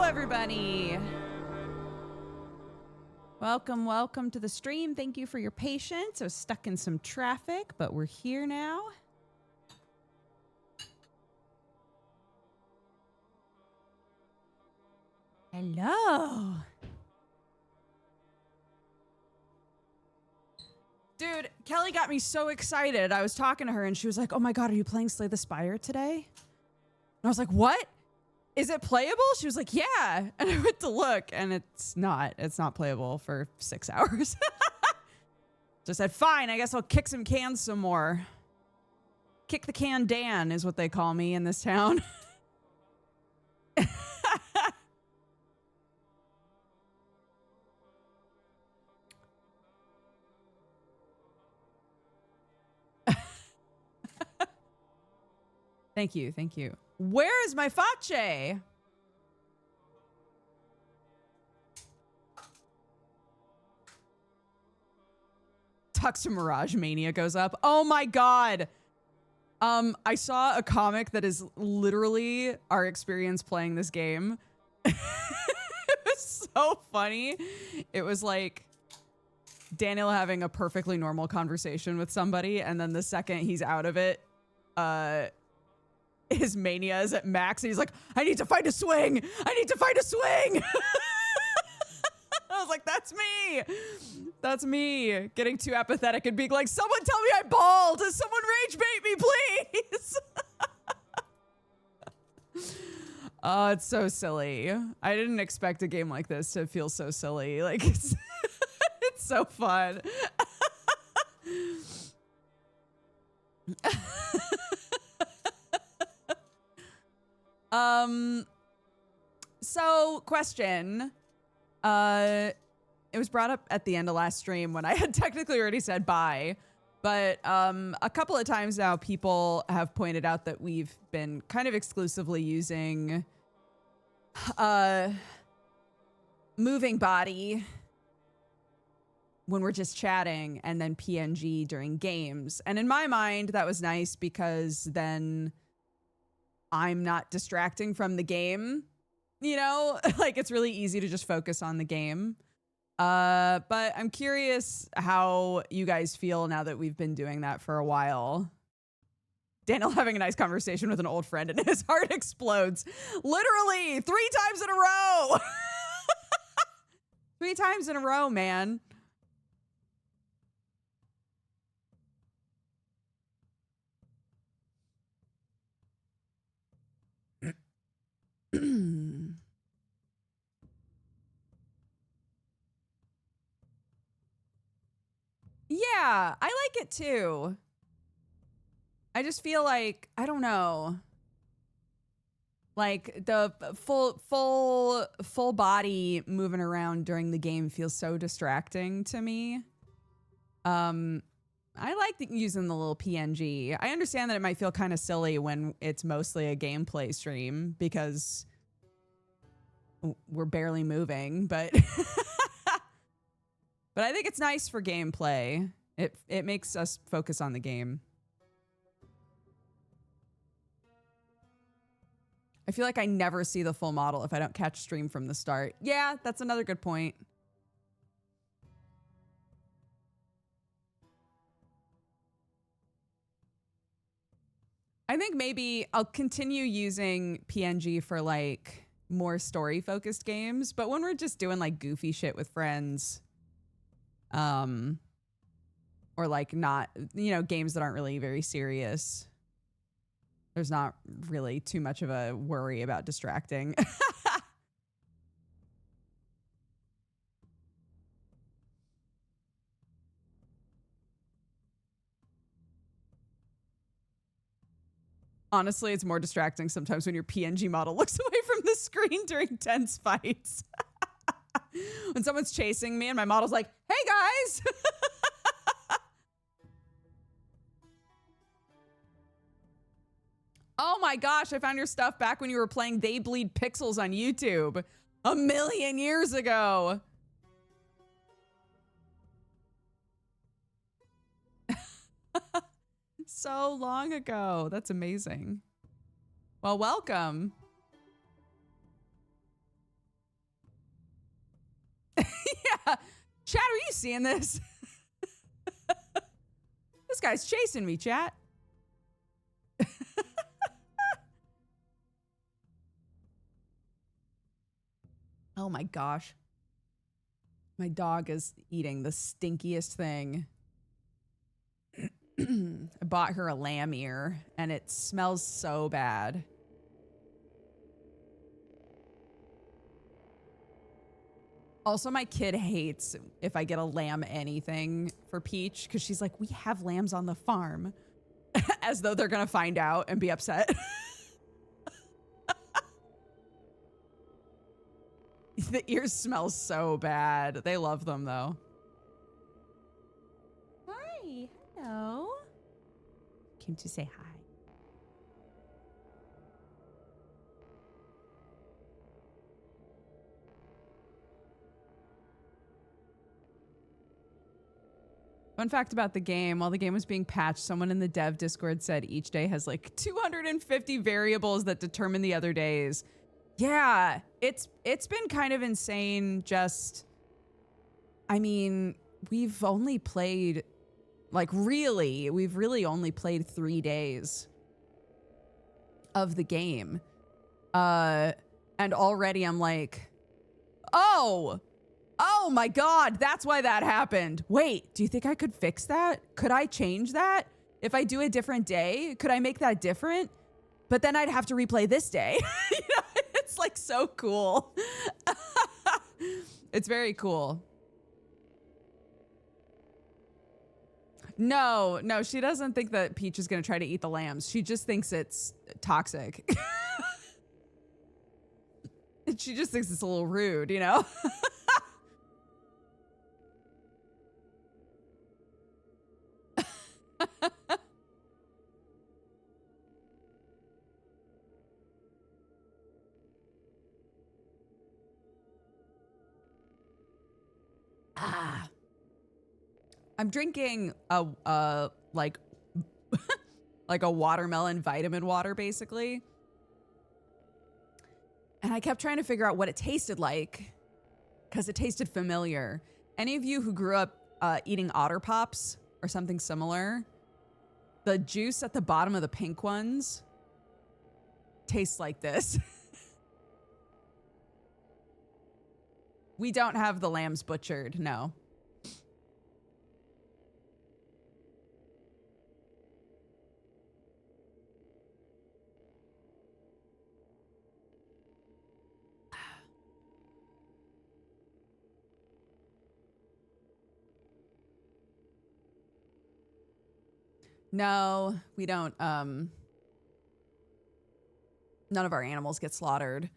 everybody. Welcome to the stream. Thank you for your patience. I was stuck in some traffic, but we're here now. Hello. Dude, Kelly got me so excited. I was talking to her and she was like, oh my God, are you playing Slay the Spire today? And I was like, what? Is it playable? She was like, yeah. And I went to look and it's not playable for 6 hours. Just said, fine, I guess I'll kick some cans some more. Kick the can Dan is what they call me in this town. Thank you, thank you. Where is my face? Tux to Mirage Mania goes up. Oh my God. I saw a comic that is literally our experience playing this game. It was so funny. It was like Daniel having a perfectly normal conversation with somebody, and then the second he's out of it, his mania is at max, and he's like, I need to find a swing. I need to find a swing. I was like, that's me. That's me getting too apathetic and being like, someone tell me I'm bald. Does someone rage bait me, please? Oh, it's so silly. I didn't expect a game like this to feel so silly. Like, it's, it's so fun. So question, it was brought up at the end of last stream when I had technically already said bye, but a couple of times now people have pointed out that we've been kind of exclusively using moving body when we're just chatting and then PNG during games. And in my mind, that was nice because then I'm not distracting from the game, you know, like it's really easy to just focus on the game. But I'm curious how you guys feel now that we've been doing that for a while. Daniel having a nice conversation with an old friend and his heart explodes. Literally 3 times in a row. 3 times in a row, man. Yeah, I like it too. I just feel like, I don't know. Like the full body moving around during the game feels so distracting to me. I like using the little PNG. I understand that it might feel kind of silly when it's mostly a gameplay stream because we're barely moving, but but I think it's nice for gameplay. It makes us focus on the game. I feel like I never see the full model if I don't catch stream from the start. Yeah, that's another good point. I think maybe I'll continue using PNG for like more story focused games, but when we're just doing like goofy shit with friends, or like not, you know, games that aren't really very serious, there's not really too much of a worry about distracting. Honestly, it's more distracting sometimes when your PNG model looks away from the screen during tense fights. When someone's chasing me and my model's like, hey guys. Oh my gosh, I found your stuff back when you were playing They Bleed Pixels on YouTube 1,000,000 years ago. So long ago. That's amazing. Well, welcome. seeing this? This guy's chasing me, chat. Oh my gosh. My dog is eating the stinkiest thing. I bought her a lamb ear and it smells so bad. Also, my kid hates if I get a lamb anything for Peach because she's like, we have lambs on the farm. As though they're going to find out and be upset. The ears smell so bad. They love them, though. Hi. Hello. Came to say hi. Fun fact about the game, while the game was being patched, someone in the dev Discord said each day has like 250 variables that determine the other days. Yeah, it's been kind of insane. Just, I mean, we've only played, like we've really only played 3 days of the game. And already I'm like, oh my God, that's why that happened. Wait, do you think I could fix that? Could I change that? If I do a different day, could I make that different? But then I'd have to replay this day. You know, it's like so cool. It's very cool. No, she doesn't think that Peach is going to try to eat the lambs. She just thinks it's toxic. She just thinks it's a little rude, you know? I'm drinking a like like a watermelon vitamin water basically. And I kept trying to figure out what it tasted like because it tasted familiar. Any of you who grew up eating Otter Pops or something similar, the juice at the bottom of the pink ones tastes like this. We don't have the lambs butchered, no. No, we don't. None of our animals get slaughtered.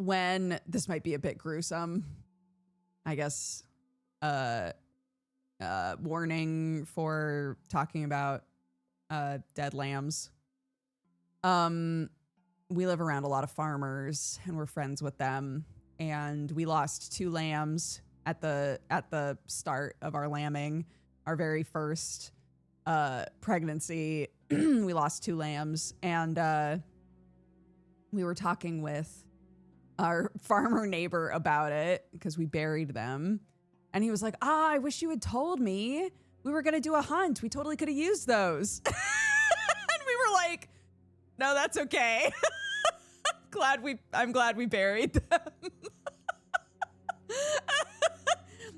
When this might be a bit gruesome, I guess, warning for talking about dead lambs. We live around a lot of farmers and we're friends with them, and we lost 2 lambs at the start of our lambing. Our very first pregnancy, we lost 2 lambs, and we were talking with our farmer neighbor about it because we buried them. And he was like, I wish you had told me. We were going to do a hunt. We totally could have used those. And we were like, no, that's okay. I'm glad we buried them.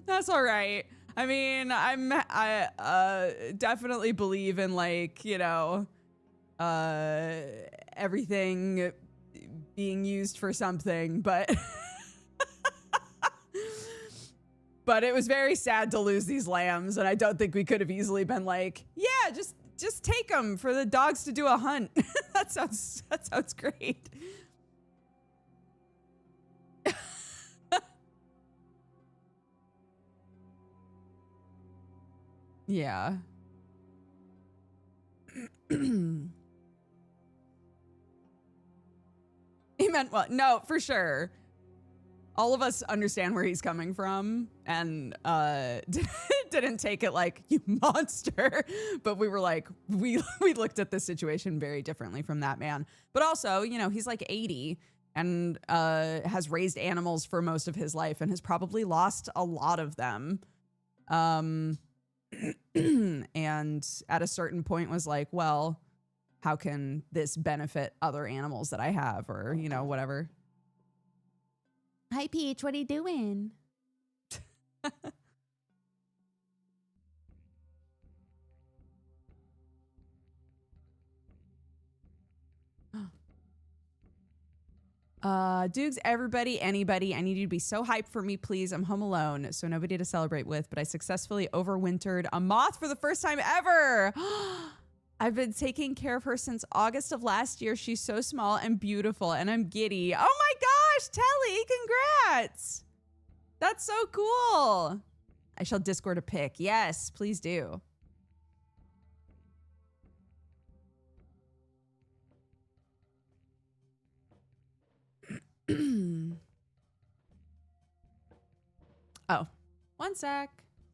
That's all right. I mean, I definitely believe in, like, you know, everything being used for something, but but it was very sad to lose these lambs, and I don't think we could have easily been like, yeah, just take them for the dogs to do a hunt. That sounds great. Yeah. He meant well. No, for sure. All of us understand where he's coming from, and didn't take it like, you monster. But we were like, we looked at this situation very differently from that man. But also, you know, he's like 80, and has raised animals for most of his life and has probably lost a lot of them. And at a certain point was like, well, how can this benefit other animals that I have, or, you know, whatever. Hi, Peach. What are you doing? Dukes, everybody, anybody, I need you to be so hyped for me, please. I'm home alone, so nobody to celebrate with, but I successfully overwintered a moth for the first time ever. I've been taking care of her since August of last year. She's so small and beautiful, and I'm giddy. Oh my gosh, Telly, congrats. That's so cool. I shall Discord a pic. Yes, please do. Oh, one sec.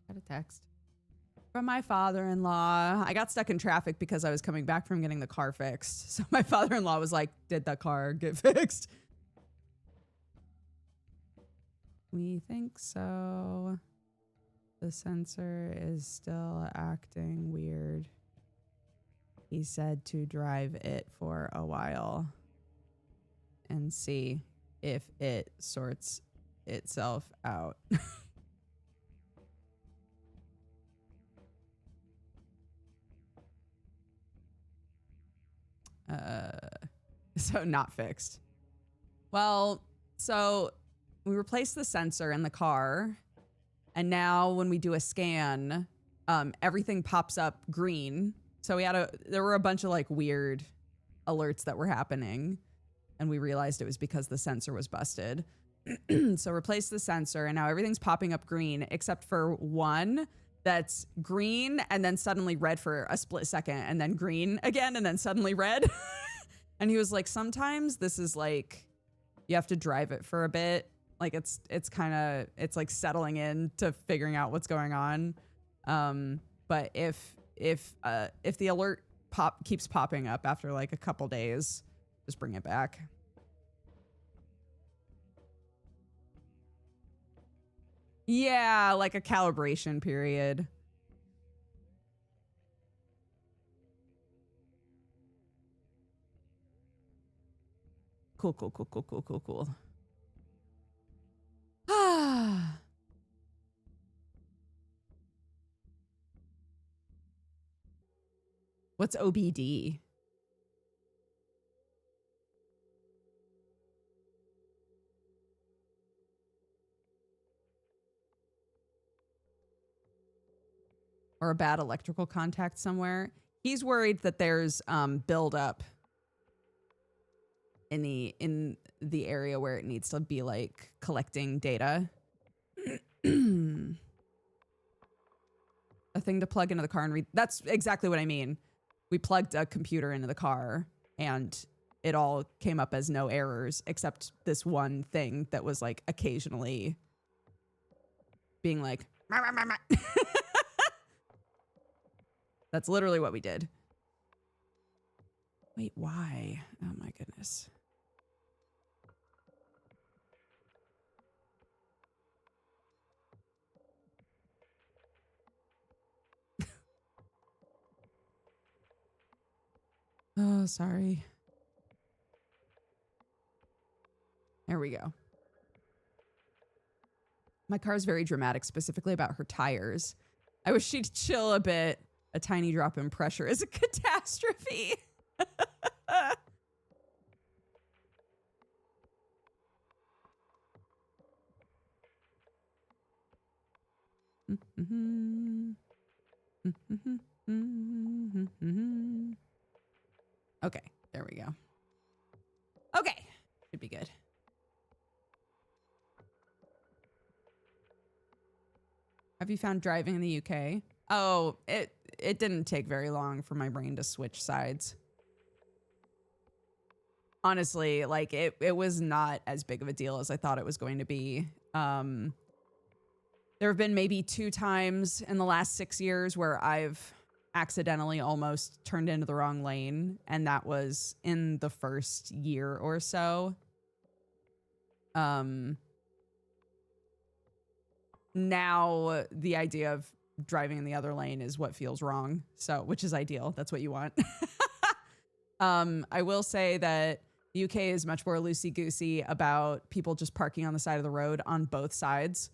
Got a text from my father-in-law. I got stuck in traffic because I was coming back from getting the car fixed. So my father-in-law was like, did the car get fixed? We think so. The sensor is still acting weird. He said to drive it for a while and see if it sorts itself out. So not fixed. Well, so we replaced the sensor in the car, and now when we do a scan, everything pops up green. So there were a bunch of like weird alerts that were happening, and we realized it was because the sensor was busted. So replace the sensor, and now everything's popping up green except for one that's green and then suddenly red for a split second, and then green again and then suddenly red. And he was like, sometimes this is like, you have to drive it for a bit. Like it's like settling in to figuring out what's going on. But if the alert keeps popping up after like a couple days, just bring it back. Yeah, like a calibration period. Cool. Ah. What's OBD? Or a bad electrical contact somewhere. He's worried that there's buildup in the area where it needs to be like collecting data. A thing to plug into the car and read. That's exactly what I mean. We plugged a computer into the car and it all came up as no errors except this one thing that was like occasionally being like, That's literally what we did. Wait, why? Oh my goodness. Oh, sorry. There we go. My car's very dramatic, specifically about her tires. I wish she'd chill a bit. A tiny drop in pressure is a catastrophe. Okay, there we go. Okay, should be good. Have you found driving in the UK? Oh, it didn't take very long for my brain to switch sides. Honestly, like it was not as big of a deal as I thought it was going to be. There have been maybe 2 times in the last 6 years where I've accidentally almost turned into the wrong lane, and that was in the first year or so. Now the idea of driving in the other lane is what feels wrong. So, which is ideal. That's what you want. I will say that the UK is much more loosey-goosey about people just parking on the side of the road on both sides.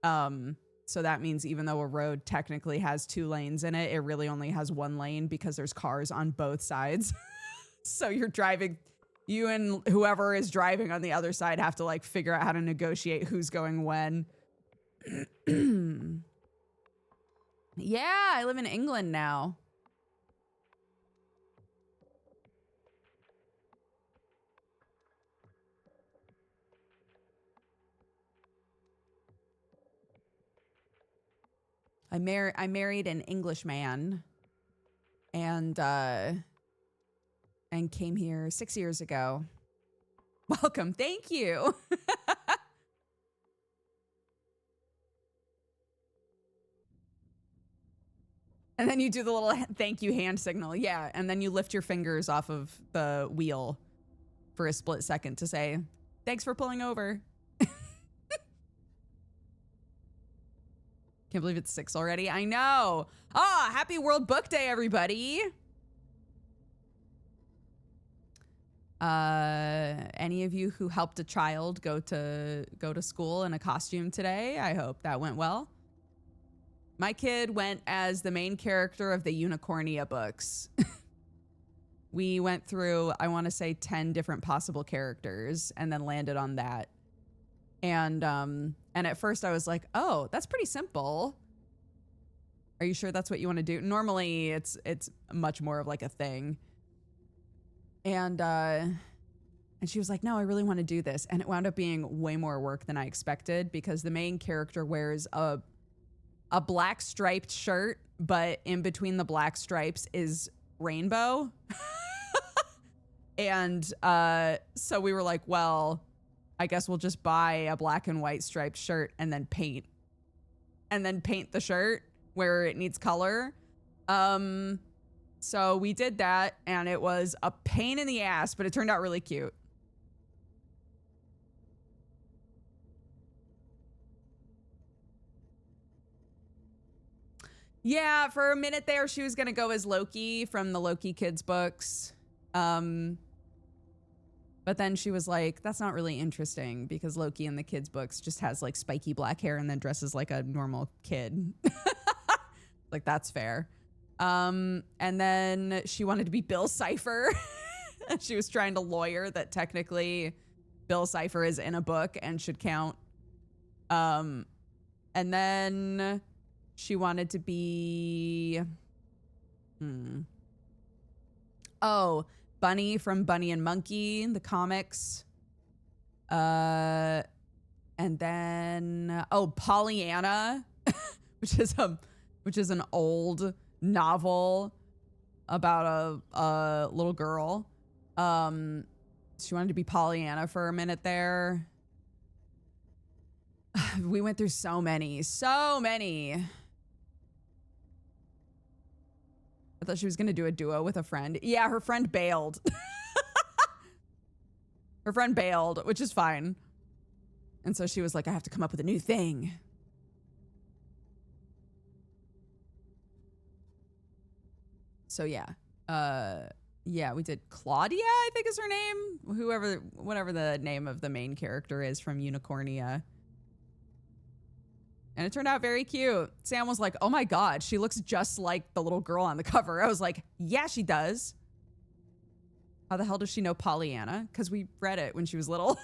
So that means even though a road technically has 2 lanes in it, it really only has 1 lane because there's cars on both sides. So you're driving, you and whoever is driving on the other side have to like figure out how to negotiate who's going when. Yeah, I live in England now. I married an English man and came here 6 years ago. Welcome. Thank you. And then you do the little thank you hand signal. Yeah. And then you lift your fingers off of the wheel for a split second to say, thanks for pulling over. Can't believe it's 6 already. I know. Ah, happy World Book Day, everybody. Any of you who helped a child go to school in a costume today, I hope that went well. My kid went as the main character of the Unicornia books. We went through, I want to say 10 different possible characters and then landed on that. And at first I was like, oh, that's pretty simple. Are you sure that's what you want to do? Normally it's much more of like a thing. And she was like, no, I really want to do this. And it wound up being way more work than I expected because the main character wears a black striped shirt, but in between the black stripes is rainbow. And so we were like, well, I guess we'll just buy a black and white striped shirt and then paint the shirt where it needs color. So we did that and it was a pain in the ass, but it turned out really cute. Yeah, for a minute there, she was going to go as Loki from the Loki Kids books. But then she was like, that's not really interesting because Loki in the kids books just has like spiky black hair and then dresses like a normal kid. Like, that's fair. And then she wanted to be Bill Cipher. She was trying to lawyer that technically Bill Cipher is in a book and should count. And then she wanted to be... Oh, Bunny from Bunny and Monkey, the comics. And then... Oh, Pollyanna, which is an old novel about a little girl. She wanted to be Pollyanna for a minute there. We went through so many. I thought she was going to do a duo with a friend. Yeah, her friend bailed. Her friend bailed, which is fine. And so she was like, I have to come up with a new thing. So yeah. Yeah, we did Claudia, I think is her name. Whatever the name of the main character is from Unicornia. And it turned out very cute. Sam was like, oh my God, she looks just like the little girl on the cover. I was like, yeah, she does. How the hell does she know Pollyanna? Because we read it when she was little.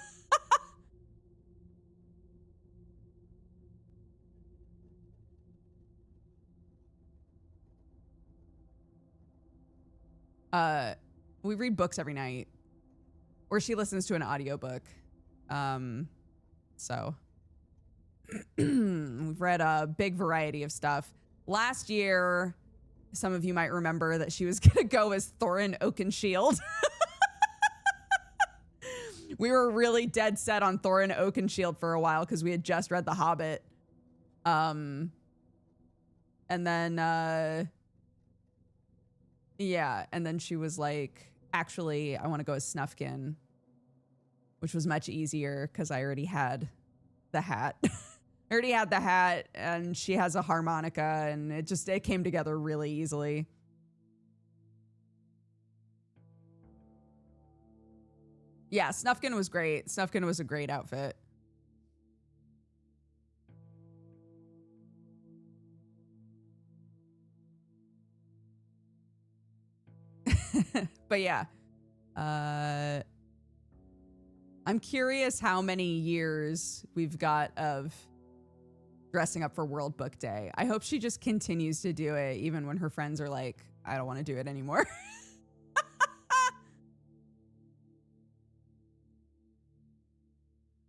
We read books every night. Or she listens to an audiobook. So... We've read a big variety of stuff. Last year, some of you might remember that she was going to go as Thorin Oakenshield. We were really dead set on Thorin Oakenshield for a while because we had just read The Hobbit. And then, yeah, and then she was like, actually, I want to go as Snufkin, which was much easier because I already had the hat. I already had the hat, and she has a harmonica, and it came together really easily. Yeah, Snufkin was great. Snufkin was a great outfit. But yeah, I'm curious how many years we've got of dressing up for World Book Day. I hope she just continues to do it even when her friends are like, I don't want to do it anymore.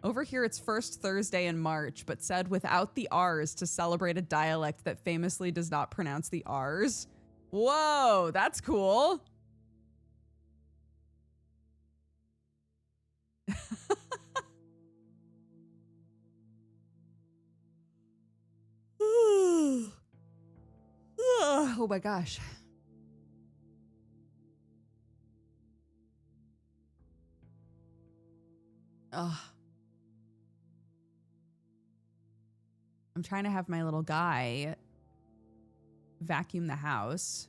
Over here, it's first Thursday in March, but said without the R's to celebrate a dialect that famously does not pronounce the R's. Whoa, that's cool. Oh my gosh. Ugh. I'm trying to have my little guy vacuum the house.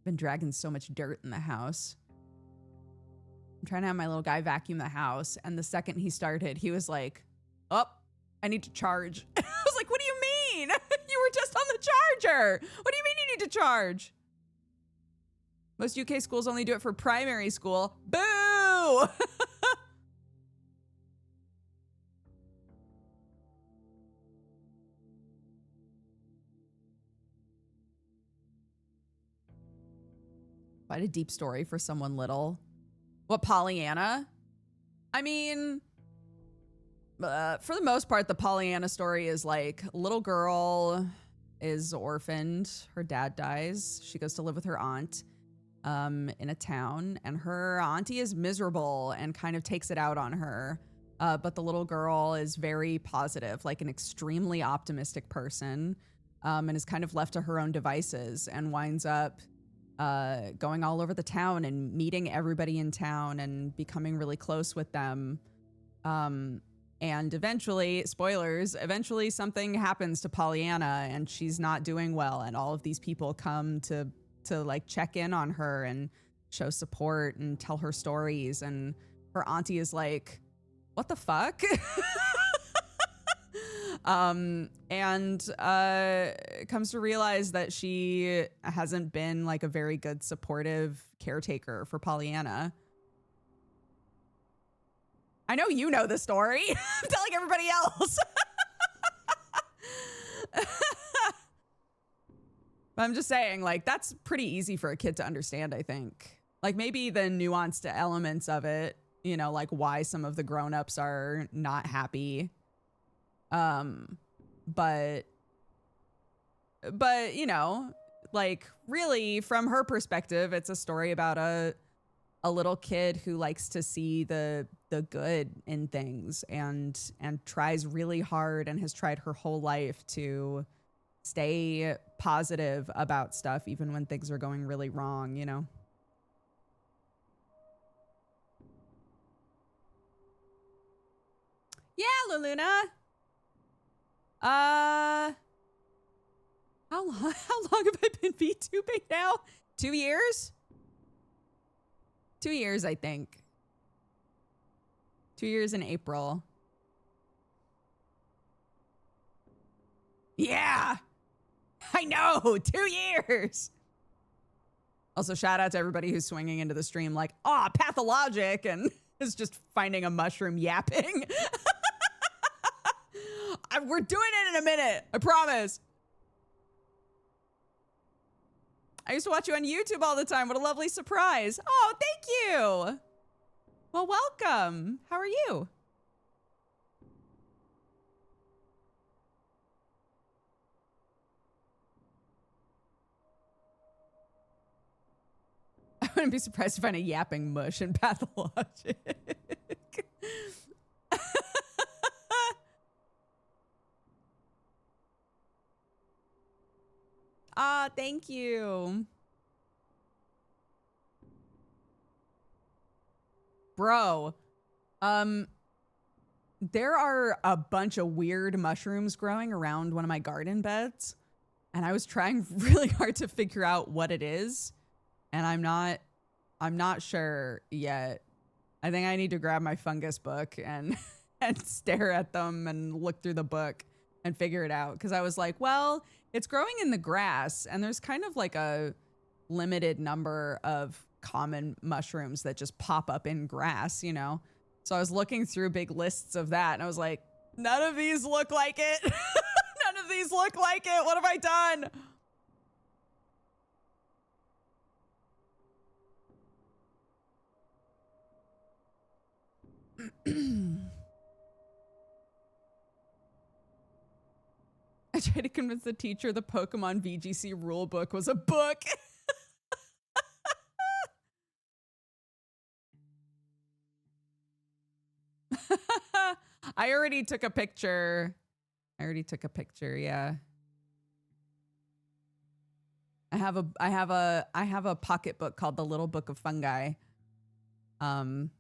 Been dragging so much dirt in the house. I'm trying to have my little guy vacuum the house, and the second he started, he was like, oh, I need to charge. I was like, what do you mean? You were just on the charger. What do you mean you need to charge? Most UK schools only do it for primary school. Boo! Quite a deep story for someone little. What, Pollyanna? I mean, for the most part, the Pollyanna story is like, little girl is orphaned. Her dad dies. She goes to live with her aunt in a town, and her auntie is miserable and kind of takes it out on her. But the little girl is very positive, like an extremely optimistic person, and is kind of left to her own devices and winds up going all over the town and meeting everybody in town and becoming really close with them. And eventually, spoilers, eventually something happens to Pollyanna and she's not doing well. And all of these people come to like check in on her and show support and tell her stories. And her auntie is like, what the fuck? And comes to realize that she hasn't been like a very good supportive caretaker for Pollyanna. I know you know the story. I'm telling everybody else. I'm just saying, like, that's pretty easy for a kid to understand, I think. Like, maybe the nuanced elements of it, you know, like why some of the grown-ups are not happy. But you know, like, really from her perspective, it's a story about a little kid who likes to see the good in things and tries really hard and has tried her whole life to stay positive about stuff even when things are going really wrong, you know. Yeah, Luluna. How long have I been VTubing now? 2 years? 2 years, I think. 2 years in April. Yeah, I know, 2 years. Also, shout out to everybody who's swinging into the stream like, oh, Pathologic, and is just finding a mushroom yapping. We're doing it in a minute, I promise. I used to watch you on YouTube all the time. What a lovely surprise. Oh, thank you. Well, welcome. How are you? I wouldn't be surprised to find a yapping mush in Pathologic. Ah, thank you. Bro, There are a bunch of weird mushrooms growing around one of my garden beds, and I was trying really hard to figure out what it is, and I'm not sure yet. I think I need to grab my fungus book and and stare at them and look through the book and figure it out, because I was like, well, it's growing in the grass, and there's kind of like a limited number of common mushrooms that just pop up in grass, you know? So I was looking through big lists of that, and I was like, none of these look like it. None of these look like it. What have I done? I tried to convince the teacher the Pokemon VGC rulebook was a book. I already took a picture. Yeah. I have a pocketbook called The Little Book of Fungi. And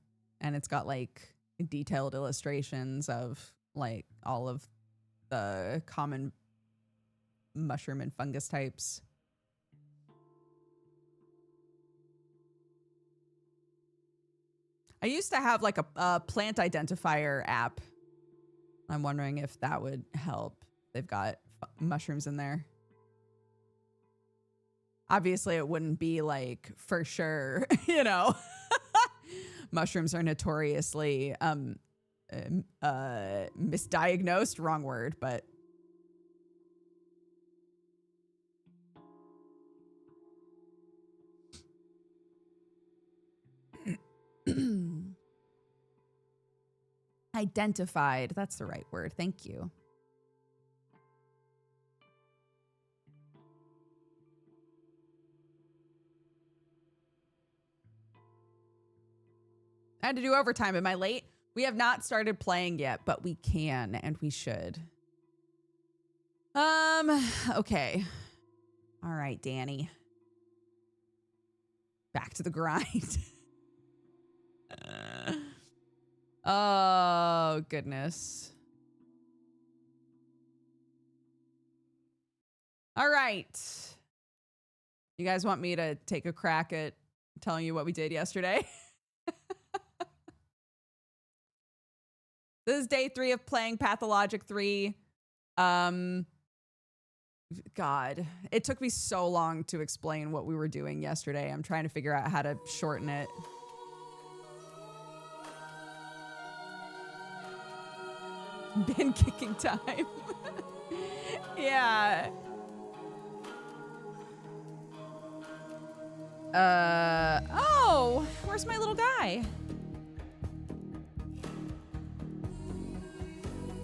it's got like detailed illustrations of like all of the common mushroom and fungus types. I used to have like a plant identifier app. I'm wondering if that would help. They've got mushrooms in there. Obviously, it wouldn't be like for sure, you know. Mushrooms are notoriously misdiagnosed, wrong word, but identified. That's the right word. Thank you. I had to do overtime. Am I late? We have not started playing yet, but we can and we should. Okay. All right, Danny. Back to the grind. Oh, goodness. All right. You guys want me to take a crack at telling you what we did yesterday? This is day 3 of playing Pathologic 3. God, it took me so long to explain what we were doing yesterday. I'm trying to figure out how to shorten it. Bin kicking time. Yeah. Oh, where's my little guy?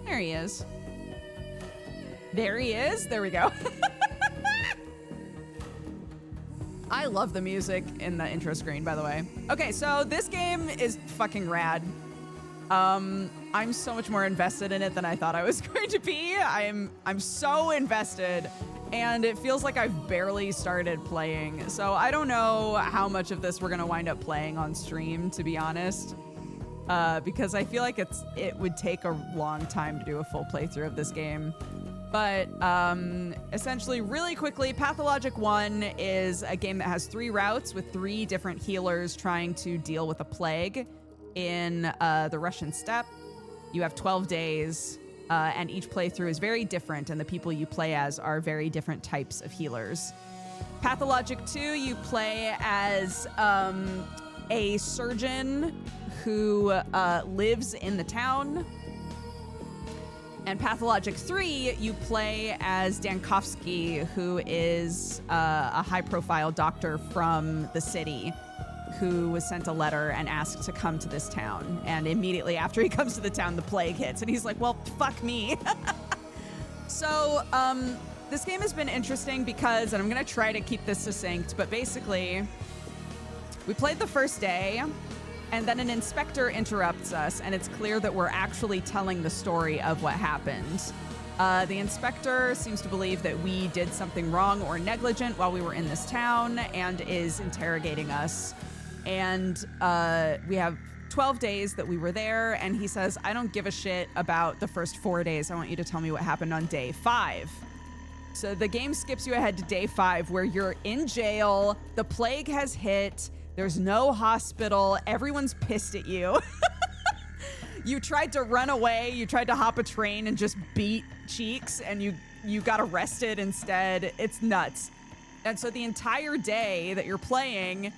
There he is. There he is. There we go. I love the music in the intro screen, by the way. Okay, so this game is fucking rad. I'm so much more invested in it than I thought I was going to be. I'm so invested, and it feels like I've barely started playing. So I don't know how much of this we're gonna wind up playing on stream, to be honest. Because I feel like it would take a long time to do a full playthrough of this game. But essentially, really quickly, Pathologic 1 is a game that has 3 routes with 3 different healers trying to deal with a plague in the Russian steppe. You have 12 days, and each playthrough is very different, and the people you play as are very different types of healers. Pathologic 2, you play as a surgeon who lives in the town. And Pathologic 3, you play as Dankovsky, who is a high-profile doctor from the city who was sent a letter and asked to come to this town. And immediately after he comes to the town, the plague hits. And he's like, well, fuck me. So this game has been interesting because, and I'm going to try to keep this succinct, but basically, we played the first day, and then an inspector interrupts us, and it's clear that we're actually telling the story of what happened. The inspector seems to believe that we did something wrong or negligent while we were in this town and is interrogating us. And we have 12 days that we were there, and he says, I don't give a shit about the first 4 days. I want you to tell me what happened on day 5. So the game skips you ahead to day 5, where you're in jail, the plague has hit, there's no hospital, everyone's pissed at you. You tried to run away, you tried to hop a train and just beat cheeks, and you got arrested instead. It's nuts. And so the entire day that you're playing,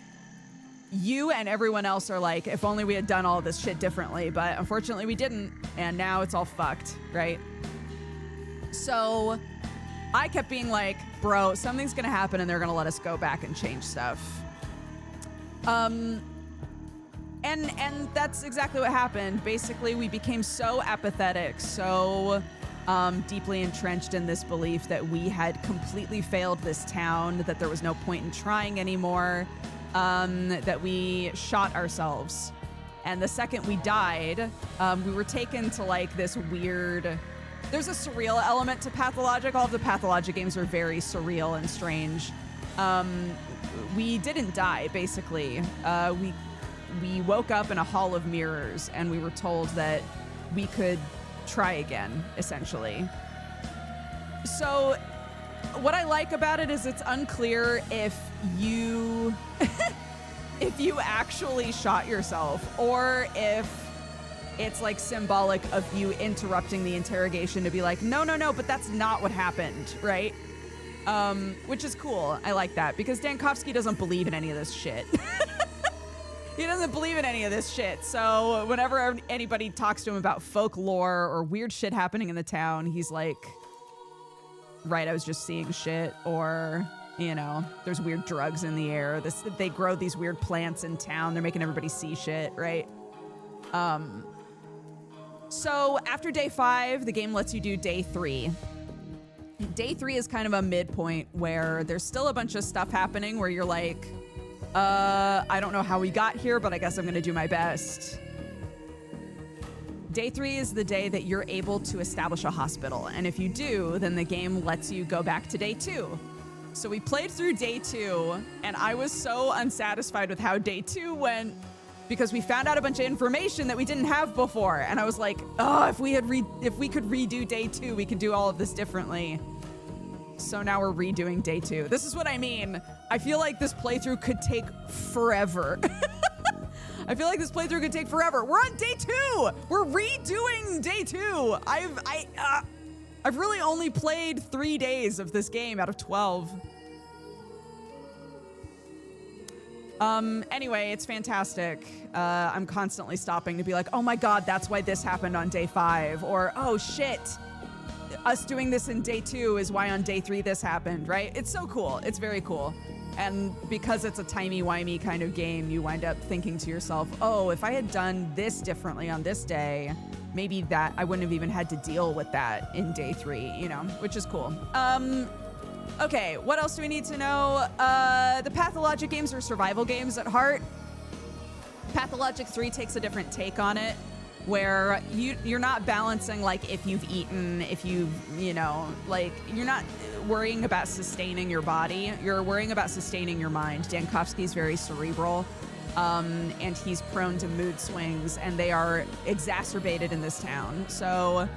you and everyone else are like, if only we had done all this shit differently, but unfortunately we didn't, and now it's all fucked, right? So I kept being like, bro, something's gonna happen and they're gonna let us go back and change stuff. And that's exactly what happened. Basically, we became so apathetic, so deeply entrenched in this belief that we had completely failed this town, that there was no point in trying anymore, that we shot ourselves. And the second we died, we were taken to like this weird... There's a surreal element to Pathologic. All of the Pathologic games are very surreal and strange. We didn't die, basically. We woke up in a hall of mirrors, and we were told that we could try again, essentially. So what I like about it is it's unclear if you if you actually shot yourself, or if it's like symbolic of you interrupting the interrogation to be like, no, but that's not what happened, right? Which is cool. I like that, because Dankovsky doesn't believe in any of this shit. He doesn't believe in any of this shit. So whenever anybody talks to him about folklore or weird shit happening in the town, he's like, right, I was just seeing shit. Or, you know, there's weird drugs in the air. They grow these weird plants in town. They're making everybody see shit, right? So after day 5, the game lets you do day 3. Day 3 is kind of a midpoint where there's still a bunch of stuff happening where you're like, I don't know how we got here, but I guess I'm going to do my best. Day 3 is the day that you're able to establish a hospital. And if you do, then the game lets you go back to day 2. So we played through day 2, and I was so unsatisfied with how day 2 went, because we found out a bunch of information that we didn't have before. And I was like, oh, if we could redo day 2, we could do all of this differently. So now we're redoing day 2. This is what I mean. I feel like this playthrough could take forever. I feel like this playthrough could take forever. We're on day 2. We're redoing day 2. I've really only played 3 days of this game out of 12. Anyway, it's fantastic. I'm constantly stopping to be like, oh my God, that's why this happened on day 5. Or, oh shit, us doing this in day 2 is why on day 3 this happened, right? It's so cool. It's very cool. And because it's a timey-wimey kind of game, you wind up thinking to yourself, oh, if I had done this differently on this day, maybe that I wouldn't have even had to deal with that in day 3, you know, which is cool. Okay, what else do we need to know? The Pathologic games are survival games at heart. Pathologic 3 takes a different take on it, where you're not balancing, like, if you've eaten, if you've, you know, like, you're not worrying about sustaining your body. You're worrying about sustaining your mind. Dankovsky's very cerebral, and he's prone to mood swings, and they are exacerbated in this town. So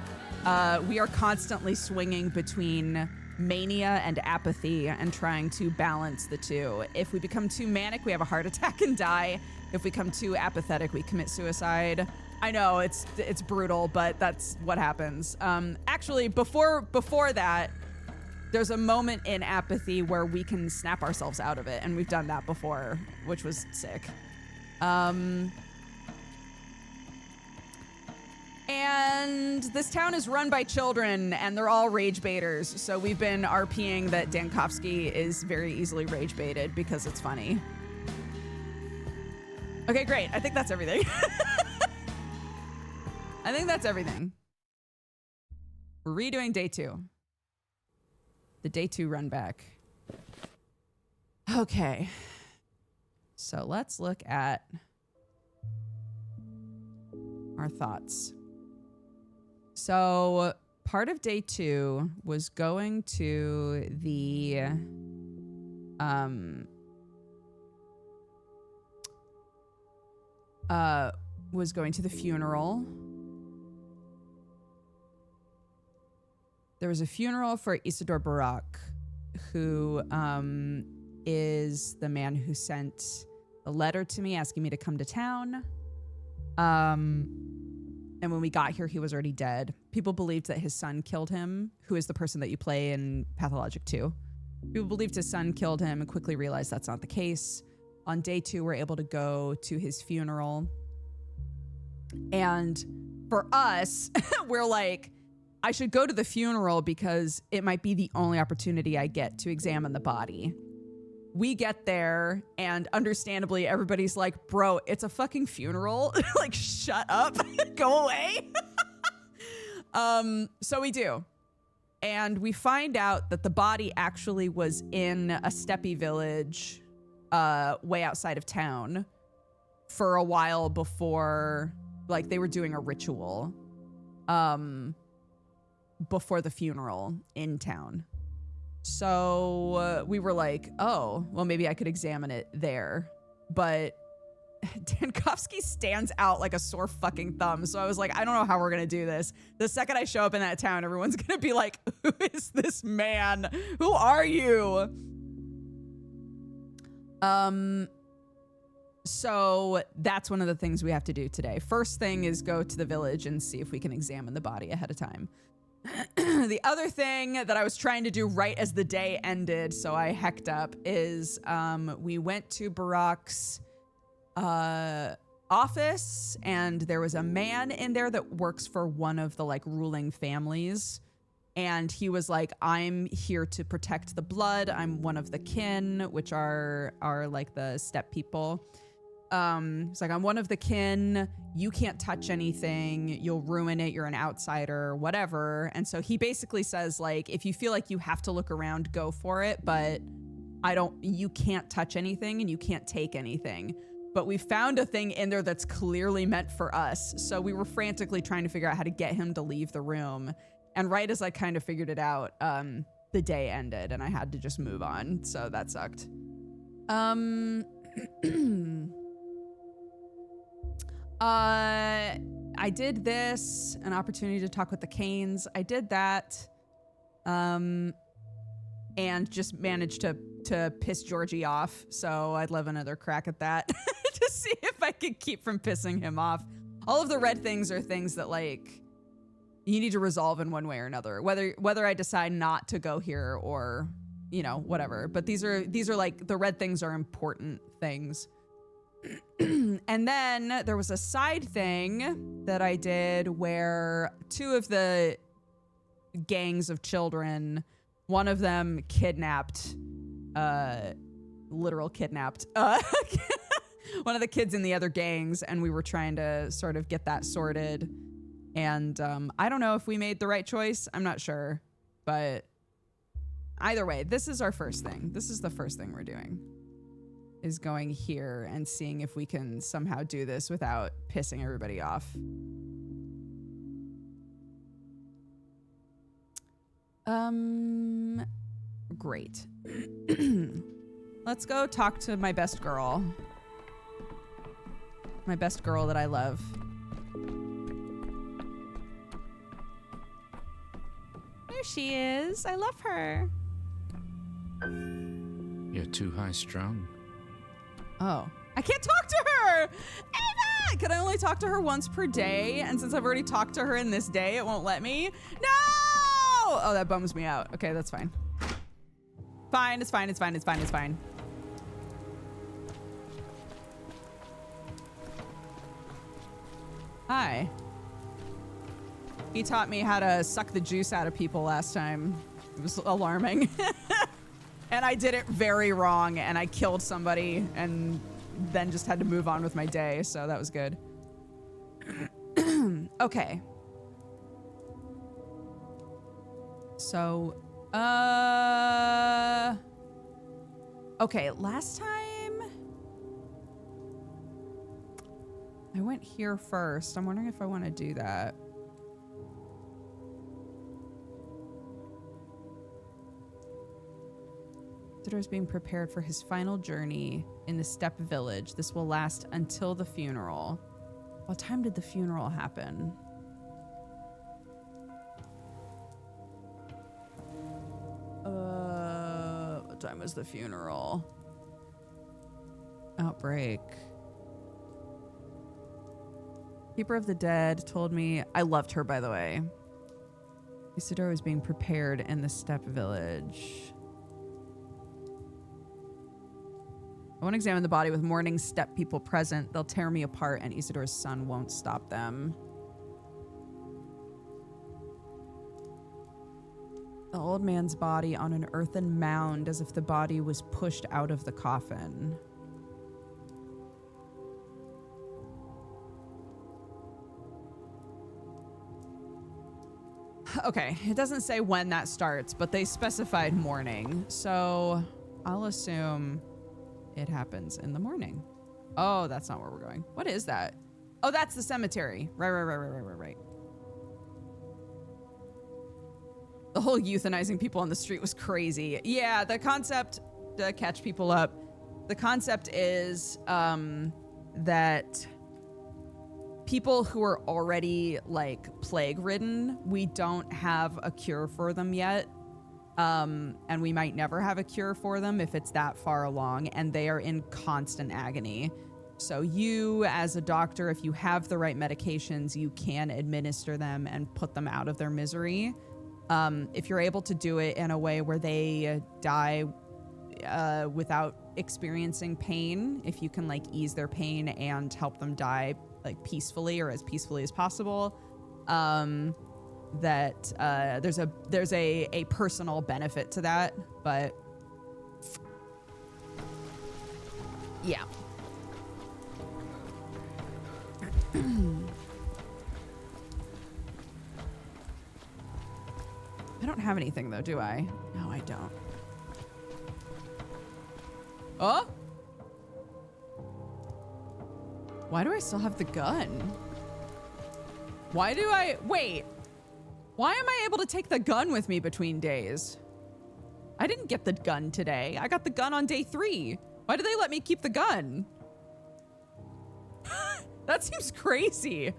we are constantly swinging between mania and apathy and trying to balance the two. If we become too manic, we have a heart attack and die. If we become too apathetic, we commit suicide. I know it's brutal, but that's what happens. Actually, before that, there's a moment in apathy where we can snap ourselves out of it, and we've done that before, which was sick. And this town is run by children, and they're all rage baiters. So we've been RPing that Dankovsky is very easily rage baited because it's funny. Okay, great. I think that's everything. I think that's everything. We're redoing day 2. The day 2 run back. Okay. So let's look at our thoughts. So part of day 2 was going to the was going to the funeral. There was a funeral for Isidore Barak, who is the man who sent a letter to me asking me to come to town. And when we got here, he was already dead. People believed that his son killed him, who is the person that you play in Pathologic 2. People believed his son killed him and quickly realized that's not the case. On day 2, we're able to go to his funeral. And for us, we're like, I should go to the funeral because it might be the only opportunity I get to examine the body. We get there, and understandably, everybody's like, bro, it's a fucking funeral. Like, shut up. Go away. So we do. And we find out that the body actually was in a steppe village way outside of town for a while before, like, they were doing a ritual before the funeral in town. So we were like, oh, well, maybe I could examine it there. But Dankovsky stands out like a sore fucking thumb. So I was like, I don't know how we're going to do this. The second I show up in that town, everyone's going to be like, who is this man? Who are you? So that's one of the things we have to do today. First thing is go to the village and see if we can examine the body ahead of time. The other thing that I was trying to do right as the day ended, so I hecked up, is we went to Barak's office, and there was a man in there that works for one of the like ruling families. And he was like, I'm here to protect the blood. I'm one of the kin, which are like the steppe people. It's like, I'm one of the kin. You can't touch anything. You'll ruin it. You're an outsider, whatever. And so he basically says, like, if you feel like you have to look around, go for it. But you can't touch anything and you can't take anything. But we found a thing in there that's clearly meant for us. So we were frantically trying to figure out how to get him to leave the room. And right as I kind of figured it out, the day ended and I had to just move on. So that sucked. I did this, an opportunity to talk with the Canes. I did that, and just managed to piss Georgie off. So I'd love another crack at that to see if I could keep from pissing him off. All of the red things are things that like you need to resolve in one way or another, whether I decide not to go here or, you know, whatever. But these are like the red things are important things. And then there was a side thing that I did where 2 of the gangs of children, one of them kidnapped, literal kidnapped, one of the kids in the other gangs, and we were trying to sort of get that sorted. And I don't know if we made the right choice. I'm not sure. But either way, this is our first thing. This is the first thing we're doing. Is going here and seeing if we can somehow do this without pissing everybody off. Great. Let's go talk to my best girl. My best girl that I love. There she is. I love her. You're too high-strung. Oh, I can't talk to her! Ava! Can I only talk to her once per day? And since I've already talked to her in this day, it won't let me? No! Oh, that bums me out. Okay, that's fine. Fine, it's fine, it's fine, it's fine, it's fine. Hi. He taught me how to suck the juice out of people last time. It was alarming. And I did it very wrong, and I killed somebody, and then just had to move on with my day, so that was good. Okay. So, okay, last time I went here first. I'm wondering if I want to do that. Is being prepared for his final journey in the steppe village. This will last until the funeral. What time did the funeral happen? What time was the funeral? Outbreak. Keeper of the Dead told me, I loved her, by the way. Isidore was being prepared in the steppe village. I won't examine the body with mourning steppe people present. They'll tear me apart, and Isidore's son won't stop them. The old man's body on an earthen mound, as if the body was pushed out of the coffin. Okay, it doesn't say when that starts, but they specified morning, so I'll assume it happens in the morning. Oh, that's not where we're going. What is that? Oh, that's the cemetery. Right. The whole euthanizing people on the street was crazy. Yeah, the concept, to catch people up, the concept is that people who are already like plague ridden, we don't have a cure for them yet. And we might never have a cure for them if it's that far along, and they are in constant agony. So you, as a doctor, if you have the right medications, you can administer them and put them out of their misery. If you're able to do it in a way where they die without experiencing pain, if you can like ease their pain and help them die like peacefully or as peacefully as possible, that there's a personal benefit to that. But yeah. I don't have anything though, do I? No, I don't. Oh? Why do I still have the gun? Wait. Why am I able to take the gun with me between days? I didn't get the gun today. I got the gun on day 3. Why do they let me keep the gun? That seems crazy.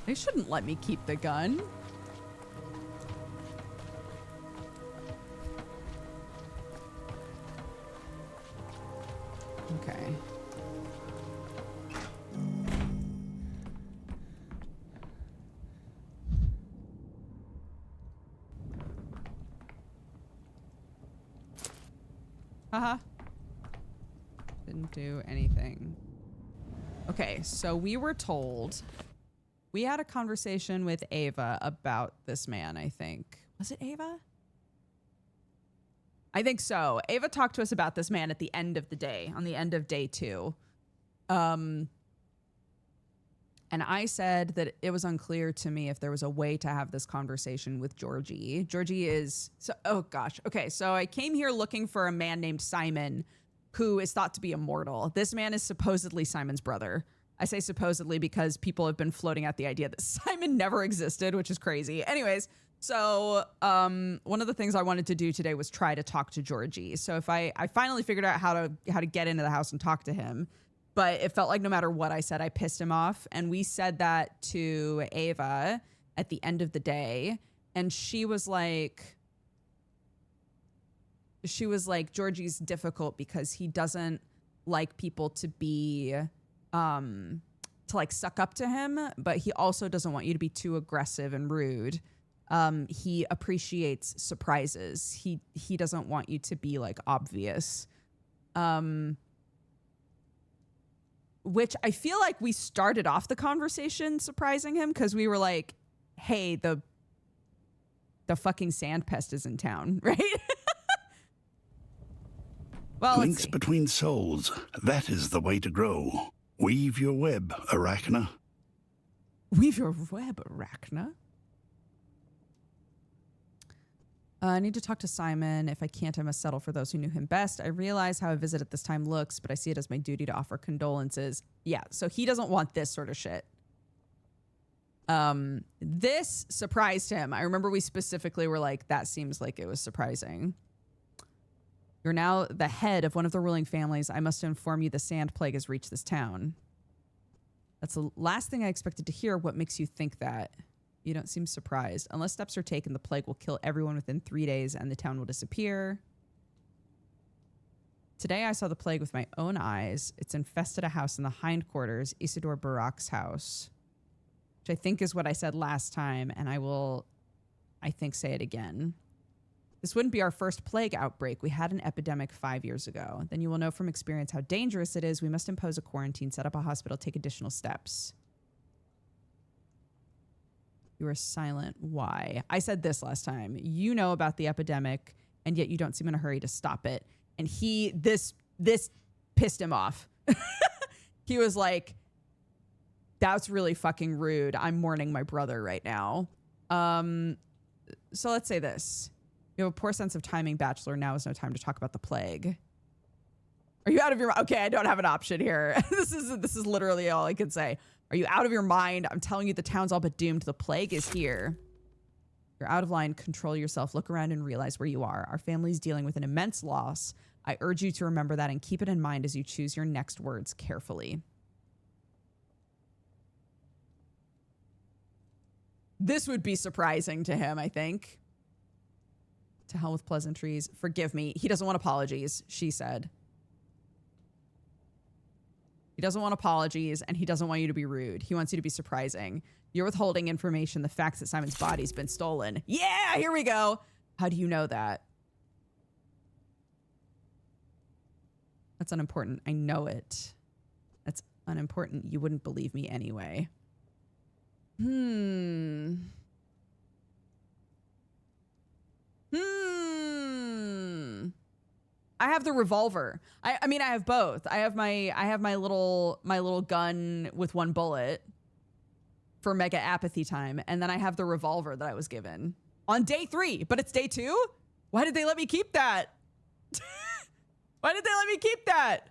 They shouldn't let me keep the gun. Okay. Haha. Didn't do anything. Okay, so we were told... We had a conversation with Ava about this man, I think. Was it Ava? I think so. Ava talked to us about this man at the end of the day, on the end of day 2. And I said that it was unclear to me if there was a way to have this conversation with Georgie. Georgie is... oh, gosh. Okay, so I came here looking for a man named Simon, who is thought to be immortal. This man is supposedly Simon's brother. I say supposedly because people have been floating out the idea that Simon never existed, which is crazy. Anyways, so one of the things I wanted to do today was try to talk to Georgie. So if I finally figured out how to get into the house and talk to him, but it felt like no matter what I said, I pissed him off. And we said that to Ava at the end of the day, and she was like, Georgie's difficult because he doesn't like people to be to like suck up to him, but he also doesn't want you to be too aggressive and rude. He appreciates surprises. He doesn't want you to be like obvious. Which I feel like we started off the conversation surprising him because we were like, hey, the fucking sand pest is in town, right? Well, Links between souls. That is the way to grow. Weave your web, Arachna. Weave your web, Arachna? I need to talk to Simon. If I can't, I must settle for those who knew him best. I realize how a visit at this time looks, but I see it as my duty to offer condolences. Yeah, so he doesn't want this sort of shit. This surprised him. I remember we specifically were like, that seems like it was surprising. You're now the head of one of the ruling families. I must inform you the sand plague has reached this town. That's the last thing I expected to hear. What makes you think that? You don't seem surprised. Unless steps are taken, the plague will kill everyone within 3 days and the town will disappear. Today I saw the plague with my own eyes. It's infested a house in the hindquarters, Isidore Barak's house, which I think is what I said last time, and I will, I think, say it again. This wouldn't be our first plague outbreak. We had an epidemic 5 years ago. Then you will know from experience how dangerous it is. We must impose a quarantine, set up a hospital, take additional steps. You are silent. Why? I said this last time. You know about the epidemic, and yet you don't seem in a hurry to stop it. And this pissed him off. He was like, that's really fucking rude. I'm mourning my brother right now. So let's say this. You have a poor sense of timing, Bachelor. Now is no time to talk about the plague. Are you out of your mind? Okay, I don't have an option here. This is literally all I can say. Are you out of your mind? I'm telling you, the town's all but doomed. The plague is here. You're out of line. Control yourself. Look around and realize where you are. Our family's dealing with an immense loss. I urge you to remember that and keep it in mind as you choose your next words carefully. This would be surprising to him, I think. To hell with pleasantries. Forgive me. He doesn't want apologies, she said. He doesn't want apologies, and he doesn't want you to be rude. He wants you to be surprising. You're withholding information, the facts that Simon's body's been stolen. Yeah, here we go. How do you know that? That's unimportant. I know it. That's unimportant. You wouldn't believe me anyway. I have the revolver. I mean, I have both. I have my little gun with one bullet for mega apathy time, and then I have the revolver that I was given on day 3. But it's day 2. Why did they let me keep that? Why did they let me keep that?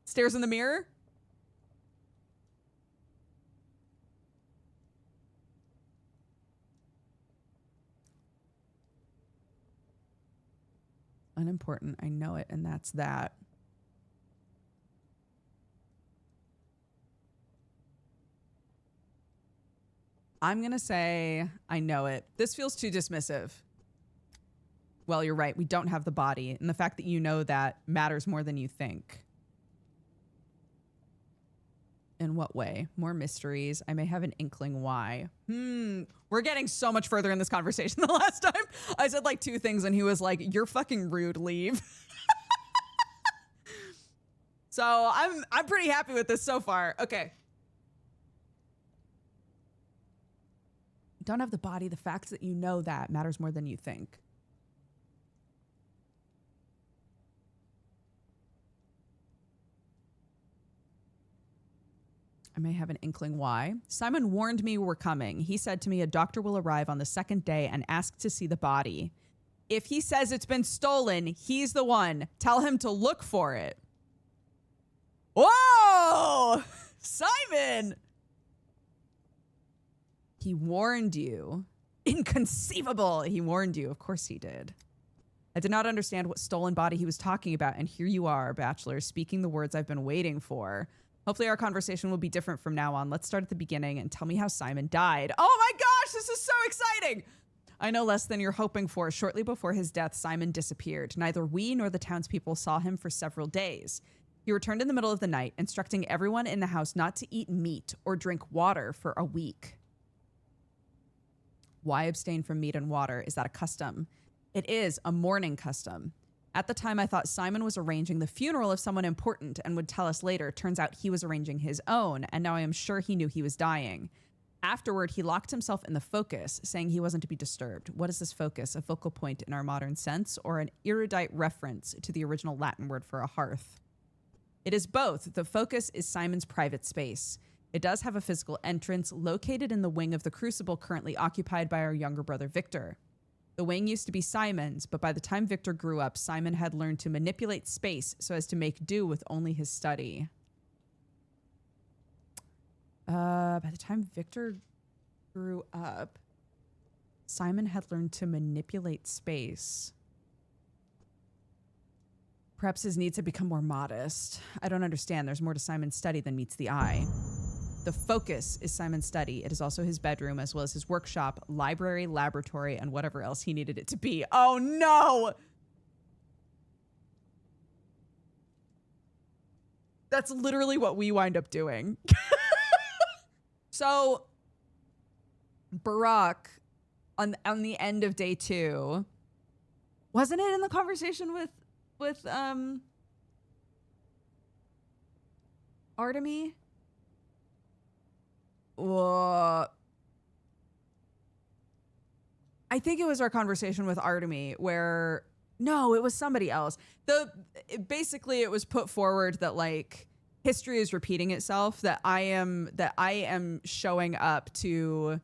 Stares in the mirror. Unimportant. I know it, and that's that. I'm going to say I know it. This feels too dismissive. Well, you're right. We don't have the body, and the fact that you know that matters more than you think. In what way? More mysteries. I may have an inkling why. We're getting so much further in this conversation than last time. I said like 2 things and he was like, you're fucking rude, leave. So I'm pretty happy with this so far. Okay. Don't have the body. The facts that you know that matters more than you think. I may have an inkling why. Simon warned me we're coming. He said to me a doctor will arrive on the 2nd day and ask to see the body. If he says it's been stolen, he's the one. Tell him to look for it. Whoa! Simon! He warned you. Inconceivable. He warned you. Of course he did. I did not understand what stolen body he was talking about, and here you are, Bachelor, speaking the words I've been waiting for. Hopefully our conversation will be different from now on. Let's start at the beginning and tell me how Simon died. Oh my gosh, this is so exciting. I know less than you're hoping for. Shortly before his death, Simon disappeared. Neither we nor the townspeople saw him for several days. He returned in the middle of the night, instructing everyone in the house not to eat meat or drink water for a week. Why abstain from meat and water? Is that a custom? It is a mourning custom. At the time, I thought Simon was arranging the funeral of someone important and would tell us later. Turns out he was arranging his own, and now I am sure he knew he was dying. Afterward, he locked himself in the focus, saying he wasn't to be disturbed. What is this focus? A focal point in our modern sense, or an erudite reference to the original Latin word for a hearth? It is both. The focus is Simon's private space. It does have a physical entrance located in the wing of the crucible currently occupied by our younger brother, Victor. The wing used to be Simon's, but by the time Victor grew up, Simon had learned to manipulate space so as to make do with only his study. By the time Victor grew up, Simon had learned to manipulate space. Perhaps his needs have become more modest. I don't understand. There's more to Simon's study than meets the eye. The focus is Simon's study. It is also his bedroom, as well as his workshop, library, laboratory, and whatever else he needed it to be. Oh, no! That's literally what we wind up doing. So, Barack, on the end of day 2, wasn't it in the conversation with Artemy? I think it was our conversation with Artemy where, no, it was somebody else. Basically it was put forward that like history is repeating itself, that I am showing up to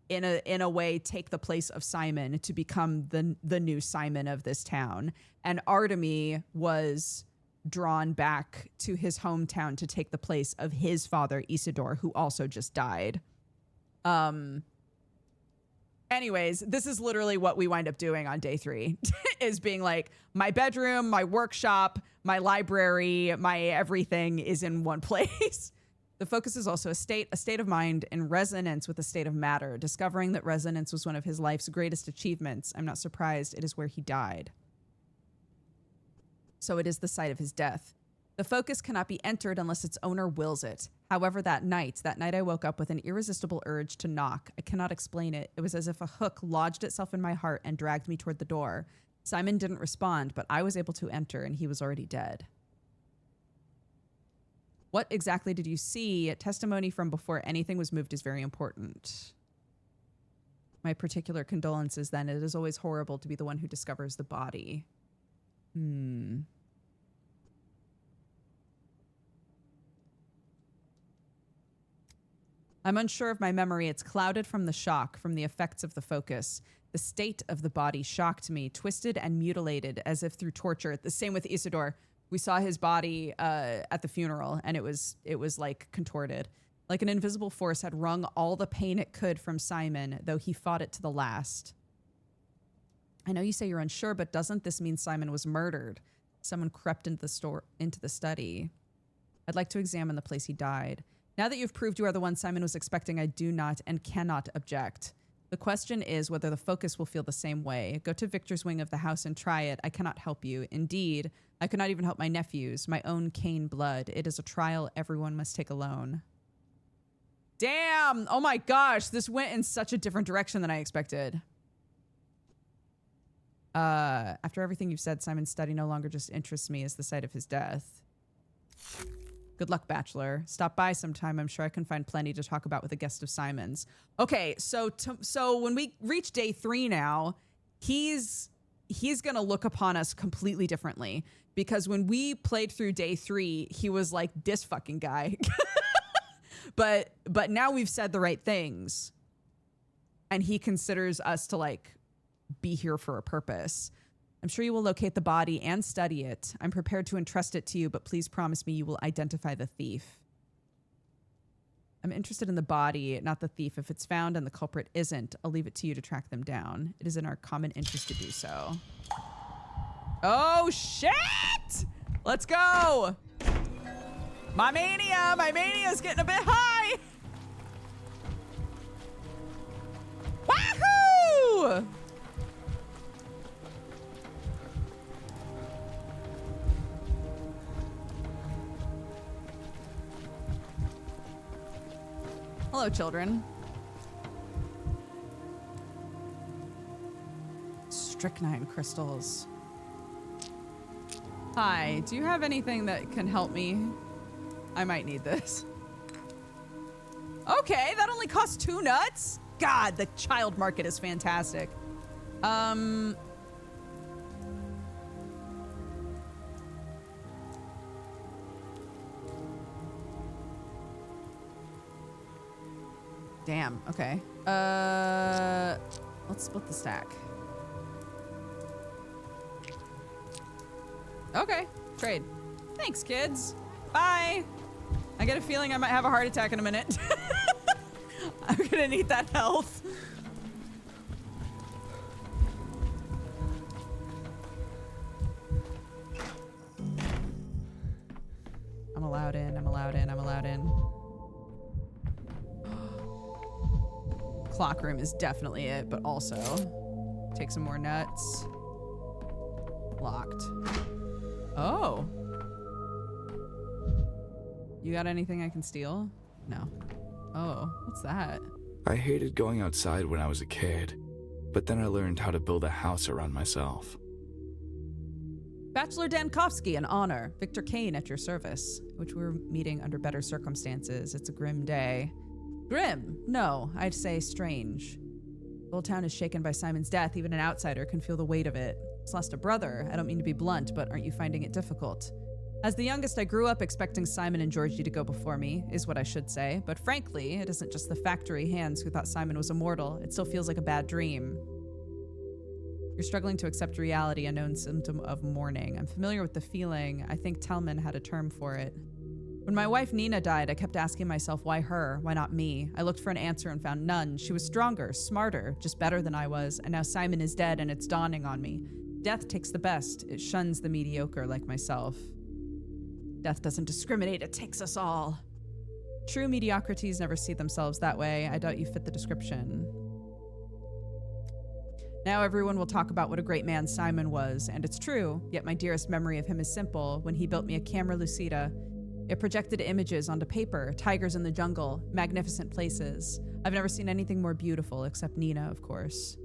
in a way take the place of Simon to become the new Simon of this town. And Artemy was drawn back to his hometown to take the place of his father, Isidore, who also just died. Anyways, this is literally what we wind up doing on day 3 is being like, my bedroom, my workshop, my library, my everything is in one place. The focus is also a state of mind in resonance with a state of matter. Discovering that resonance was one of his life's greatest achievements, I'm not surprised it is where he died. So it is the site of his death. The focus cannot be entered unless its owner wills it. However, that night I woke up with an irresistible urge to knock. I cannot explain it. It was as if a hook lodged itself in my heart and dragged me toward the door. Simon didn't respond, but I was able to enter, and he was already dead. What exactly did you see? Testimony from before anything was moved is very important. My particular condolences, then. It is always horrible to be the one who discovers the body. I'm unsure of my memory. It's clouded from the shock, from the effects of the focus. The state of the body shocked me, twisted and mutilated as if through torture. The same with Isidore. We saw his body at the funeral, and it was like contorted. Like an invisible force had wrung all the pain it could from Simon, though he fought it to the last. I know you say you're unsure, but doesn't this mean Simon was murdered? Someone crept into the study. I'd like to examine the place he died. Now that you've proved you are the one Simon was expecting, I do not and cannot object. The question is whether the focus will feel the same way. Go to Victor's wing of the house and try it. I cannot help you. Indeed, I could not even help my nephews, my own Cain blood. It is a trial everyone must take alone. Damn! Oh my gosh, this went in such a different direction than I expected. After everything you've said, Simon's study no longer just interests me as the site of his death. Good luck, Bachelor. Stop by sometime. I'm sure I can find plenty to talk about with a guest of Simon's. Okay, so when we reach day 3 now, he's going to look upon us completely differently. Because when we played through day 3, he was like, this fucking guy. But now we've said the right things. And he considers us to like be here for a purpose. I'm sure you will locate the body and study it. I'm prepared to entrust it to you, but please promise me you will identify the thief. I'm interested in the body, not the thief. If it's found and the culprit isn't, I'll leave it to you to track them down. It is in our common interest to do so. Oh, shit! Let's go! My mania's getting a bit high! Wahoo! Hello, children. Strychnine crystals. Hi, do you have anything that can help me? I might need this. Okay, that only costs 2 nuts? God, the child market is fantastic. Damn, okay. Let's split the stack. Okay, trade. Thanks, kids. Bye. I get a feeling I might have a heart attack in a minute. I'm gonna need that health. allowed in. I'm allowed in. I'm allowed in. Clock room is definitely it, but also take some more nuts. Locked. Oh. You got anything I can steal? No. Oh, what's that? I hated going outside when I was a kid, but then I learned how to build a house around myself. Bachelor Dankovsky, an honor. Victor Kane at your service. Which we're meeting under better circumstances. It's a grim day. Grim? No, I'd say strange. The whole town is shaken by Simon's death. Even an outsider can feel the weight of it. He's lost a brother. I don't mean to be blunt, but aren't you finding it difficult? As the youngest, I grew up expecting Simon and Georgie to go before me, is what I should say. But frankly, it isn't just the factory hands who thought Simon was immortal. It still feels like a bad dream. You're struggling to accept reality, a known symptom of mourning. I'm familiar with the feeling. I think Tellman had a term for it. When my wife Nina died, I kept asking myself, why her? Why not me? I looked for an answer and found none. She was stronger, smarter, just better than I was. And now Simon is dead and it's dawning on me. Death takes the best. It shuns the mediocre like myself. Death doesn't discriminate, it takes us all. True mediocrities never see themselves that way. I doubt you fit the description. Now everyone will talk about what a great man Simon was, and it's true, yet my dearest memory of him is simple. When he built me a camera lucida, it projected images onto paper, tigers in the jungle, magnificent places. I've never seen anything more beautiful, except Nina, of course.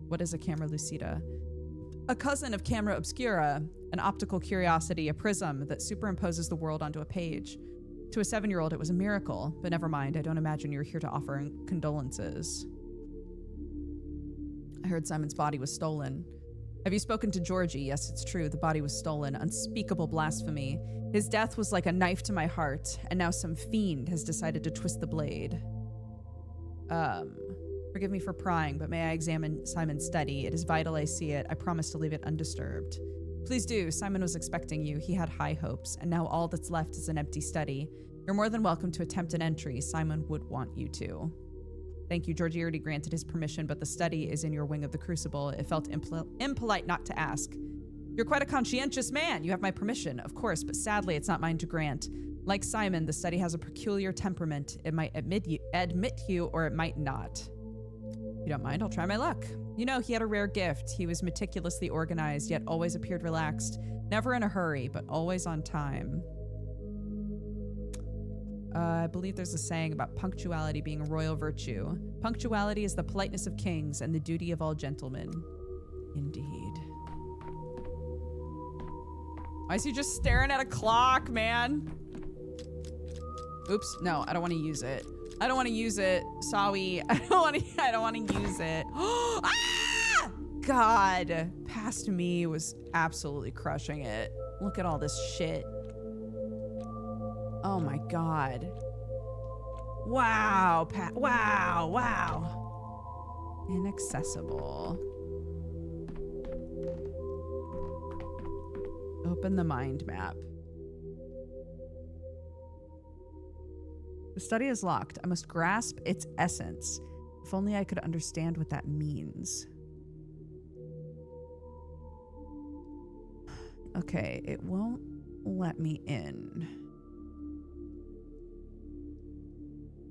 What is a camera lucida? A cousin of camera obscura, an optical curiosity, a prism that superimposes the world onto a page. To a 7-year-old, it was a miracle, but never mind, I don't imagine you're here to offer condolences. I heard Simon's body was stolen. Have you spoken to Georgie? Yes, it's true, the body was stolen. Unspeakable blasphemy. His death was like a knife to my heart, and now some fiend has decided to twist the blade. Forgive me for prying, but may I examine Simon's study? It is vital I see it. I promise to leave it undisturbed. Please do. Simon was expecting you. He had high hopes, and now all that's left is an empty study. You're more than welcome to attempt an entry. Simon would want you to. Thank you. Georgie already granted his permission, but the study is in your wing of the crucible. It felt impolite not to ask. You're quite a conscientious man. You have my permission, of course, but sadly it's not mine to grant. Like Simon, the study has a peculiar temperament. It might admit you, or it might not. If you don't mind, I'll try my luck. You know, he had a rare gift. He was meticulously organized, yet always appeared relaxed. Never in a hurry, but always on time. I believe there's a saying about punctuality being a royal virtue. Punctuality is the politeness of kings and the duty of all gentlemen. Indeed. Why is he just staring at a clock, man? Oops, no, I don't want to use it. I don't want to use it. Sorry. I don't want to use it. Ah! God. Past me was absolutely crushing it. Look at all this shit. Oh my God. Wow. Wow. Inaccessible. Open the mind map. The study is locked. I must grasp its essence. If only I could understand what that means. Okay, it won't let me in.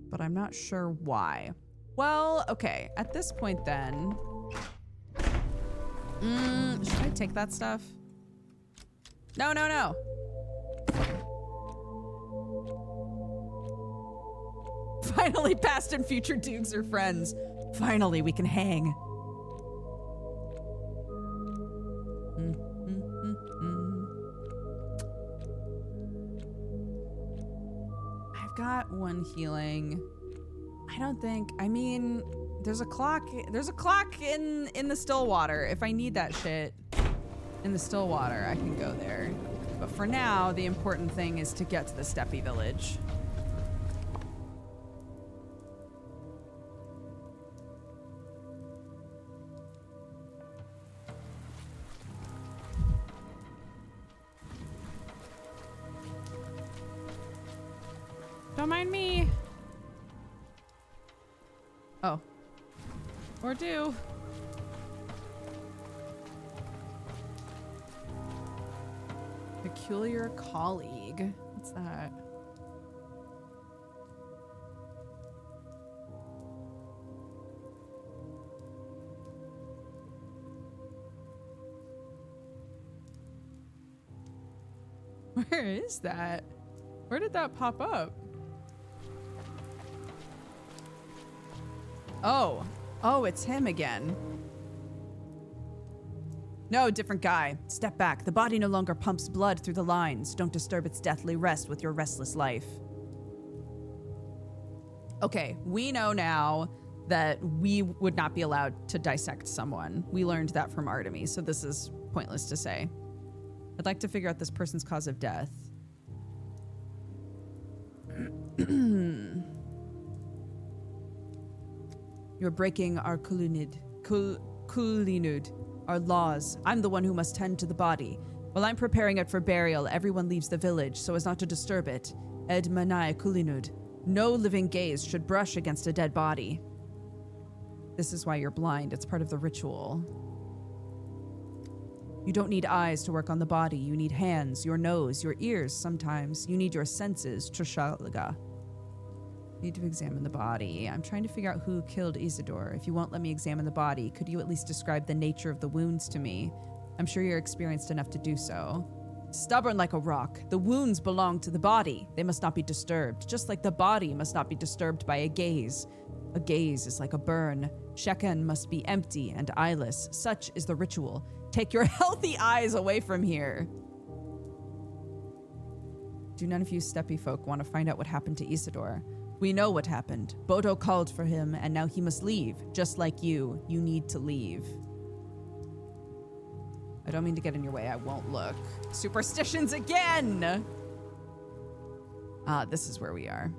But I'm not sure why. Well, okay. At this point then... should I take that stuff? No. Finally, past and future Dukes are friends. Finally, we can hang. I've got one healing. I mean, there's a clock in the still water. If I need that shit in the still water, I can go there. But for now, the important thing is to get to the Steppe village. Don't mind me. Oh. Or do. Peculiar colleague. What's that? Where is that? Where did that pop up? Oh. Oh, it's him again. No, different guy. Step back. The body no longer pumps blood through the lines. Don't disturb its deathly rest with your restless life. Okay, we know now that we would not be allowed to dissect someone. We learned that from Artemis, so this is pointless to say. I'd like to figure out this person's cause of death. You're breaking our kulinud, our laws. I'm the one who must tend to the body. While I'm preparing it for burial, everyone leaves the village so as not to disturb it. Ed manai kulinud. No living gaze should brush against a dead body. This is why you're blind. It's part of the ritual. You don't need eyes to work on the body. You need hands, your nose, your ears sometimes. You need your senses, Trishalaga. Need to examine the body. I'm trying to figure out who killed Isidore. If you won't let me examine the body, could you at least describe the nature of the wounds to me? I'm sure you're experienced enough to do so. Stubborn like a rock. The wounds belong to the body. They must not be disturbed, just like the body must not be disturbed by a gaze. A gaze is like a burn. Sheken must be empty and eyeless. Such is the ritual. Take your healthy eyes away from here. Do none of you steppy folk want to find out what happened to Isidore? We know what happened. Bodo called for him, and now he must leave. Just like you. You need to leave. I don't mean to get in your way. I won't look. Superstitions again! Ah, this is where we are.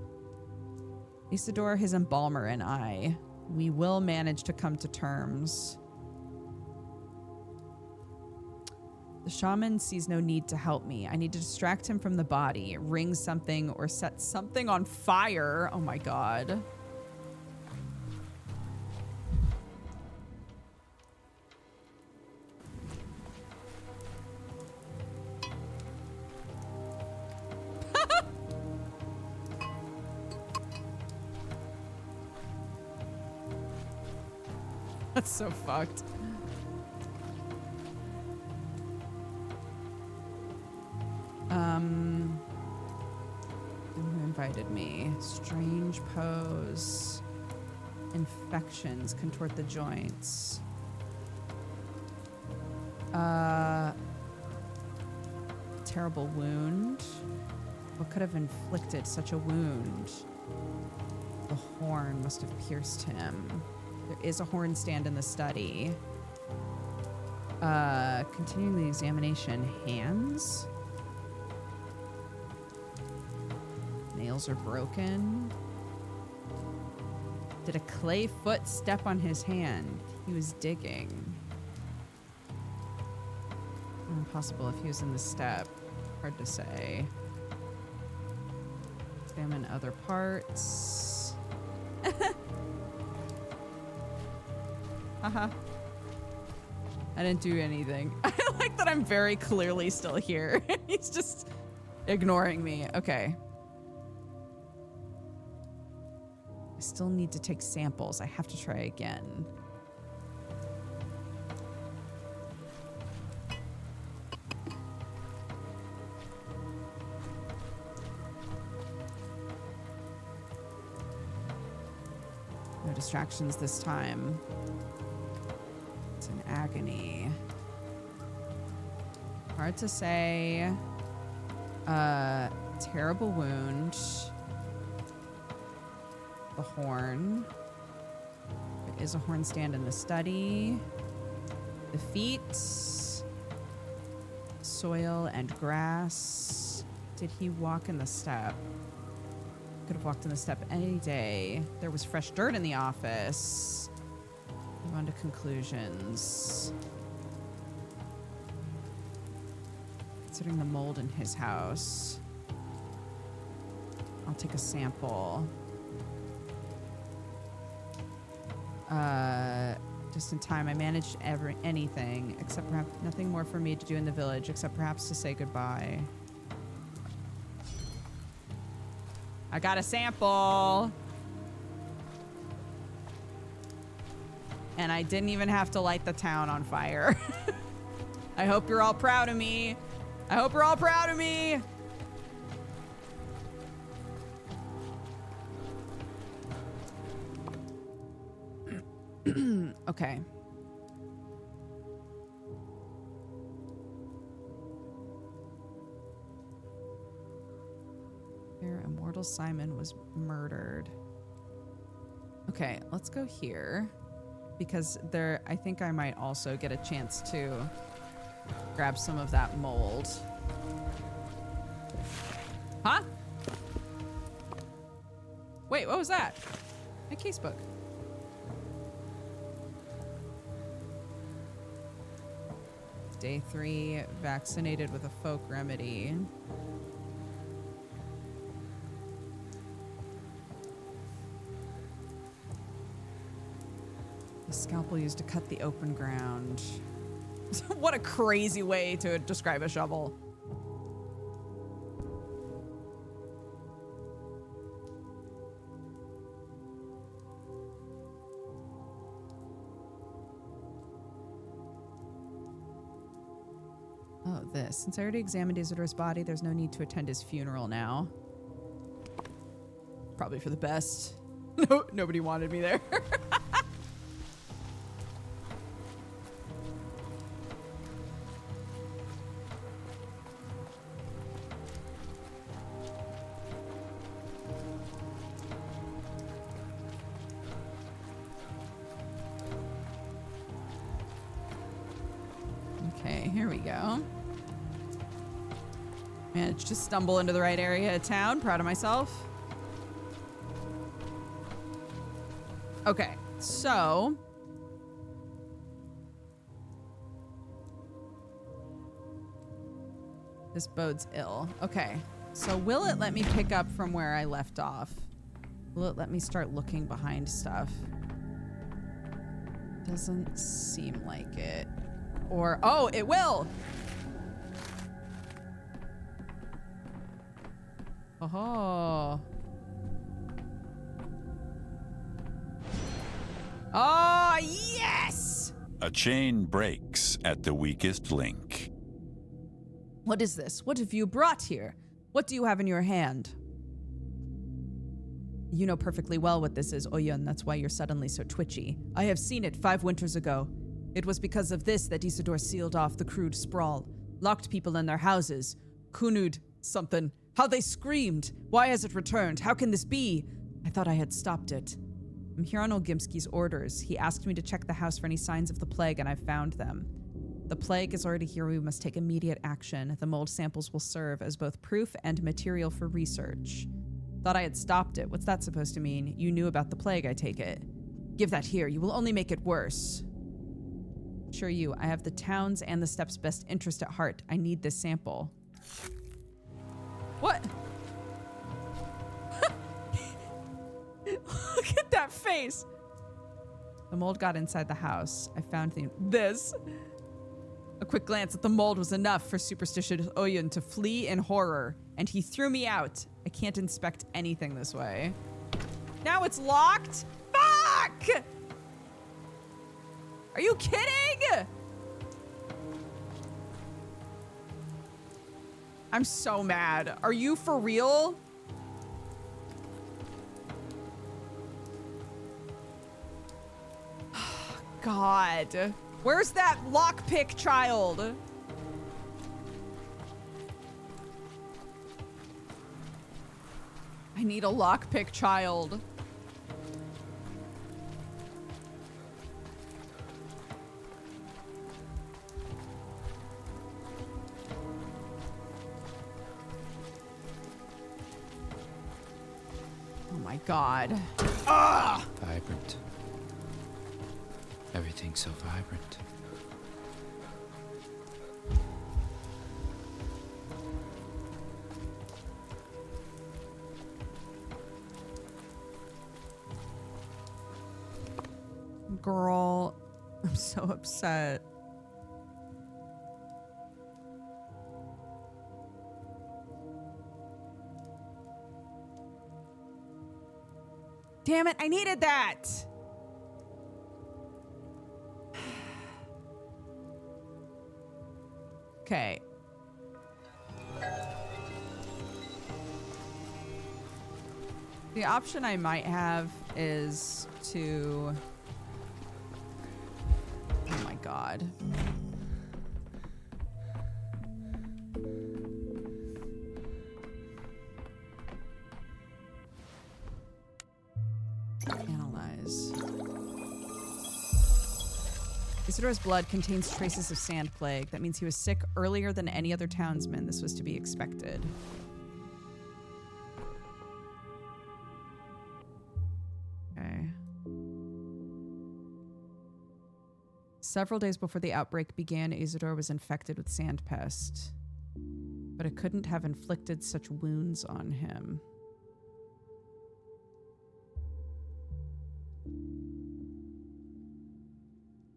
Isidore, his embalmer, and I. We will manage to come to terms. The shaman sees no need to help me. I need to distract him from the body, ring something, or set something on fire. Oh my god. That's so fucked. Who invited me? Strange pose. Infections contort the joints. Terrible wound. What could have inflicted such a wound? The horn must have pierced him. There is a horn stand in the study. Continuing the examination. Hands? Nails are broken. Did a clay foot step on his hand? He was digging. Impossible if he was in the step. Hard to say. Examine other parts. Haha. I didn't do anything. I like that I'm very clearly still here. He's just ignoring me. Okay. I still need to take samples. I have to try again. No distractions this time. It's an agony. Hard to say. Terrible wound. The horn. There is a horn stand in the study. The feet. Soil and grass. Did he walk in the step? Could have walked in the step any day. There was fresh dirt in the office. Move on to conclusions. Considering the mold in his house, I'll take a sample. Just in time, I managed anything, except perhaps nothing more for me to do in the village, except perhaps to say goodbye. I got a sample. And I didn't even have to light the town on fire. I hope you're all proud of me. I hope you're all proud of me. Okay. Here, Immortal Simon was murdered. Okay, let's go here. Because there, I think I might also get a chance to grab some of that mold. Huh? Wait, what was that? My casebook. Day 3, vaccinated with a folk remedy. The scalpel used to cut the open ground. What a crazy way to describe a shovel. Oh, this. Since I already examined Isidor's body, there's no need to attend his funeral now. Probably for the best. No, nobody wanted me there. Okay, here we go. Managed to stumble into the right area of town. Proud of myself. Okay, so this bodes ill. Okay, so will it let me pick up from where I left off? Will it let me start looking behind stuff? Doesn't seem like it. Or, oh, it will! Oh. Oh, yes! A chain breaks at the weakest link. What is this? What have you brought here? What do you have in your hand? You know perfectly well what this is, Oyun. That's why you're suddenly so twitchy. I have seen it 5 winters ago. It was because of this that Isidore sealed off the crude sprawl, locked people in their houses, kunud something. How they screamed! Why has it returned? How can this be? I thought I had stopped it. I'm here on Olgimski's orders. He asked me to check the house for any signs of the plague, and I've found them. The plague is already here. We must take immediate action. The mold samples will serve as both proof and material for research. Thought I had stopped it. What's that supposed to mean? You knew about the plague, I take it. Give that here. You will only make it worse. Sure you. I have the town's and the step's best interest at heart. I need this sample. What? Look at that face. The mold got inside the house. I found this. A quick glance at the mold was enough for superstitious Oyun to flee in horror, and he threw me out. I can't inspect anything this way. Now it's locked? Fuck! Are you kidding? I'm so mad. Are you for real? God. Where's that lockpick child? I need a lockpick child. Oh my God. Ah! Vibrant. Everything's so vibrant. Girl, I'm so upset. Damn it, I needed that! Okay. The option I might have is to... Oh my god. Analyze. Isidore's blood contains traces of sand plague. That means he was sick earlier than any other townsman. This was to be expected. Okay. Several days before the outbreak began, Isidore was infected with sand pest, but it couldn't have inflicted such wounds on him.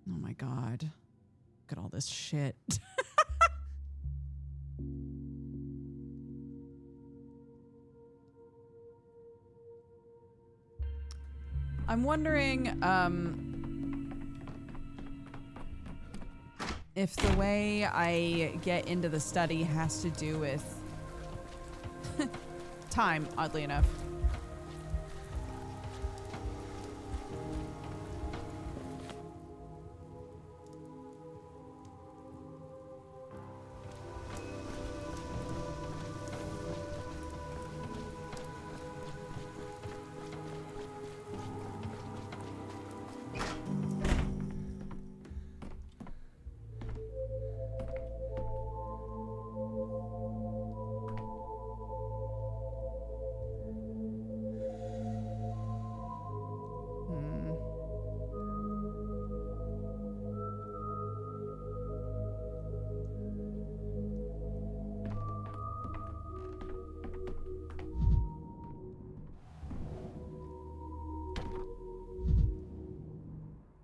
Oh my god. Look at all this shit. I'm wondering if the way I get into the study has to do with time, oddly enough.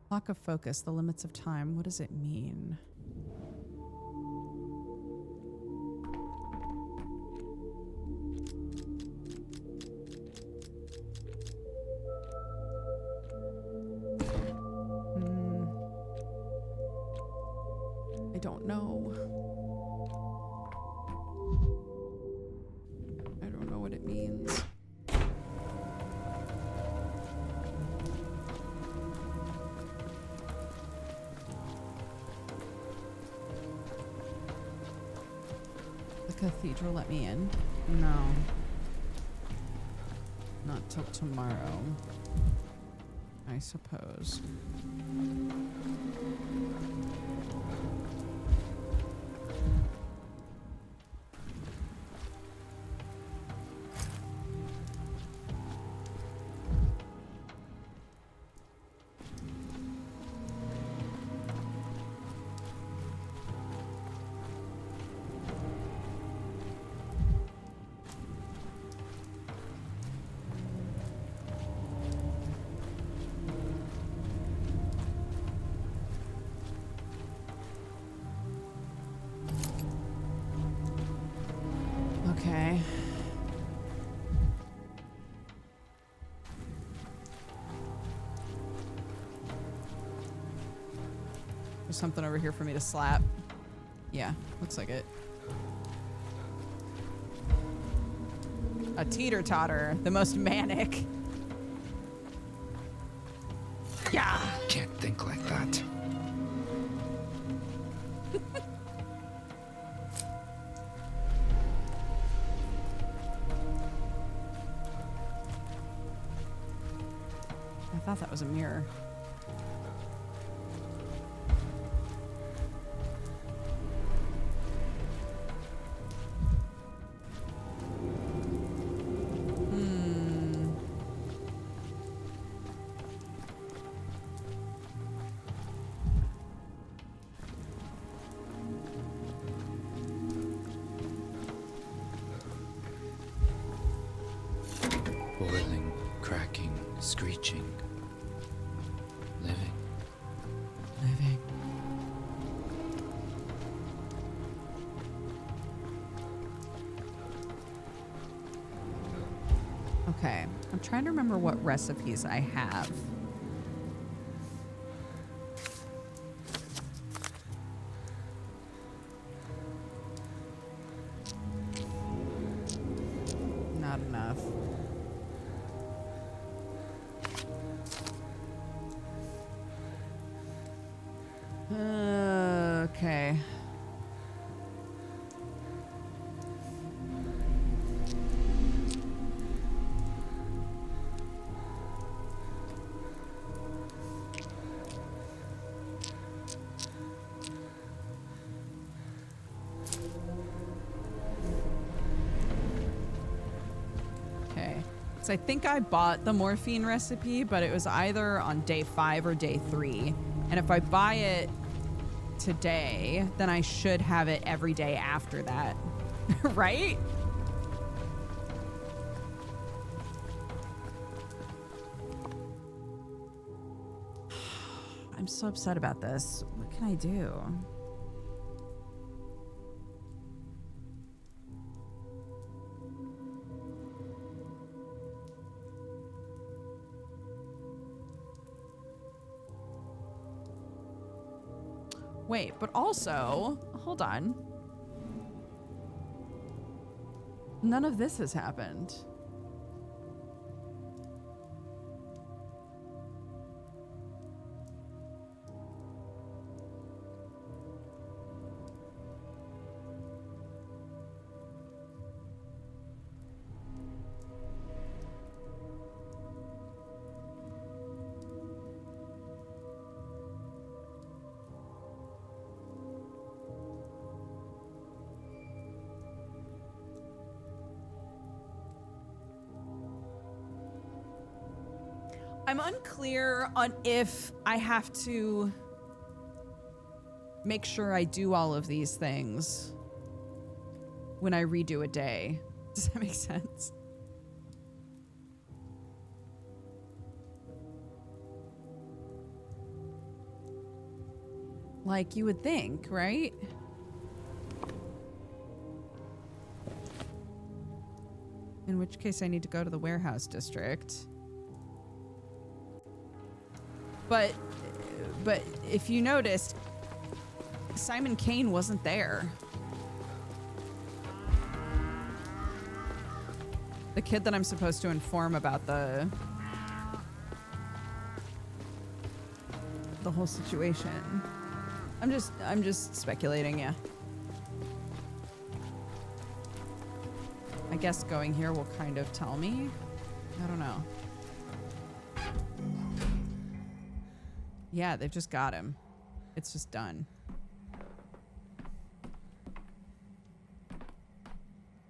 Lock of focus, the limits of time. What does it mean? I don't know. I don't know what it means. Cathedral let me in? No. Not till tomorrow, I suppose. Okay. There's something over here for me to slap. Yeah, looks like it. A teeter-totter, the most manic. Yeah. Can't think like that. I thought that was a mirror. Boiling, cracking, screeching. Living. Living. Okay, I'm trying to remember what recipes I have. Not enough. Okay. Okay. So I think I bought the morphine recipe, but it was either on day 5 or day 3. And if I buy it today, then I should have it every day after that. Right? I'm so upset about this. What can I do? Wait, but also, hold on. None of this has happened. I'm unclear on if I have to make sure I do all of these things when I redo a day. Does that make sense? Like you would think, right? In which case I need to go to the warehouse district. But if you noticed, Simon Kane wasn't there. The kid that I'm supposed to inform about the whole situation. I'm just speculating, yeah. I guess going here will kind of tell me. I don't know. Yeah, they've just got him. It's just done.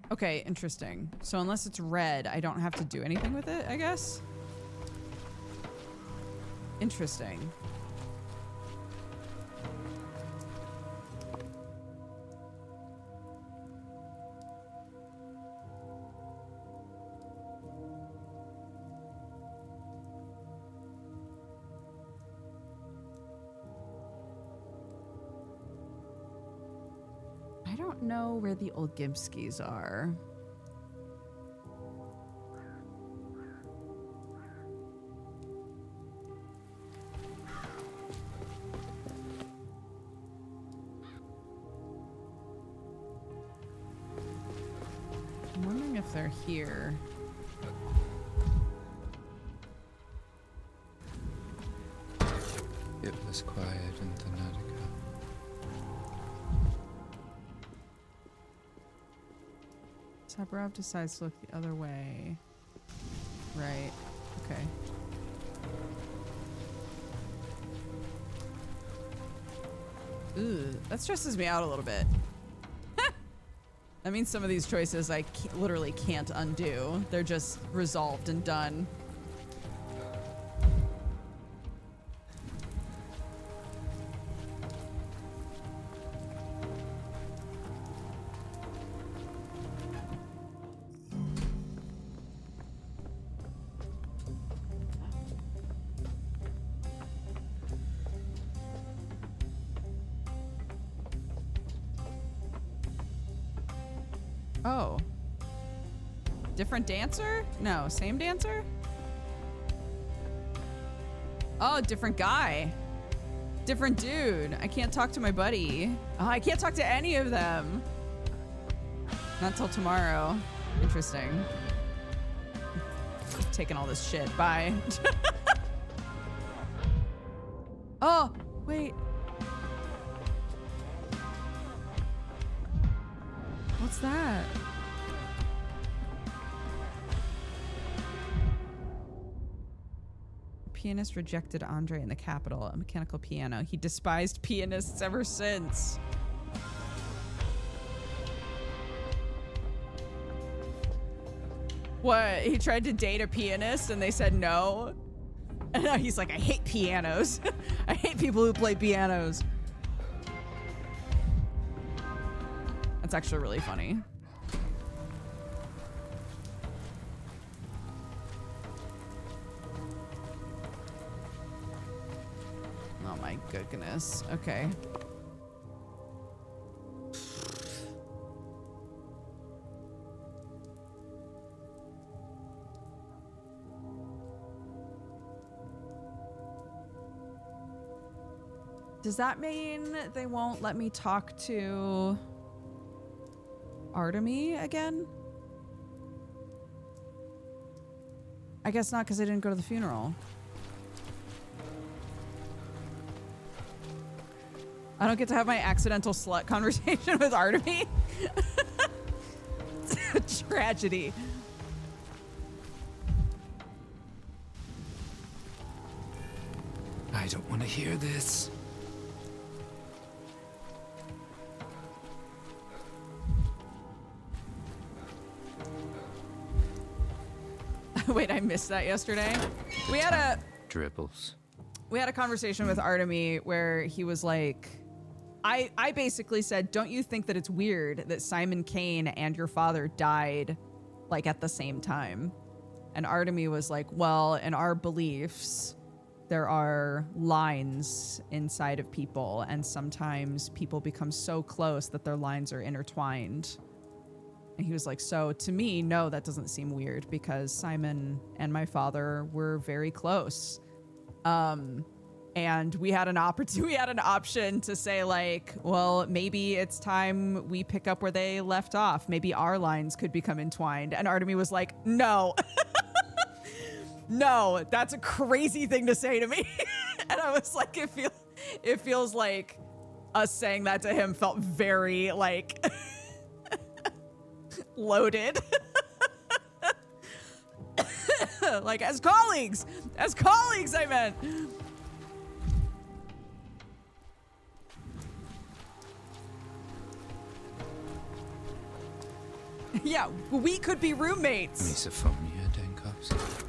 Okay, interesting. So unless it's red, I don't have to do anything with it, I guess? Interesting. I don't know where the old Gimskis are. I'm wondering if they're here. It was quiet in Thanatica. Saburov decides to look the other way. Right. Okay. Ooh, that stresses me out a little bit. That means some of these choices I literally can't undo. They're just resolved and done. Oh. Different dancer? No, same dancer? Oh, different guy. Different dude. I can't talk to my buddy. Oh, I can't talk to any of them. Not till tomorrow. Interesting. Taking all this shit. Bye. Oh, wait. What's that? Pianist rejected Andre in the Capitol, a mechanical piano. He despised pianists ever since. What? He tried to date a pianist and they said no? And now he's like, I hate pianos. I hate people who play pianos. That's actually really funny. Oh my goodness. Okay. Does that mean they won't let me talk to Artemy again? I guess not, because I didn't go to the funeral. I don't get to have my accidental slut conversation with Artemy. It's a tragedy. I don't want to hear this. Wait, I missed that yesterday. We had a Dribbles. conversation with Artemy where he was like, I basically said, don't you think that it's weird that Simon Kane and your father died like at the same time? And Artemy was like, well, in our beliefs, there are lines inside of people, and sometimes people become so close that their lines are intertwined. And he was like, so to me, no, that doesn't seem weird because Simon and my father were very close. And we had an option to say like, well, maybe it's time we pick up where they left off. Maybe our lines could become entwined. And Artemy was like, no, no, that's a crazy thing to say to me. And I was like, it feels like us saying that to him felt very like loaded. Like as colleagues, I meant. Yeah, we could be roommates. Misophonia, Denkowski.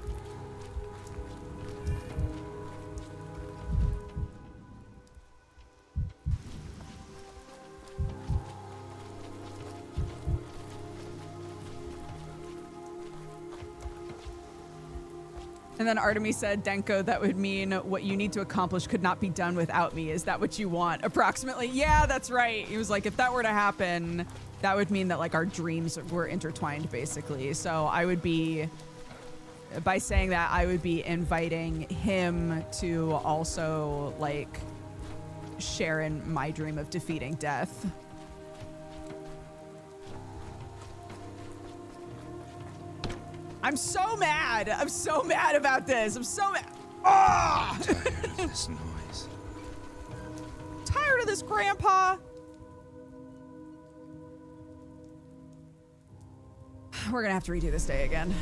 And then Artemy said, Denko, that would mean what you need to accomplish could not be done without me. Is that what you want? Approximately. Yeah, that's right. He was like, if that were to happen, that would mean that like our dreams were intertwined basically. So I would be, by saying that, I would be inviting him to also like share in my dream of defeating death. I'm so mad. I'm so mad about this. I'm so mad. Oh! Tired of this noise. Tired of this, Grandpa. We're gonna have to redo this day again.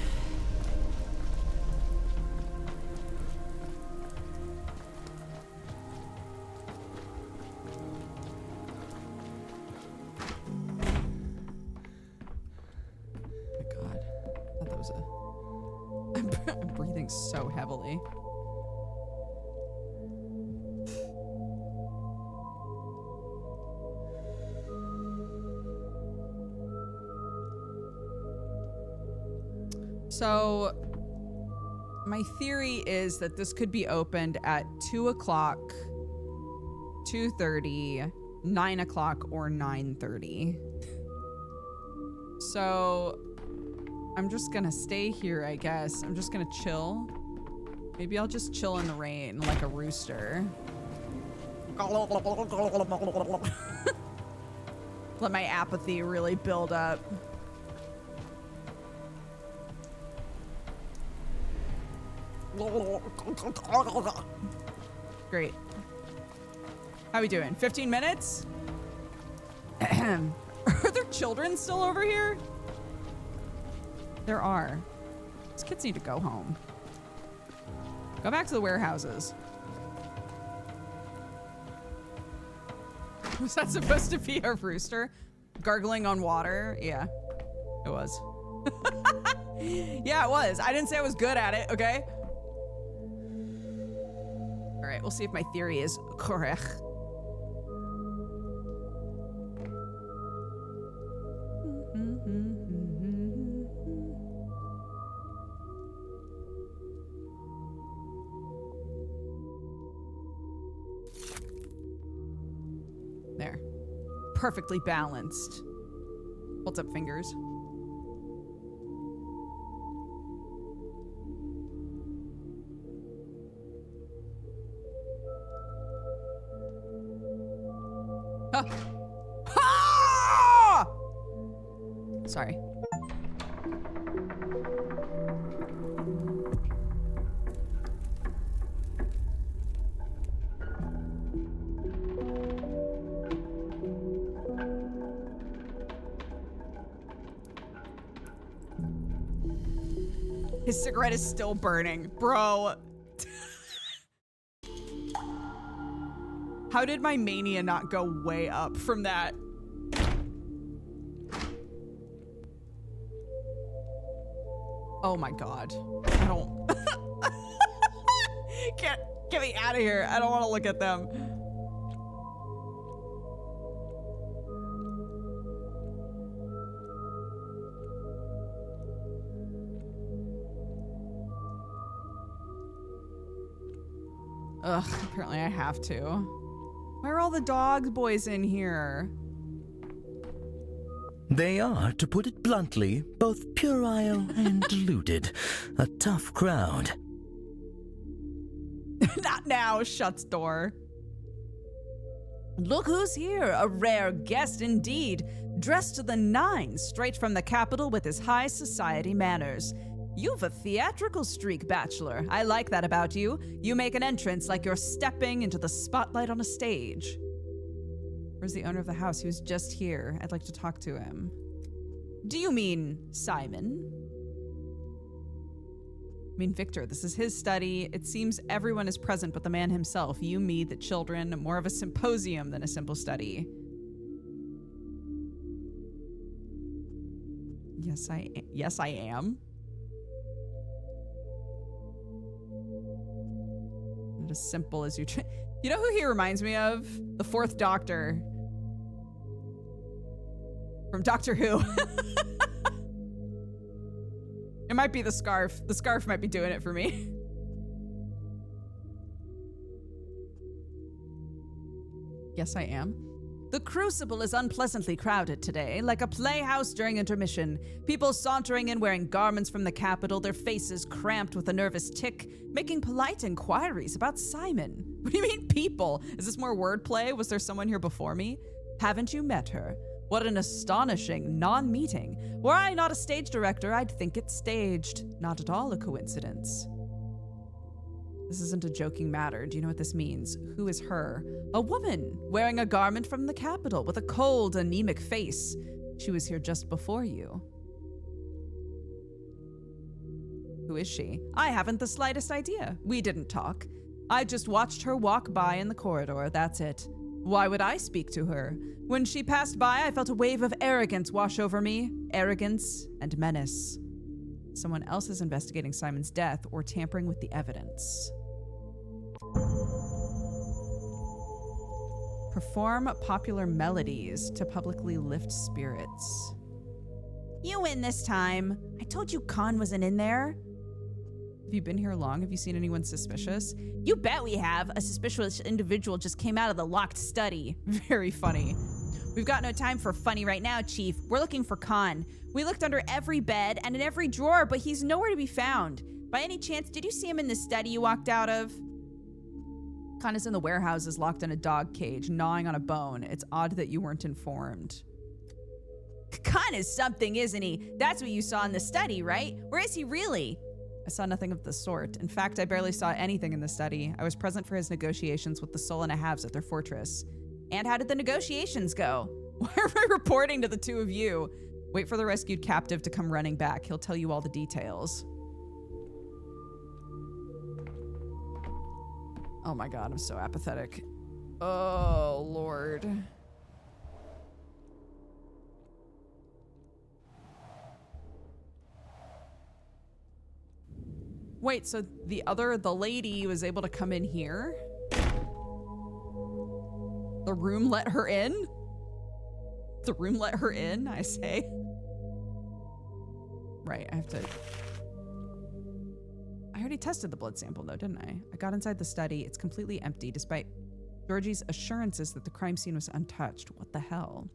I'm breathing so heavily. So my theory is that this could be opened at 2 o'clock, 2:30, 9 o'clock, or 9:30. So I'm just gonna stay here, I guess. I'm just gonna chill Maybe I'll just chill in the rain like a rooster. Let my apathy really build up. Great. How we doing? 15 minutes? Are there children still over here? There are. These kids need to go home. Go back to the warehouses. Was that supposed to be a rooster? Gargling on water? Yeah, it was. Yeah, it was. I didn't say I was good at it, okay? All right, we'll see if my theory is correct. There. Perfectly balanced. Holds up fingers. Ah! Ah! Sorry. His cigarette is still burning. Bro. How did my mania not go way up from that? Oh my god. I don't... Get me out of here. I don't want to look at them. Ugh, apparently I have to. Why are all the dog boys in here? They are, to put it bluntly, both puerile and deluded. A tough crowd. Not now, shuts door. Look who's here, a rare guest indeed. Dressed to the nines, straight from the capital with his high society manners. You've a theatrical streak, Bachelor. I like that about you. You make an entrance like you're stepping into the spotlight on a stage. Where's the owner of the house? He was just here. I'd like to talk to him. Do you mean Simon? I mean, Victor, this is his study. It seems everyone is present but the man himself. You, me, the children. More of a symposium than a simple study. Yes, I am. Not as simple as you... You know who he reminds me of? The Fourth Doctor. From Doctor Who. It might be the scarf. The scarf might be doing it for me. Yes, I am. The Crucible is unpleasantly crowded today, like a playhouse during intermission. People sauntering in wearing garments from the capital, their faces cramped with a nervous tic, making polite inquiries about Simon. What do you mean, people? Is this more wordplay? Was there someone here before me? Haven't you met her? What an astonishing non-meeting. Were I not a stage director, I'd think it staged. Not at all a coincidence. This isn't a joking matter. Do you know what this means? Who is her? A woman, wearing a garment from the capital with a cold, anemic face. She was here just before you. Who is she? I haven't the slightest idea. We didn't talk. I just watched her walk by in the corridor, that's it. Why would I speak to her? When she passed by, I felt a wave of arrogance wash over me. Arrogance and menace. Someone else is investigating Simon's death or tampering with the evidence. Perform popular melodies to publicly lift spirits. You win this time. I told you Khan wasn't in there. Have you been here long? Have you seen anyone suspicious? You bet we have. A suspicious individual just came out of the locked study. Very funny. We've got no time for funny right now, Chief. We're looking for Khan. We looked under every bed and in every drawer, but he's nowhere to be found. By any chance, did you see him in the study you walked out of? Khan is in the warehouses, locked in a dog cage, gnawing on a bone. It's odd that you weren't informed. Khan is something, isn't he? That's what you saw in the study, right? Where is he really? I saw nothing of the sort. In fact, I barely saw anything in the study. I was present for his negotiations with the Soul and a Halves at their fortress. And how did the negotiations go? Why am I reporting to the two of you? Wait for the rescued captive to come running back. He'll tell you all the details. Oh my god, I'm so apathetic. Oh, Lord. Wait, so the lady was able to come in here? The room let her in? The room let her in, I say. Right, I already tested the blood sample though, didn't I? I got inside the study. It's completely empty despite Georgie's assurances that the crime scene was untouched. What the hell?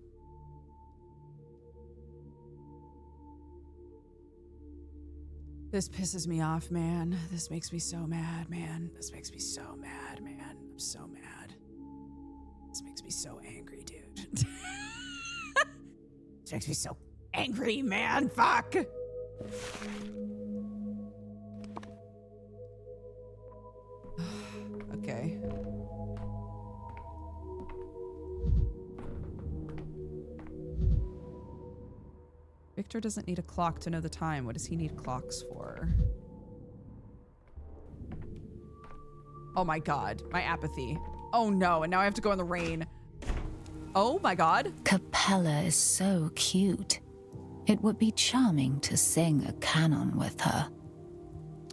This pisses me off, man. This makes me so mad, man. This makes me so mad, man. I'm so mad. This makes me so angry, dude. This makes me so angry, man. Fuck. Okay. Victor doesn't need a clock to know the time. What does he need clocks for? Oh my god, my apathy. Oh no, and now I have to go in the rain. Oh my god. Capella is so cute. It would be charming to sing a canon with her.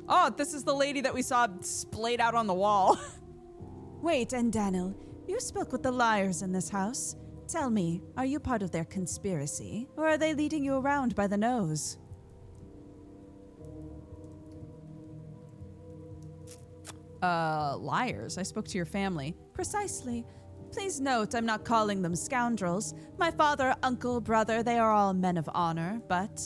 Oh, this is the lady that we saw splayed out on the wall. Wait, and Daniel, you spoke with the liars in this house. Tell me, are you part of their conspiracy, or are they leading you around by the nose? Liars. I spoke to your family. Precisely. Please note, I'm not calling them scoundrels. My father, uncle, brother, they are all men of honor, but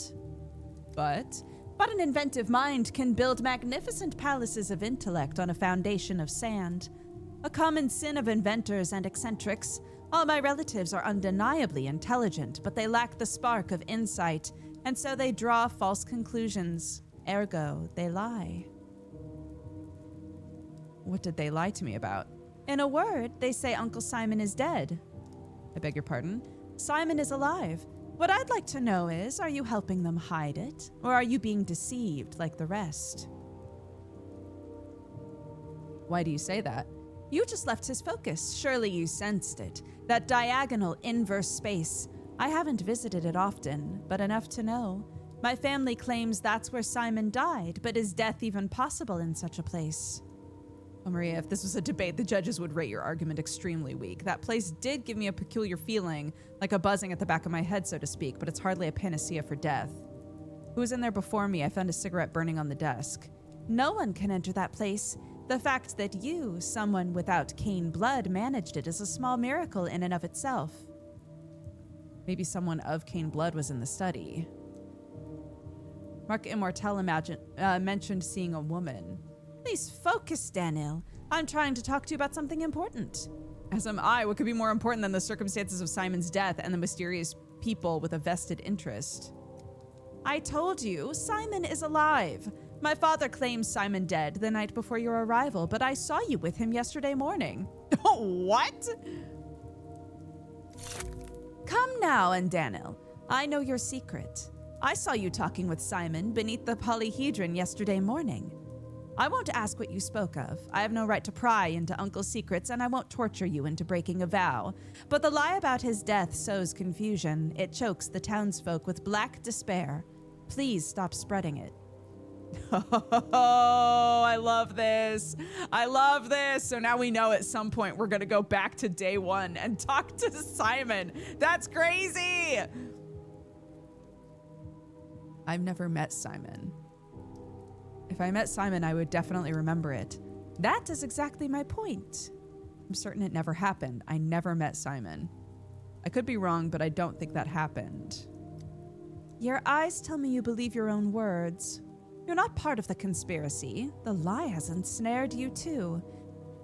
an inventive mind can build magnificent palaces of intellect on a foundation of sand. A common sin of inventors and eccentrics. All my relatives are undeniably intelligent, but they lack the spark of insight, and so they draw false conclusions. Ergo, they lie. What did they lie to me about? In a word, they say Uncle Simon is dead. I beg your pardon? Simon is alive. What I'd like to know is, are you helping them hide it, or are you being deceived like the rest? Why do you say that? You just left his focus. Surely you sensed it. That diagonal inverse space. I haven't visited it often, but enough to know. My family claims that's where Simon died, but is death even possible in such a place? Oh, Maria, if this was a debate, the judges would rate your argument extremely weak. That place did give me a peculiar feeling, like a buzzing at the back of my head, so to speak, but it's hardly a panacea for death. Who was in there before me? I found a cigarette burning on the desk. No one can enter that place. The fact that you, someone without Cain blood, managed it is a small miracle in and of itself. Maybe someone of Cain blood was in the study. Mark Immortel mentioned seeing a woman. Please focus, Daniel. I'm trying to talk to you about something important. As am I. What could be more important than the circumstances of Simon's death and the mysterious people with a vested interest? I told you, Simon is alive. My father claims Simon dead the night before your arrival, but I saw you with him yesterday morning. What? Come now, and Daniel. I know your secret. I saw you talking with Simon beneath the polyhedron yesterday morning. I won't ask what you spoke of. I have no right to pry into Uncle's secrets, and I won't torture you into breaking a vow. But the lie about his death sows confusion. It chokes the townsfolk with black despair. Please stop spreading it. Oh, I love this. I love this. So now we know at some point we're going to go back to day one and talk to Simon. That's crazy. I've never met Simon. If I met Simon, I would definitely remember it. That is exactly my point. I'm certain it never happened. I never met Simon. I could be wrong, but I don't think that happened. Your eyes tell me you believe your own words. You're not part of the conspiracy. The lie has ensnared you too.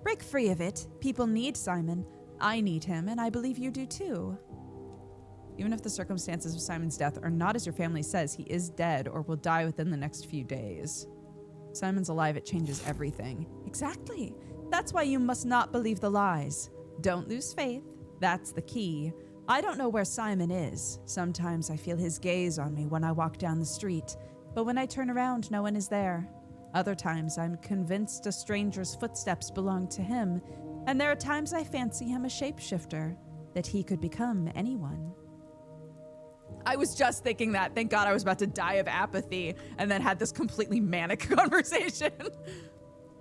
Break free of it. People need Simon. I need him, and I believe you do too. Even if the circumstances of Simon's death are not as your family says, he is dead or will die within the next few days. Simon's alive, it changes everything. Exactly. That's why you must not believe the lies. Don't lose faith. That's the key. I don't know where Simon is. Sometimes I feel his gaze on me when I walk down the street, but when I turn around, no one is there. Other times I'm convinced a stranger's footsteps belong to him, and there are times I fancy him a shapeshifter, that he could become anyone. I was just thinking that. Thank God I was about to die of apathy and then had this completely manic conversation.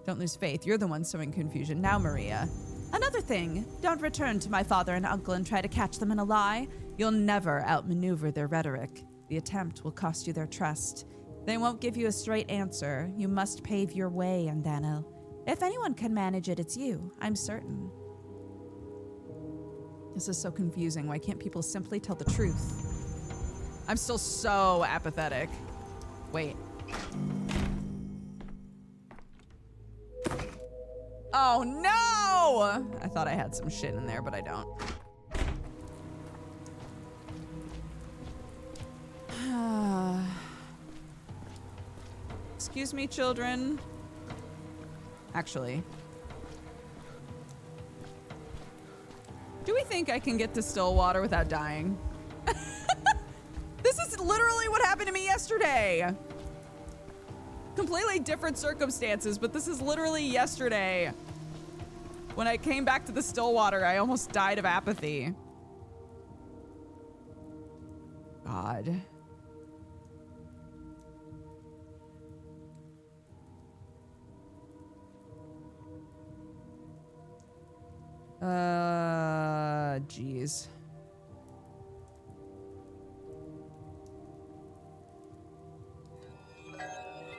Don't lose faith. You're the one sowing confusion. Now, Maria. Another thing. Don't return to my father and uncle and try to catch them in a lie. You'll never outmaneuver their rhetoric. The attempt will cost you their trust. They won't give you a straight answer. You must pave your way, Andano. If anyone can manage it, it's you. I'm certain. This is so confusing. Why can't people simply tell the truth? I'm still so apathetic. Wait. Oh no! I thought I had some shit in there, but I don't. Excuse me, children. Actually. Do we think I can get to Stillwater without dying? This is literally what happened to me yesterday. Completely different circumstances, but this is literally yesterday. When I came back to the Stillwater, I almost died of apathy. God. Jeez.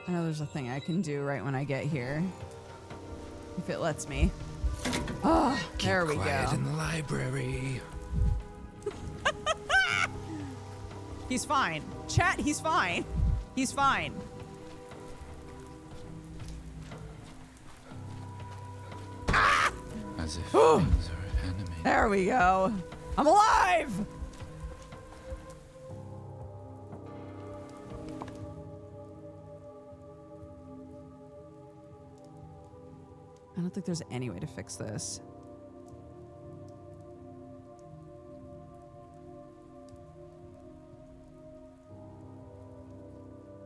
I know there's a thing I can do right when I get here. If it lets me. Oh, there we Quiet go. in the library. He's fine. Chat, he's fine. He's fine. As if things are animated. There we go. I'm alive! I don't think there's any way to fix this.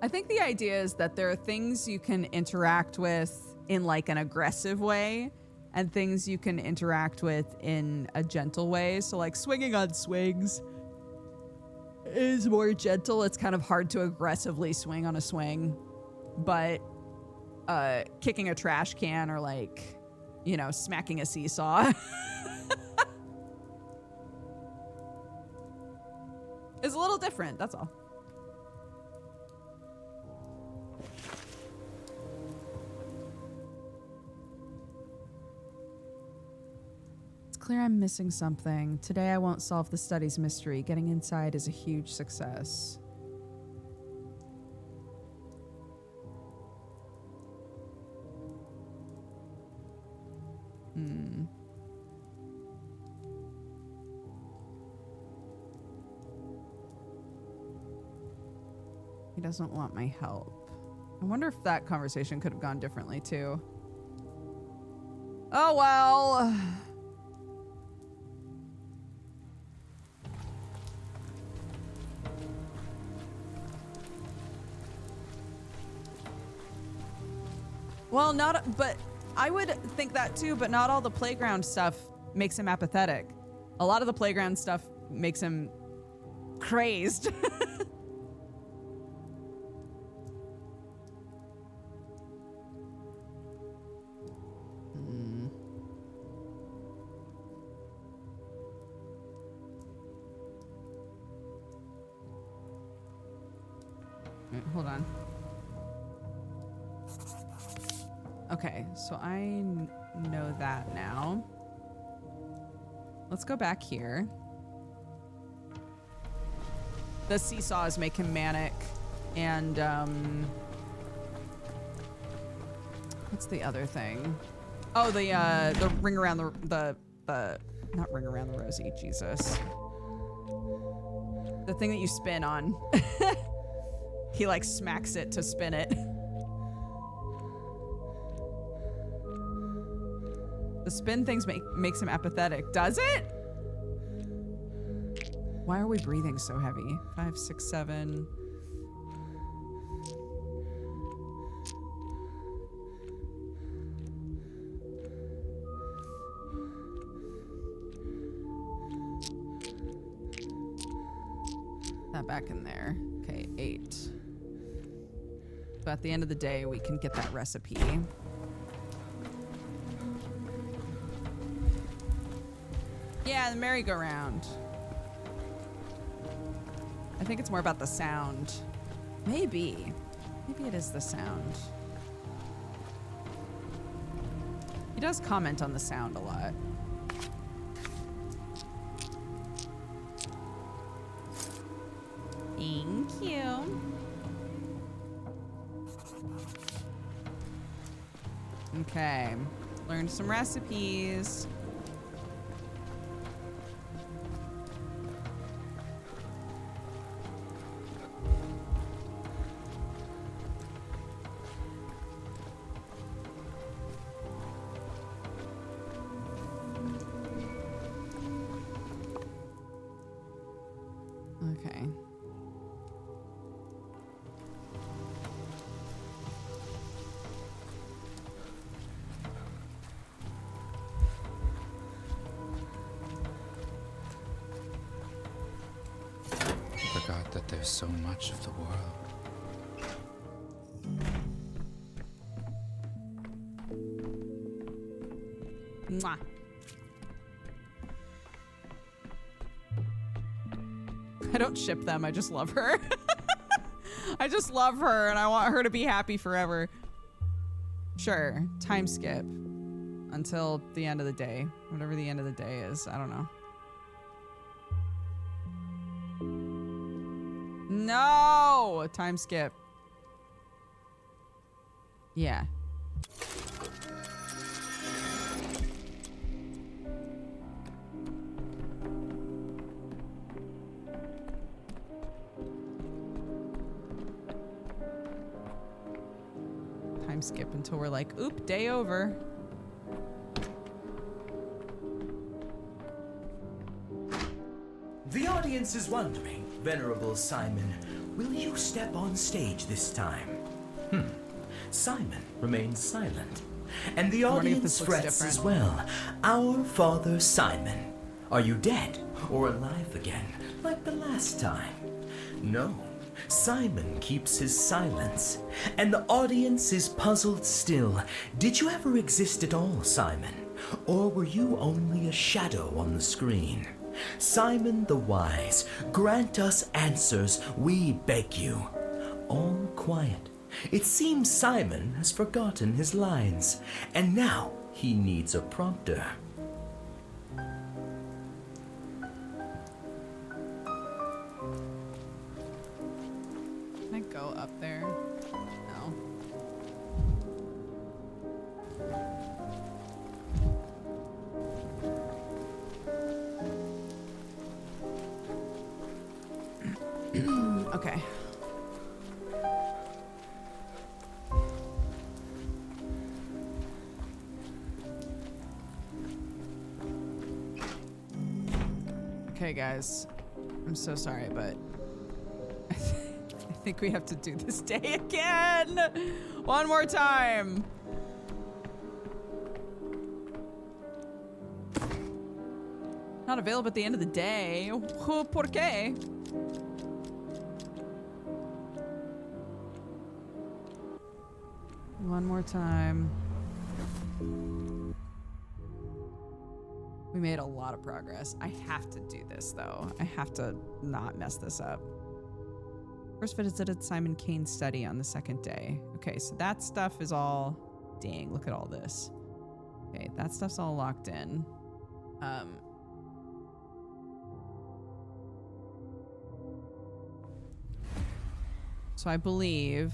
I think the idea is that there are things you can interact with in like an aggressive way and things you can interact with in a gentle way. So like swinging on swings is more gentle. It's kind of hard to aggressively swing on a swing, but kicking a trash can or like, you know, smacking a seesaw is a little different. That's all. It's clear I'm missing something. Today I won't solve the study's mystery. Getting inside is a huge success. He doesn't want my help. I wonder if that conversation could have gone differently too. Oh well. Well, but I would think that too, but not all the playground stuff makes him apathetic. A lot of the playground stuff makes him crazed. Wait, hold on. Okay, so I know that now. Let's go back here. The seesaws make him manic, and What's the other thing? Oh, the ring around the not ring around the rosy, Jesus. The thing that you spin on. He like smacks it to spin it. The spin things makes him apathetic. Does it? Why are we breathing so heavy? 5, 6, 7. That back in there. Okay, 8. So at the end of the day, we can get that recipe. Yeah, the merry-go-round. I think it's more about the sound. Maybe. Maybe it is the sound. He does comment on the sound a lot. Thank you. Okay. Learned some recipes. Okay. Forgot that there's so much of the world. Mwah. I don't ship them, I just love her. I just love her and I want her to be happy forever. Sure, time skip until the end of the day. Whatever the end of the day is, I don't know. No! Time skip. Yeah. Time skip until we're like, oop, day over. The audience is wondering, Venerable Simon, will you step on stage this time? Simon remains silent. And the wondering if audience this looks frets different. as well. Our Father Simon, are you dead or alive again, like the last time? No. Simon keeps his silence, and the audience is puzzled still. Did you ever exist at all, Simon? Or were you only a shadow on the screen? Simon the Wise, grant us answers, we beg you. All quiet. It seems Simon has forgotten his lines, and now he needs a prompter. Can I go up there? No. Okay. Okay, guys. I'm so sorry, but I think we have to do this day again. One more time. Not available at the end of the day. ¿Por qué? One more time. We made a lot of progress. I have to do this though. I have to not mess this up. First visited Simon Kane's study on the second day. Okay, so that stuff is all... Dang, look at all this. Okay, that stuff's all locked in. So I believe...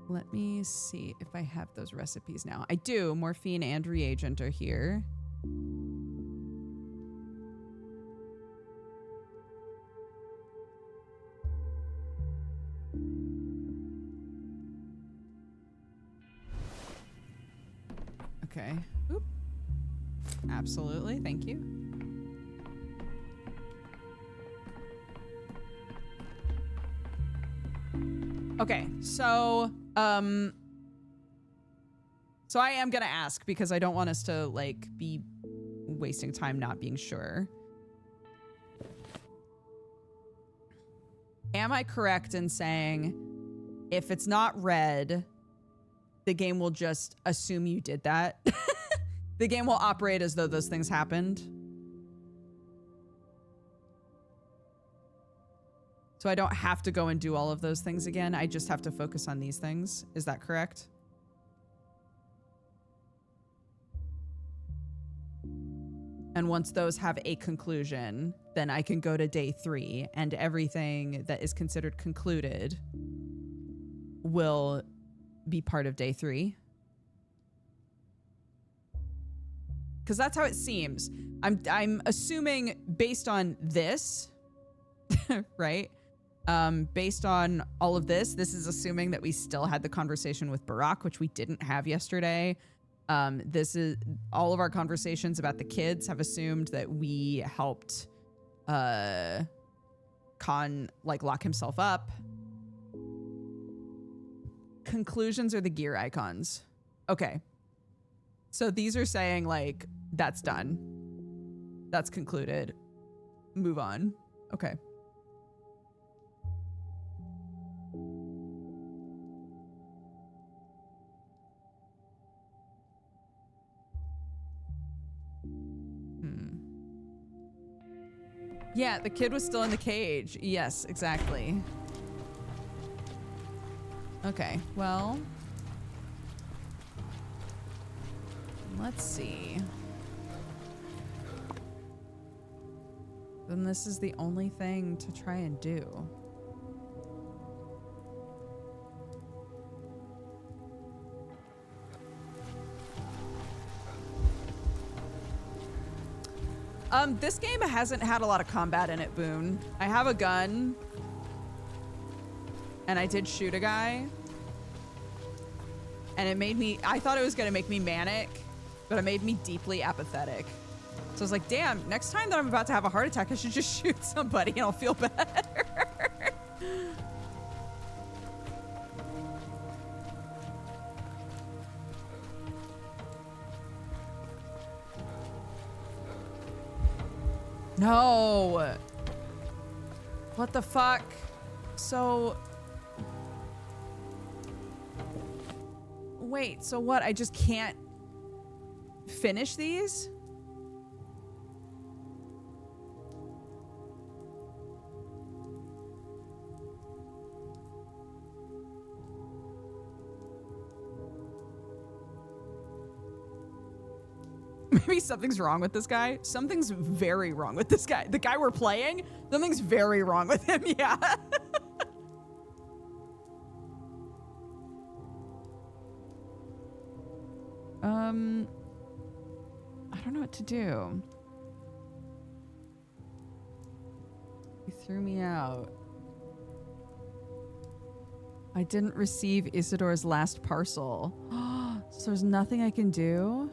Let me see if I have those recipes now. I do. Morphine and reagent are here. Okay. Oop. Absolutely. Thank you. Okay, so I am gonna ask because I don't want us to like be wasting time not being sure. Am I correct in saying if it's not red, the game will just assume you did that? The game will operate as though those things happened. So I don't have to go and do all of those things again. I just have to focus on these things. Is that correct? And once those have a conclusion, then I can go to day 3 and everything that is considered concluded will be part of day 3. Because that's how it seems. I'm assuming based on this, right? Based on all of this is assuming that we still had the conversation with Barack, which we didn't have yesterday. This is all of our conversations about the kids have assumed that we helped Khan like lock himself up. Conclusions are the gear icons. Okay. So these are saying like, that's done. That's concluded. Move on. Okay. Yeah, the kid was still in the cage. Yes, exactly. Okay, well. Let's see. Then this is the only thing to try and do. This game hasn't had a lot of combat in it, Boone. I have a gun. And I did shoot a guy. And it made me, I thought it was gonna make me manic, but it made me deeply apathetic. So I was like, damn, next time that I'm about to have a heart attack, I should just shoot somebody and I'll feel better. No. What the fuck? So... Wait, so what? I just can't finish these? Maybe something's wrong with this guy. Something's very wrong with this guy. The guy we're playing, something's very wrong with him, yeah. I don't know what to do. He threw me out. I didn't receive Isidore's last parcel. So there's nothing I can do?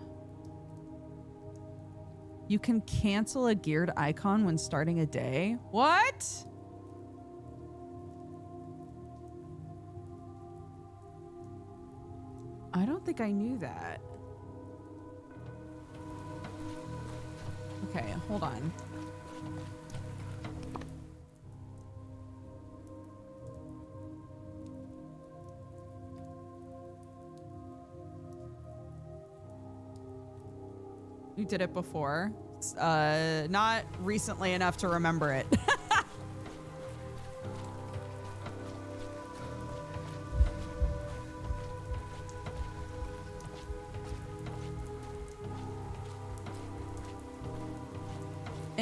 You can cancel a geared icon when starting a day? What? I don't think I knew that. Okay, hold on. You did it before. Not recently enough to remember it.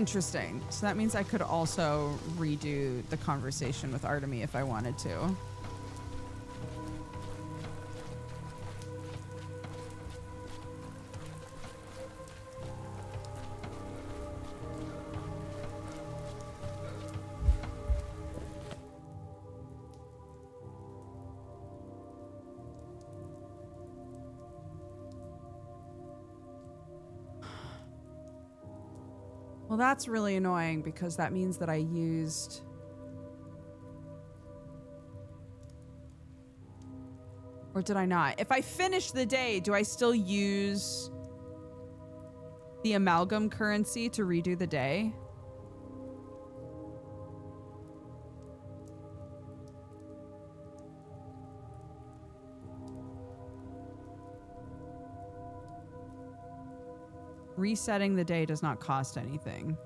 Interesting. So that means I could also redo the conversation with Artemy if I wanted to. Well, that's really annoying because that means that I used... Or did I not? If I finish the day, do I still use the amalgam currency to redo the day? Resetting the day does not cost anything.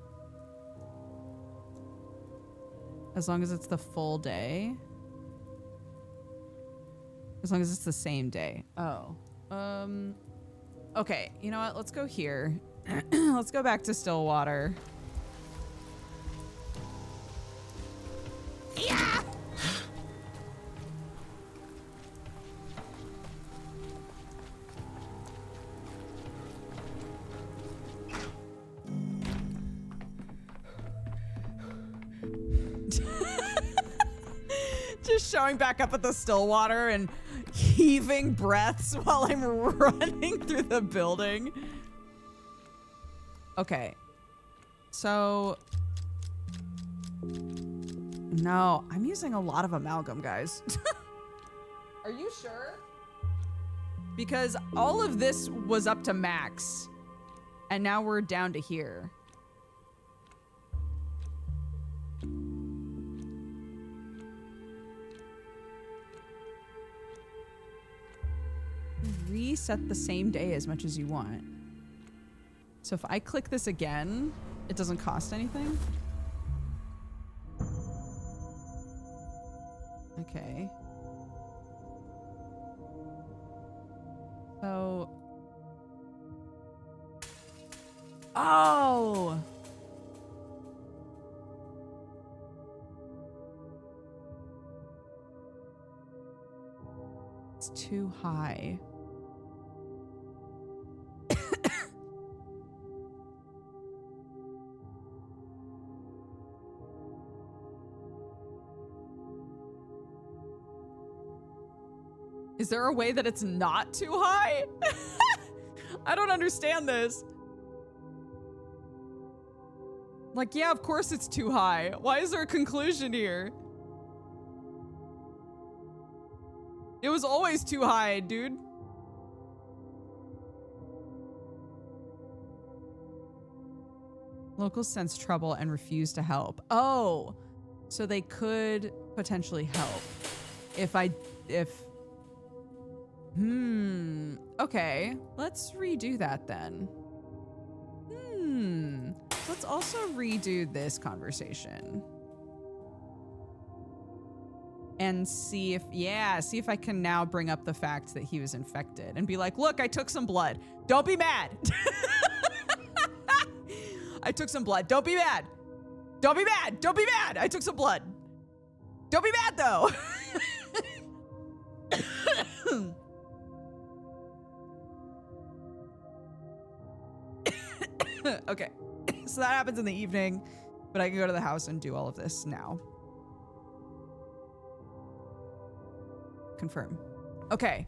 As long as it's the full day. As long as it's the same day. Oh. Okay, you know what? Let's go here. Let's go back to Stillwater. Yeah! Just showing back up at the Stillwater and heaving breaths while I'm running through the building. Okay. So... No, I'm using a lot of amalgam, guys. Are you sure? Because all of this was up to max. And now we're down to here. Reset the same day as much as you want. So if I click this again, it doesn't cost anything. Okay. So... Oh! It's too high. Is there a way that it's not too high? I don't understand this. Like, yeah, of course it's too high. Why is there a conclusion here? It was always too high, dude. Locals sense trouble and refuse to help. Oh, so they could potentially help if okay, let's redo that then. Let's also redo this conversation. And see if I can now bring up the fact that he was infected and be like, look, I took some blood. Don't be mad. I took some blood. Don't be mad. Don't be mad. Don't be mad. I took some blood. Don't be mad though. Okay, so that happens in the evening, but I can go to the house and do all of this now. Confirm. Okay,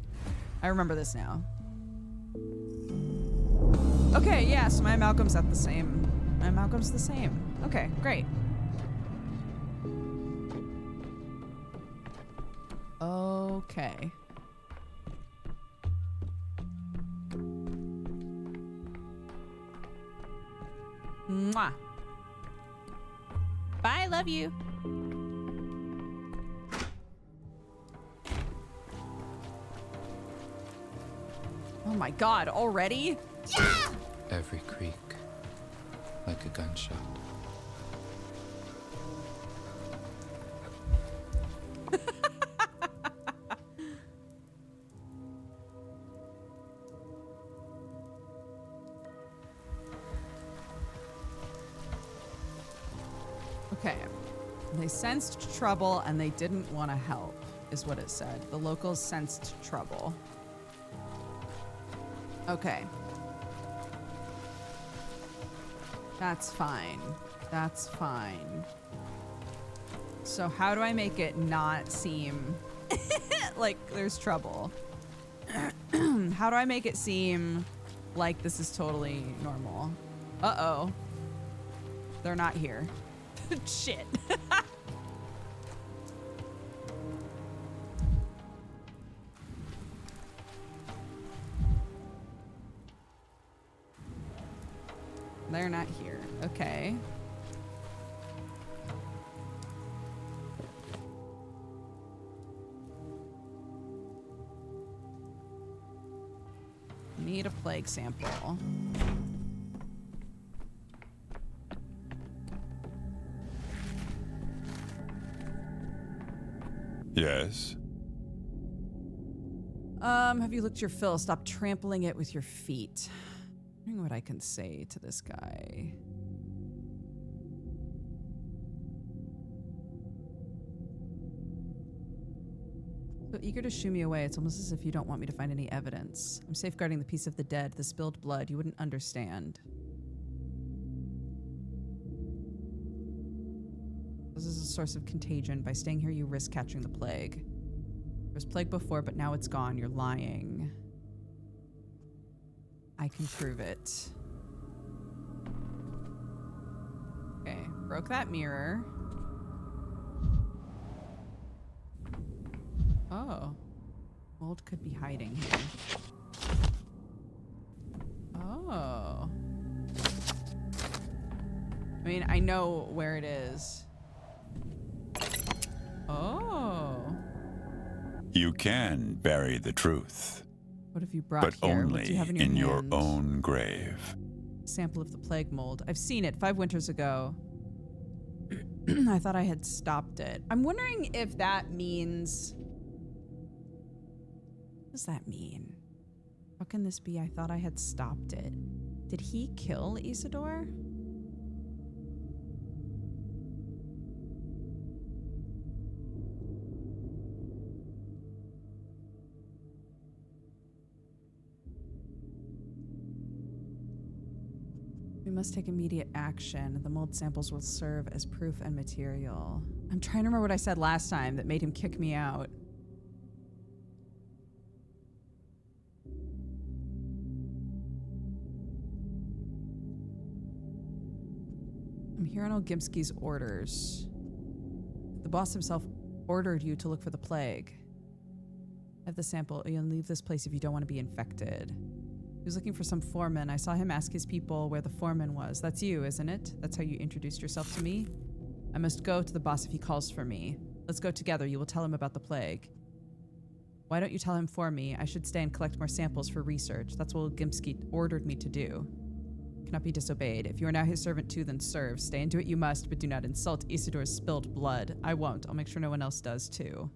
I remember this now. Okay, yeah, so my amalgam's at the same. My amalgam's the same. Okay, great. Okay. Mwah. Bye, love you. Oh my god, already? Yeah! Every creak, like a gunshot. Okay. They sensed trouble and they didn't want to help, is what it said. The locals sensed trouble. Okay. That's fine. That's fine. So how do I make it not seem like there's trouble? How do I make it seem like this is totally normal? Uh-oh. They're not here. Shit. They're not here. Okay. Need a plague sample. Yes? Have you looked your fill? Stop trampling it with your feet. I'm wondering what I can say to this guy. So eager to shoo me away, it's almost as if you don't want me to find any evidence. I'm safeguarding the peace of the dead, the spilled blood. You wouldn't understand. This is a source of contagion. By staying here, you risk catching the plague. There was plague before, but now it's gone. You're lying. I can prove it. Okay, broke that mirror. Oh. Mold could be hiding here. Oh. I mean, I know where it is. Oh. You can bury the truth, What have you brought but here? What do you only have in in your your hand? own grave. Sample of the plague mold. I've seen it 5 winters ago. I thought I had stopped it. I'm wondering if that means... What does that mean? How can this be? I thought I had stopped it. Did he kill Isidore? We must take immediate action. The mold samples will serve as proof and material. I'm trying to remember what I said last time that made him kick me out. I'm here on Ogimski's orders. The boss himself ordered you to look for the plague. I have the sample. You'll leave this place if you don't want to be infected. He was looking for some foreman. I saw him ask his people where the foreman was. That's you, isn't it? That's how you introduced yourself to me? I must go to the boss if he calls for me. Let's go together. You will tell him about the plague. Why don't you tell him for me? I should stay and collect more samples for research. That's what Gimski ordered me to do. Cannot be disobeyed. If you are now his servant too, then serve. Stay and do what you must, but do not insult Isidore's spilled blood. I won't. I'll make sure no one else does too.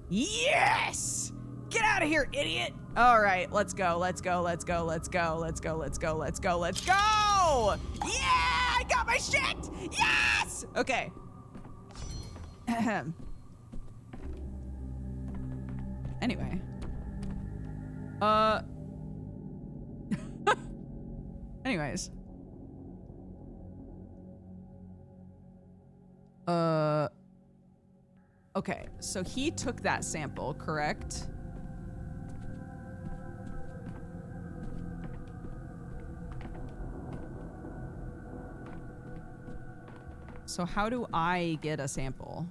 Yes! Get out of here, idiot! All right, let's go, let's go, let's go, let's go, let's go, let's go, let's go, let's go! Yeah! I got my shit! Yes! Okay. Anyway. Anyways. Okay, so he took that sample, correct? So how do I get a sample?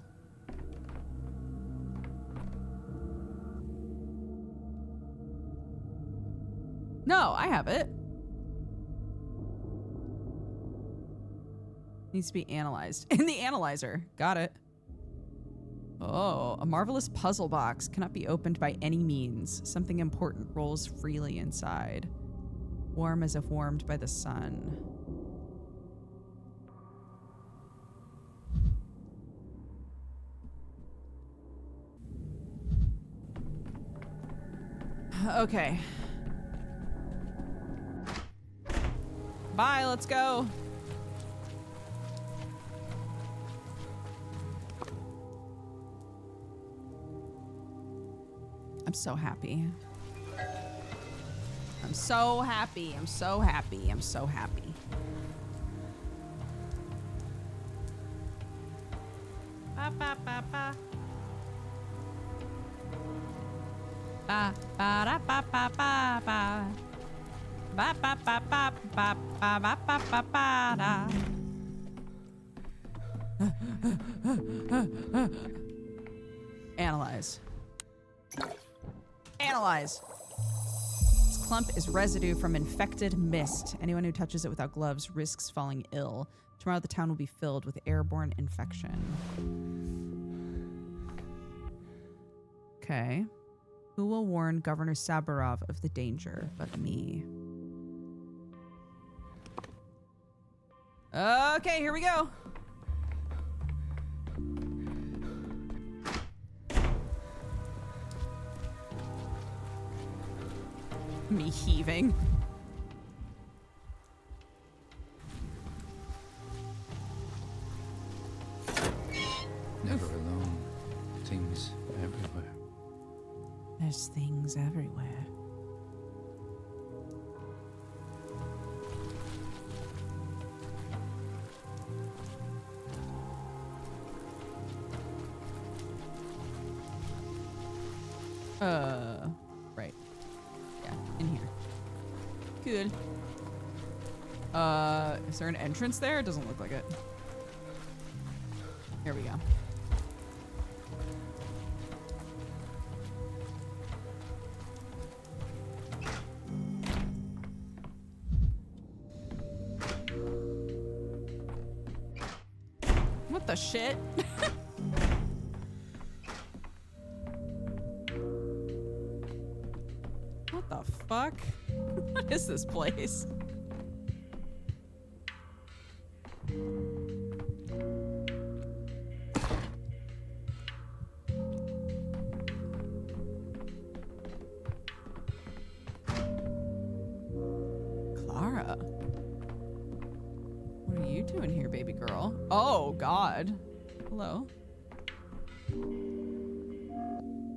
No, I have it. Needs to be analyzed. In the analyzer. Got it. Oh, a marvelous puzzle box. Cannot be opened by any means. Something important rolls freely inside. Warm as if warmed by the sun. Okay. Bye, let's go. I'm so happy. I'm so happy. I'm so happy. I'm so happy. Ba ba ba ba. Ba ba da ba ba ba ba. Ba ba ba ba ba ba ba ba ba ba da. Analyze. Analyze. This clump is residue from infected mist. Anyone who touches it without gloves risks falling ill. Tomorrow the town will be filled with airborne infection. Okay. Who will warn Governor Saburov of the danger but me? Okay, here we go. Me heaving. Never alone. Things everywhere. There's things everywhere. Right. Yeah, in here. Good. Is there an entrance there? It doesn't look like it. Here we go. What the shit? What the fuck? What is this place? Clara. What are you doing here, baby girl? Oh, God. Hello.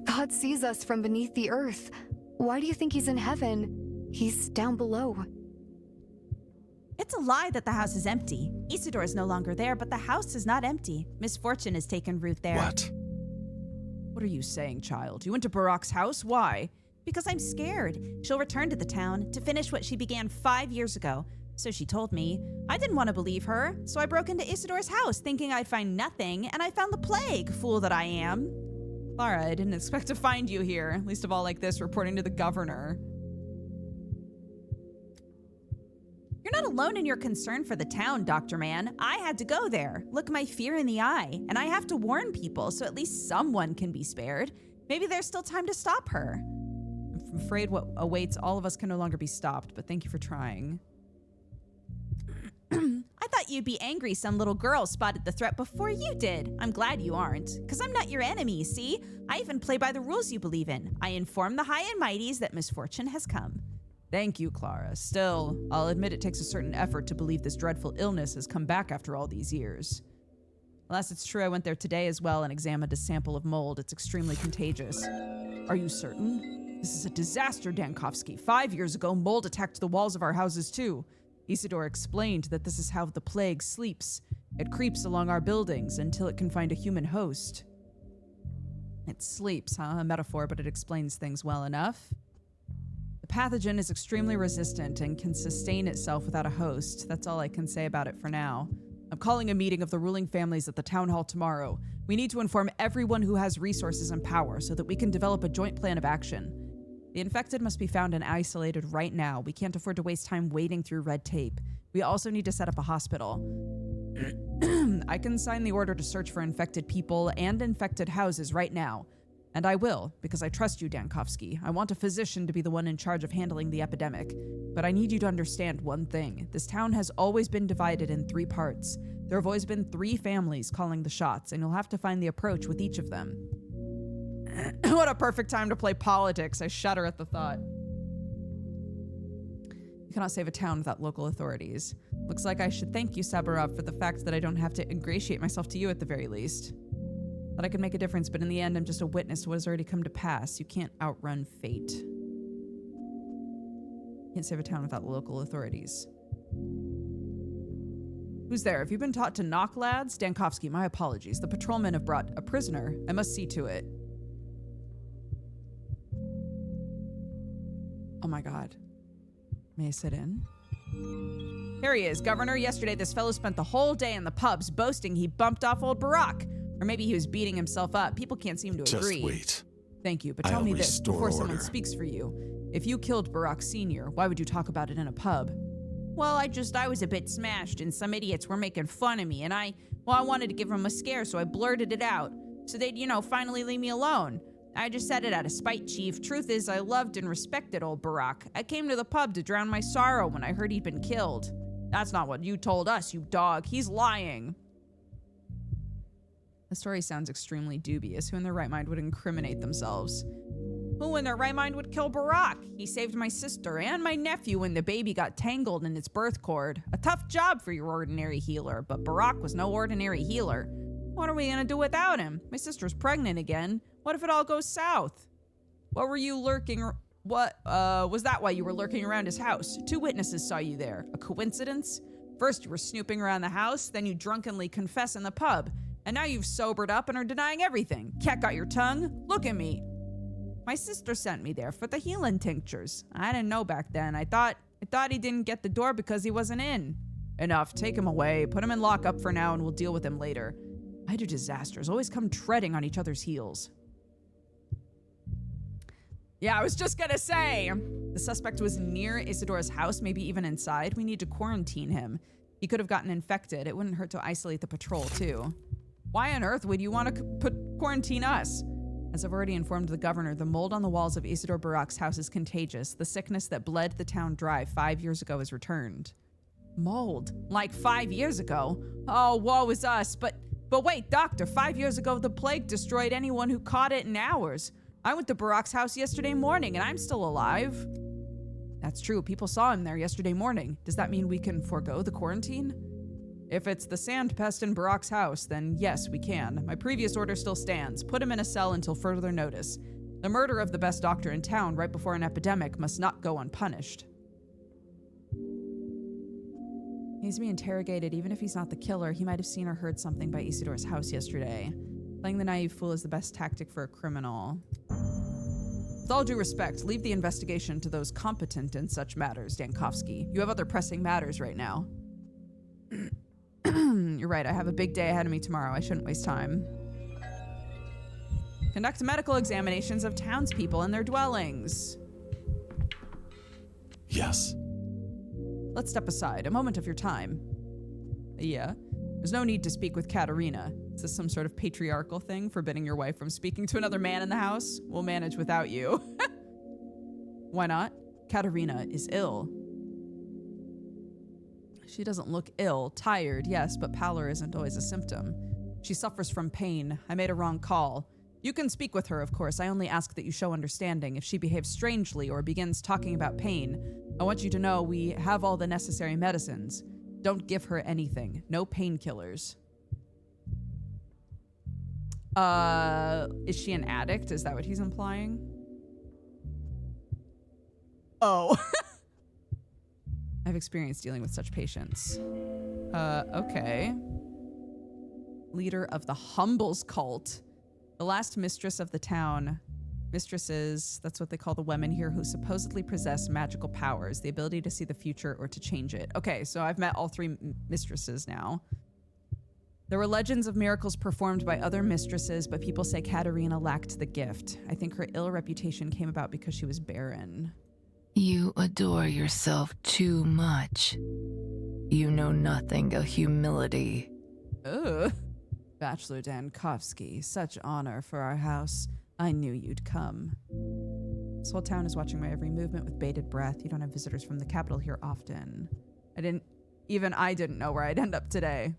God sees us from beneath the earth. Why do you think he's in heaven? He's down below. It's a lie that the house is empty. Isidore is no longer there, but the house is not empty. Misfortune has taken root there. What? What are you saying, child? You went to Barak's house? Why? Because I'm scared. She'll return to the town to finish what she began 5 years ago. So she told me. I didn't want to believe her, so I broke into Isidore's house thinking I'd find nothing, and I found the plague, fool that I am. Clara, I didn't expect to find you here, least of all like this, reporting to the governor. You're not alone in your concern for the town, Dr. Man. I had to go there, look my fear in the eye, and I have to warn people so at least someone can be spared. Maybe there's still time to stop her. I'm afraid what awaits all of us can no longer be stopped, but thank you for trying. I thought you'd be angry some little girl spotted the threat before you did. I'm glad you aren't, because I'm not your enemy, see? I even play by the rules you believe in. I inform the high and mighties that misfortune has come. Thank you, Clara. Still, I'll admit it takes a certain effort to believe this dreadful illness has come back after all these years. Unless it's true, I went there today as well and examined a sample of mold. It's extremely contagious. Are you certain? This is a disaster, Dankovsky. 5 years ago, mold attacked the walls of our houses too. Isidore explained that this is how the plague sleeps. It creeps along our buildings until it can find a human host. It sleeps, huh? A metaphor, but it explains things well enough. The pathogen is extremely resistant and can sustain itself without a host. That's all I can say about it for now. I'm calling a meeting of the ruling families at the town hall tomorrow. We need to inform everyone who has resources and power so that we can develop a joint plan of action. The infected must be found and isolated right now. We can't afford to waste time wading through red tape. We also need to set up a hospital. I can sign the order to search for infected people and infected houses right now. And I will, because I trust you, Dankovsky. I want a physician to be the one in charge of handling the epidemic. But I need you to understand one thing. This town has always been divided in 3 parts. There have always been 3 families calling the shots, and you'll have to find the approach with each of them. What a perfect time to play politics. I shudder at the thought. You cannot save a town without local authorities. Looks like I should thank you, Saburov, for the fact that I don't have to ingratiate myself to you at the very least. Thought I could make a difference, but in the end, I'm just a witness to what has already come to pass. You can't outrun fate. Can't save a town without the local authorities. Who's there? Have you been taught to knock, lads? Dankovsky, my apologies. The patrolmen have brought a prisoner. I must see to it. Oh my god. May I sit in? Here he is, Governor. Yesterday, this fellow spent the whole day in the pubs boasting he bumped off old Barack. Or maybe he was beating himself up. People can't seem to agree. Just wait. Thank you, but tell I'll me this restore before someone order. speaks for you. If you killed Barack Sr., why would you talk about it in a pub? Well, I was a bit smashed and some idiots were making fun of me and I wanted to give them a scare, so I blurted it out. So they'd, finally leave me alone. I just said it out of spite, Chief. Truth is, I loved and respected old Barack. I came to the pub to drown my sorrow when I heard he'd been killed. That's not what you told us, you dog. He's lying. The story sounds extremely dubious. Who in their right mind would incriminate themselves? Who in their right mind would kill Barack? He saved my sister and my nephew when the baby got tangled in its birth cord. A tough job for your ordinary healer, but Barack was no ordinary healer. What are we gonna do without him? My sister's pregnant again. What if it all goes south? What were you lurking? Was that why you were lurking around his house? 2 witnesses saw you there. A coincidence? First you were snooping around the house, then you drunkenly confess in the pub. And now you've sobered up and are denying everything. Cat got your tongue? Look at me. My sister sent me there for the healing tinctures. I didn't know back then. I thought he didn't get the door because he wasn't in. Enough. Take him away. Put him in lockup for now and we'll deal with him later. Why do disasters always come treading on each other's heels? Yeah, I was just gonna say. The suspect was near Isidora's house, maybe even inside. We need to quarantine him. He could have gotten infected. It wouldn't hurt to isolate the patrol, too. Why on earth would you want to quarantine us? As I've already informed the governor, the mold on the walls of Isidore Barack's house is contagious. The sickness that bled the town dry 5 years ago has returned. Mold? Like 5 years ago? Oh, woe is us. But wait, doctor, 5 years ago the plague destroyed anyone who caught it in hours. I went to Barack's house yesterday morning and I'm still alive. That's true. People saw him there yesterday morning. Does that mean we can forego the quarantine? If it's the sand pest in Barack's house, then yes, we can. My previous order still stands. Put him in a cell until further notice. The murder of the best doctor in town right before an epidemic must not go unpunished. He needs to be interrogated. Even if he's not the killer, he might have seen or heard something by Isidore's house yesterday. Playing the naive fool is the best tactic for a criminal. With all due respect, leave the investigation to those competent in such matters, Dankovsky. You have other pressing matters right now. You're right, I have a big day ahead of me tomorrow. I shouldn't waste time. Conduct medical examinations of townspeople in their dwellings. Yes. Let's step aside. A moment of your time. Yeah? There's no need to speak with Katerina. Is this some sort of patriarchal thing, forbidding your wife from speaking to another man in the house? We'll manage without you. Why not? Katerina is ill. She doesn't look ill. Tired, yes, but pallor isn't always a symptom. She suffers from pain. I made a wrong call. You can speak with her, of course. I only ask that you show understanding. If she behaves strangely or begins talking about pain, I want you to know we have all the necessary medicines. Don't give her anything. No painkillers. Is she an addict? Is that what he's implying? Oh. I've experienced dealing with such patients. Okay. Leader of the Humbles cult. The last mistress of the town. Mistresses, that's what they call the women here who supposedly possess magical powers, the ability to see the future or to change it. Okay, so I've met all 3 mistresses now. There were legends of miracles performed by other mistresses, but people say Katerina lacked the gift. I think her ill reputation came about because she was barren. You adore yourself too much. You know nothing of humility. Ugh. Bachelor Dankovsky, such honor for our house. I knew you'd come. This whole town is watching my every movement with bated breath. You don't have visitors from the capital here often. I didn't know where I'd end up today.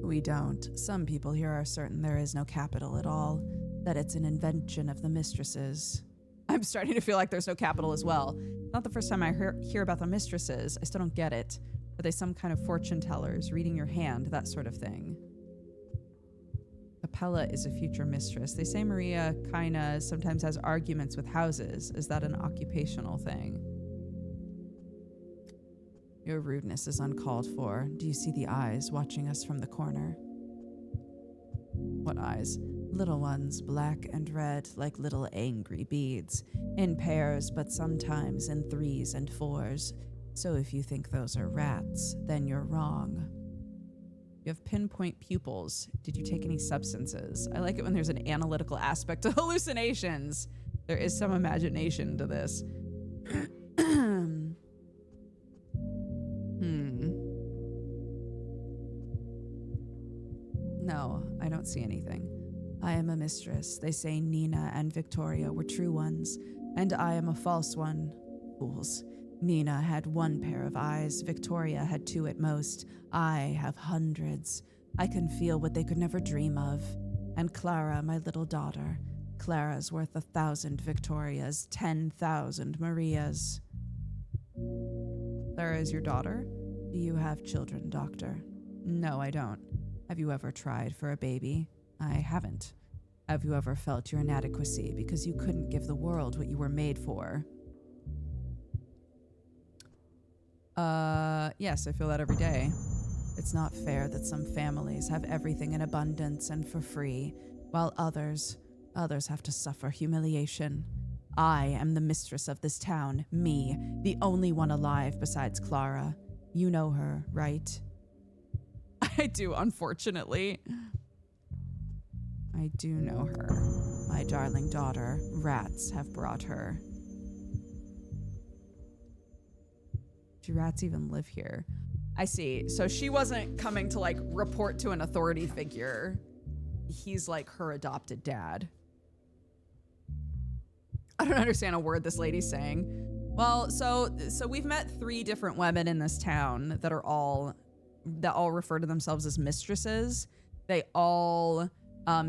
We don't. Some people here are certain there is no capital at all, that it's an invention of the mistresses. I'm starting to feel like there's no capital as well. Not the first time I hear about the mistresses. I still don't get it. Are they some kind of fortune tellers, reading your hand, that sort of thing? Capella is a future mistress. They say Maria kinda sometimes has arguments with houses. Is that an occupational thing? Your rudeness is uncalled for. Do you see the eyes watching us from the corner? What eyes? Little ones, black and red, like little angry beads. In pairs, but sometimes in 3s and 4s. So if you think those are rats, then you're wrong. You have pinpoint pupils. Did you take any substances? I like it when there's an analytical aspect to hallucinations. There is some imagination to this. No, I don't see anything. I am a mistress. They say Nina and Victoria were true ones, and I am a false one. Fools. Nina had 1 pair of eyes. Victoria had 2 at most. I have hundreds. I can feel what they could never dream of. And Clara, my little daughter. Clara's worth 1,000 Victorias, 10,000 Marias. Clara is your daughter? Do you have children, doctor? No, I don't. Have you ever tried for a baby? I haven't. Have you ever felt your inadequacy because you couldn't give the world what you were made for? Yes, I feel that every day. It's not fair that some families have everything in abundance and for free, while others have to suffer humiliation. I am the mistress of this town, me, the only one alive besides Clara. You know her, right? I do, unfortunately. I do know her. My darling daughter. Rats have brought her. Do rats even live here? I see. So she wasn't coming to like report to an authority figure. He's like her adopted dad. I don't understand a word this lady's saying. Well, so we've met 3 different women in this town that all refer to themselves as mistresses. They all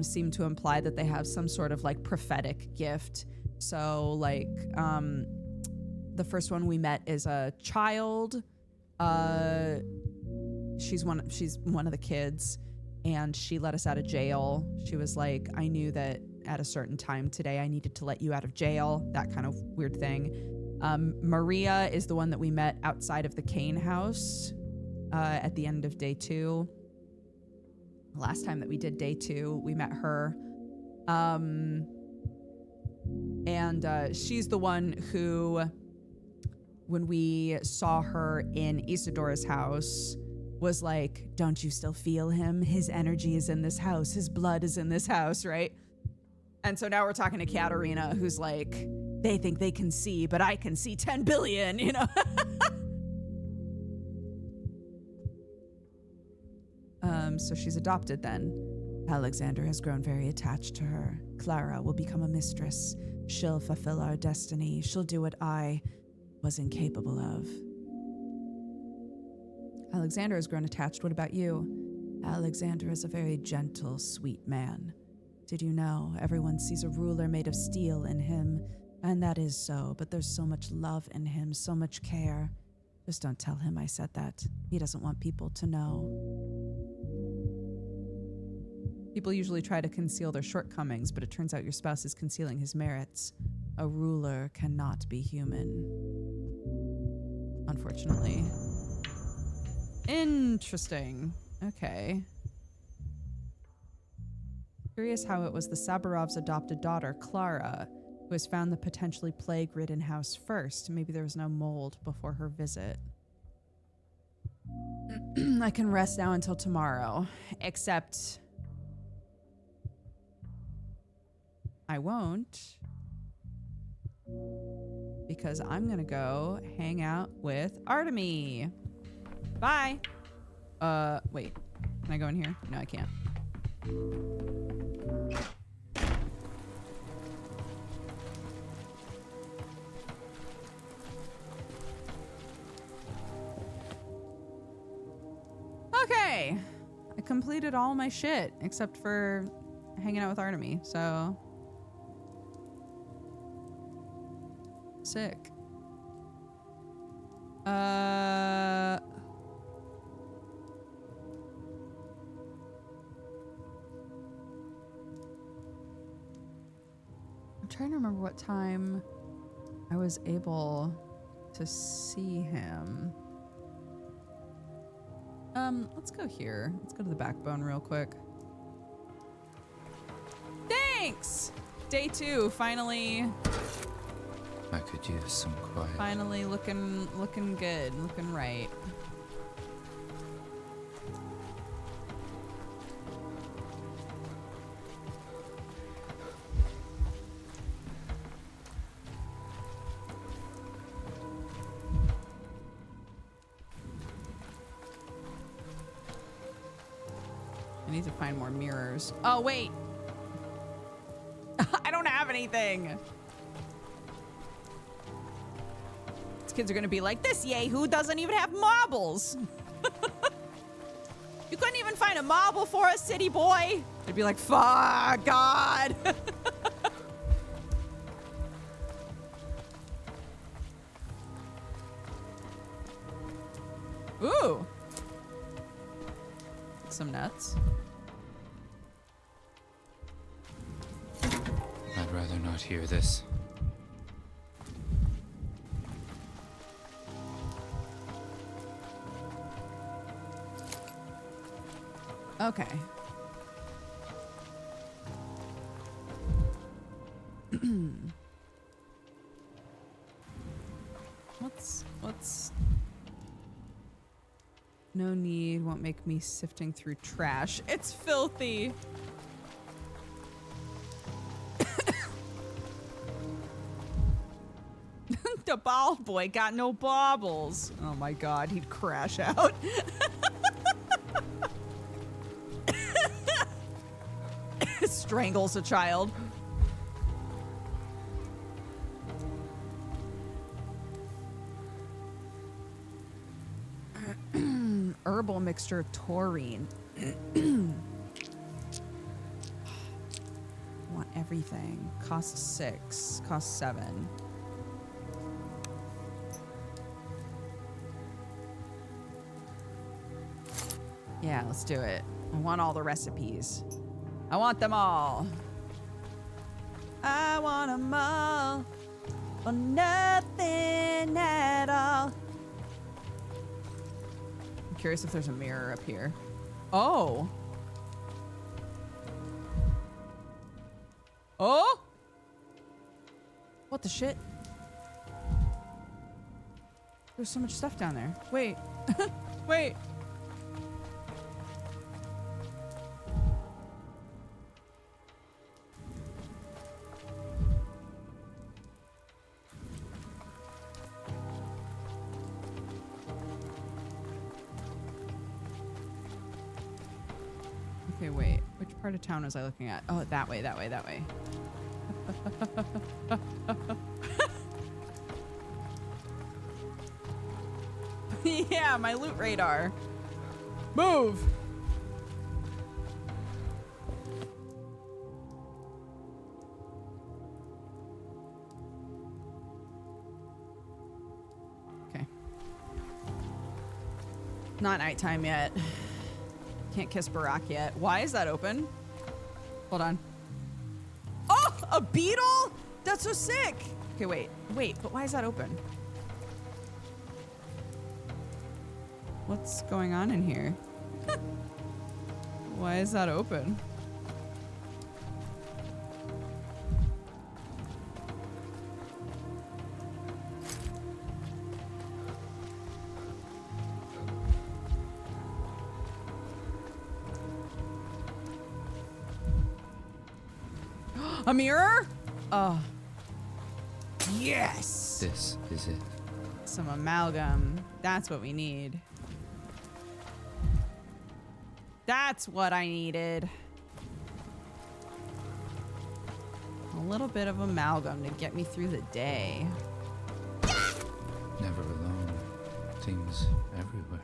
seem to imply that they have some sort of like prophetic gift. So like the first one we met is a child. She's one of the kids, and she let us out of jail. She was like, I knew that at a certain time today I needed to let you out of jail, that kind of weird thing. Maria is the one that we met outside of the Kane house at the end of day 2. Last time that we did day 2, we met her. And she's the one who, when we saw her in Isadora's house, was like, don't you still feel him? His energy is in this house. His blood is in this house, right? And so now we're talking to Katarina, who's like, they think they can see, but I can see 10 billion, you know? So she's adopted then. Alexander has grown very attached to her. Clara will become a mistress. She'll fulfill our destiny. She'll do what I was incapable of. Alexander has grown attached. What about you? Alexander is a very gentle, sweet man. Did you know everyone sees a ruler made of steel in him? And that is so, but there's so much love in him, so much care. Just don't tell him I said that. He doesn't want people to know. People usually try to conceal their shortcomings, but it turns out your spouse is concealing his merits. A ruler cannot be human. Unfortunately. Interesting. Okay. Curious how it was the Sabarovs' adopted daughter, Clara, who has found the potentially plague-ridden house first. Maybe there was no mold before her visit. I can rest now until tomorrow, except I won't, because I'm gonna go hang out with Artemy. Bye. Wait, can I go in here? No, I can't. Okay, I completed all my shit except for hanging out with Artemy, so sick. trying to remember what time I was able to see him. Let's go here. Let's go to the backbone real quick. Thanks! Day 2, finally. I could use some quiet. Finally looking good, looking right. I need to find more mirrors. Oh, wait. I don't have anything. These kids are going to be like, this Yahoo doesn't even have marbles. You couldn't even find a marble for us, city boy. They'd be like, fuck, God. Ooh. Some nuts. I'd rather not hear this. Okay. What's no need, won't make me sifting through trash. It's filthy. The bald boy got no baubles. Oh my God, he'd crash out. Strangles a child. Herbal mixture of taurine. Want everything. Costs 6. Costs 7. Yeah, let's do it. I want all the recipes. I want them all. I want them all. For nothing at all. I'm curious if there's a mirror up here. Oh. Oh? What the shit? There's so much stuff down there. Wait. Wait. Okay, wait. Which part of town was I looking at? Oh, that way, that way, that way. Yeah, my loot radar. Move! Okay. Not nighttime yet. Can't kiss Barack yet. Why is that open? Hold on. Oh, a beetle? That's so sick. Okay, wait. Wait, but why is that open? What's going on in here? Why is that open? A mirror? Oh. Yes! This is it. Some amalgam. That's what we need. That's what I needed. A little bit of amalgam to get me through the day. Never alone. Things everywhere.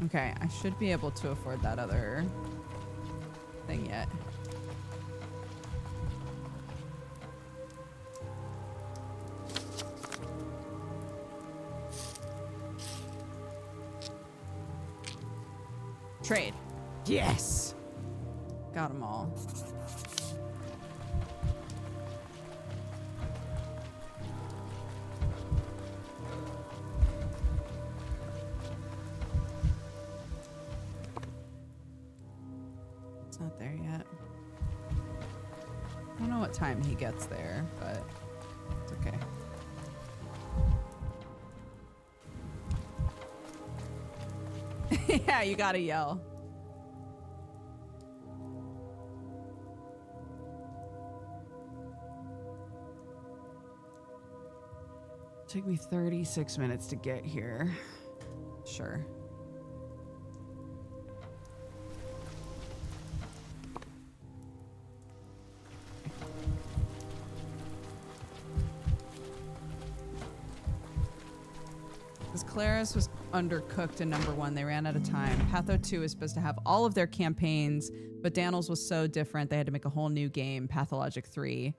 Okay, I should be able to afford that other thing yet. Trade. Yes. Got them all. It's not there yet. I don't know what time he gets there, but it's okay. Yeah, you gotta yell. Took me 36 minutes to get here. Sure. Because Claris was undercooked in number 1. They ran out of time. Patho 2 is supposed to have all of their campaigns, but Daniels was so different they had to make a whole new game, Pathologic 3.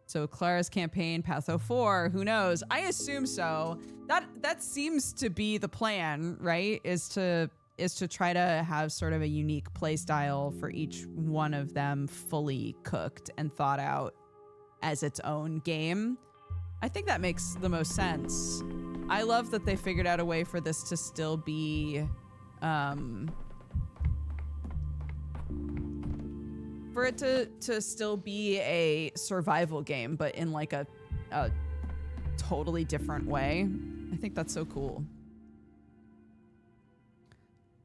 So Clara's campaign, Patho 4, who knows? I assume so. That seems to be the plan, right? Is to try to have sort of a unique play style for each one of them fully cooked and thought out as its own game. I think that makes the most sense. I love that they figured out a way for this to still be for it to still be a survival game, but in like a totally different way. I think that's so cool.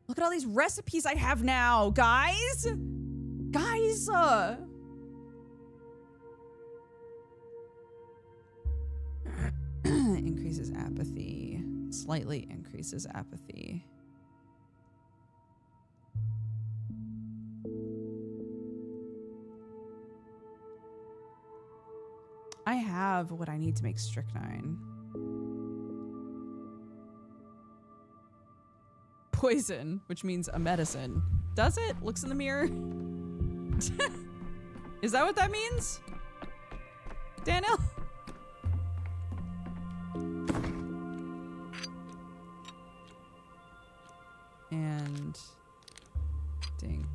Look at all these recipes I have now, guys! Guys! Increases apathy. Slightly increases apathy. I have what I need to make strychnine. Poison, which means a medicine. Does it? Looks in the mirror. Is that what that means? Daniel? And dink.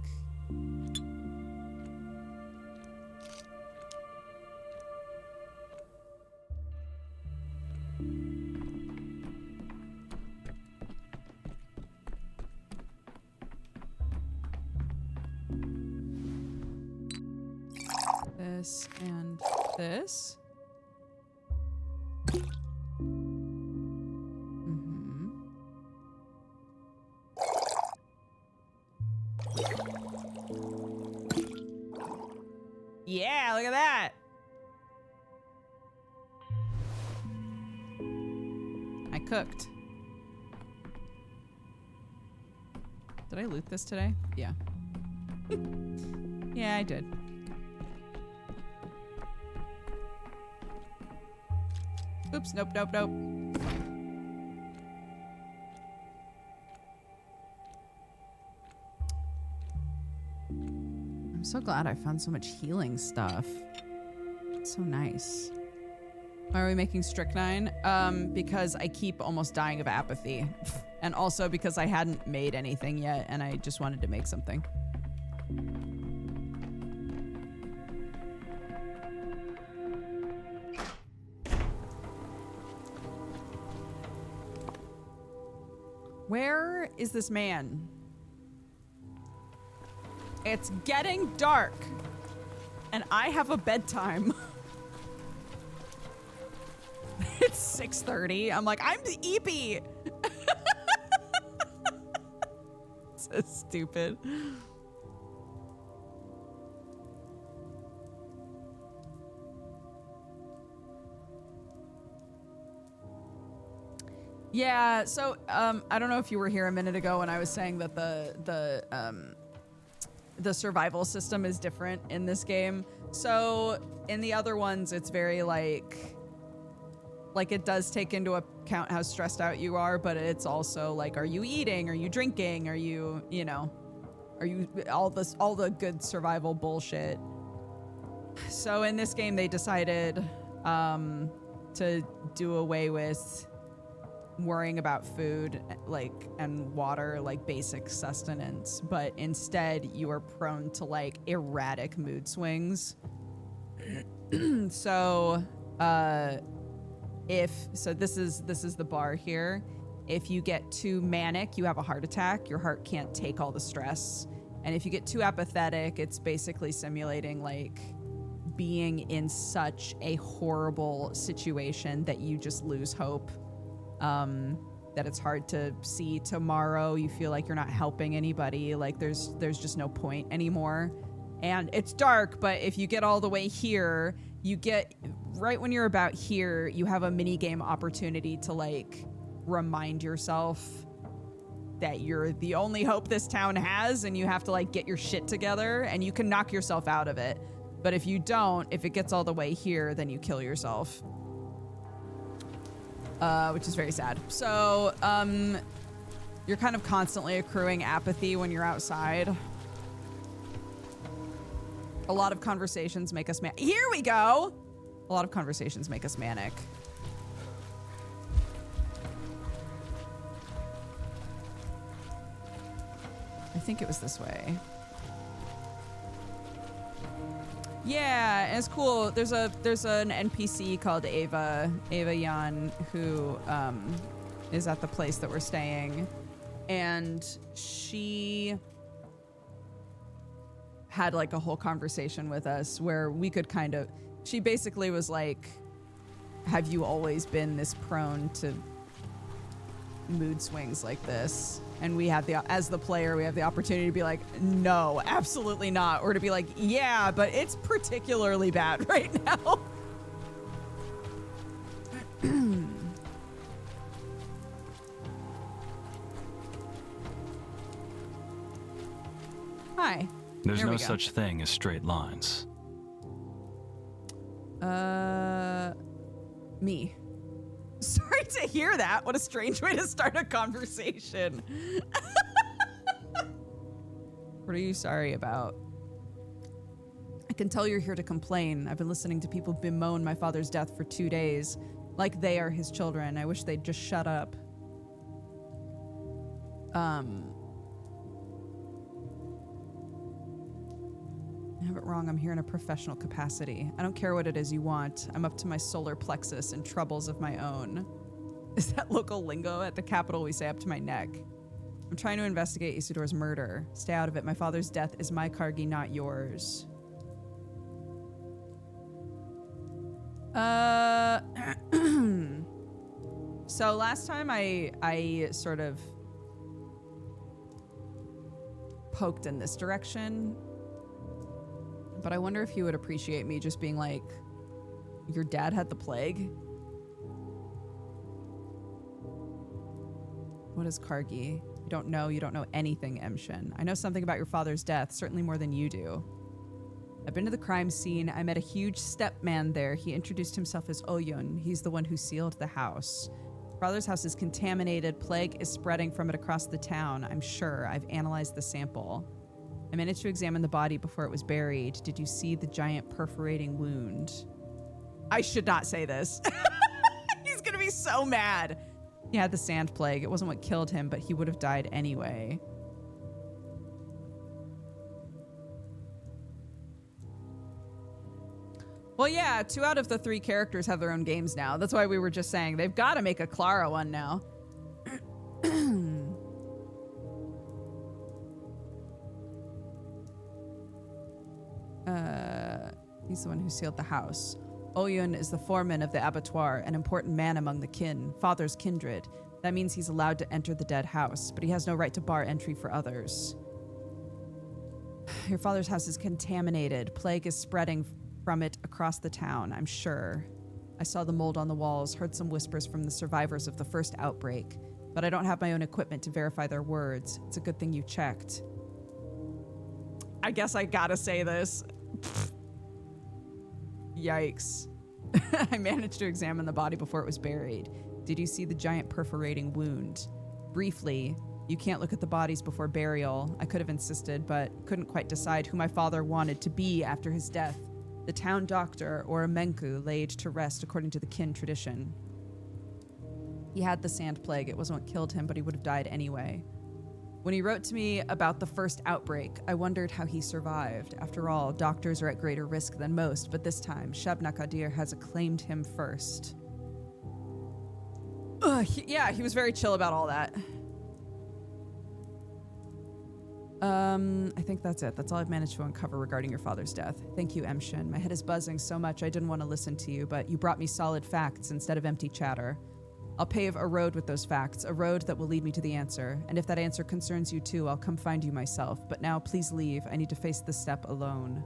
This and this. Yeah, look at that. I cooked. Did I loot this today? Yeah. Yeah, I did. Oops, nope. I'm so glad I found so much healing stuff. It's so nice. Why are we making strychnine? Because I keep almost dying of apathy. And also because I hadn't made anything yet and I just wanted to make something. Where is this man? It's getting dark, and I have a bedtime. It's 6:30. I'm like, I'm the EP. So stupid. Yeah, so I don't know if you were here a minute ago when I was saying that the survival system is different in this game. So in the other ones, it's very like it does take into account how stressed out you are, but it's also like, are you eating? Are you drinking? Are you, are you all the good survival bullshit? So in this game, they decided to do away with worrying about food, like, and water, like basic sustenance, but instead you are prone to like erratic mood swings. So, this is the bar here. If you get too manic, you have a heart attack. Your heart can't take all the stress. And if you get too apathetic, it's basically simulating like being in such a horrible situation that you just lose hope. That it's hard to see tomorrow. You feel like you're not helping anybody. Like there's just no point anymore. And it's dark, but if you get all the way here, you get right when you're about here, you have a mini game opportunity to like remind yourself that you're the only hope this town has, and you have to like get your shit together, and you can knock yourself out of it. But if you don't, if it gets all the way here, then you kill yourself. Which is very sad. So, you're kind of constantly accruing apathy when you're outside. A lot of conversations make us Here we go! A lot of conversations make us manic. I think it was this way. Yeah, and it's cool. There's an NPC called Ava Yan, who is at the place that we're staying, and she had like a whole conversation with us where we could kind of. She basically was like, "Have you always been this prone to mood swings like this?" And we have as the player, we have the opportunity to be like, no, absolutely not. Or to be like, yeah, but it's particularly bad right now. Hi. There's no such thing as straight lines. Me. Sorry to hear that. What a strange way to start a conversation. What are you sorry about? I can tell you're here to complain. I've been listening to people bemoan my father's death for 2 days, like they are his children. I wish they'd just shut up. I have it wrong. I'm here in a professional capacity. I don't care what it is you want. I'm up to my solar plexus and troubles of my own. Is that local lingo? At the capital, we say up to my neck. I'm trying to investigate Isidor's murder. Stay out of it. My father's death is my Kargi, not yours. So last time I sort of poked in this direction. But I wonder if you would appreciate me just being like, your dad had the plague? What is Kargi? You don't know anything, Emshin. I know something about your father's death, certainly more than you do. I've been to the crime scene. I met a huge step man there. He introduced himself as Oyun. He's the one who sealed the house. Father's house is contaminated. Plague is spreading from it across the town, I'm sure. I've analyzed the sample. I managed to examine the body before it was buried. Did you see the giant perforating wound? I should not say this. He's gonna be so mad. He had the sand plague. It wasn't what killed him, but he would have died anyway. Well, yeah, 2 out of the 3 characters have their own games now. That's why we were just saying they've got to make a Clara one now. He's the one who sealed the house. Oyun is the foreman of the abattoir, an important man among the kin, father's kindred. That means he's allowed to enter the dead house, but he has no right to bar entry for others. Your father's house is contaminated. Plague is spreading from it across the town, I'm sure. I saw the mold on the walls, heard some whispers from the survivors of the first outbreak, but I don't have my own equipment to verify their words. It's a good thing you checked. I guess I gotta say this. Yikes. I managed to examine the body before it was buried. Did you see the giant perforating wound? Briefly, you can't look at the bodies before burial. I could have insisted, but couldn't quite decide who my father wanted to be after his death. The town doctor or a menku laid to rest according to the kin tradition. He had the sand plague. It wasn't what killed him, but he would have died anyway. When he wrote to me about the first outbreak, I wondered how he survived. After all, doctors are at greater risk than most, but this time, Shabna Qadir has acclaimed him first. He was very chill about all that. I think that's it. That's all I've managed to uncover regarding your father's death. Thank you, Emshin. My head is buzzing so much I didn't want to listen to you, but you brought me solid facts instead of empty chatter. I'll pave a road with those facts, a road that will lead me to the answer. And if that answer concerns you too, I'll come find you myself. But now, please leave. I need to face this step alone.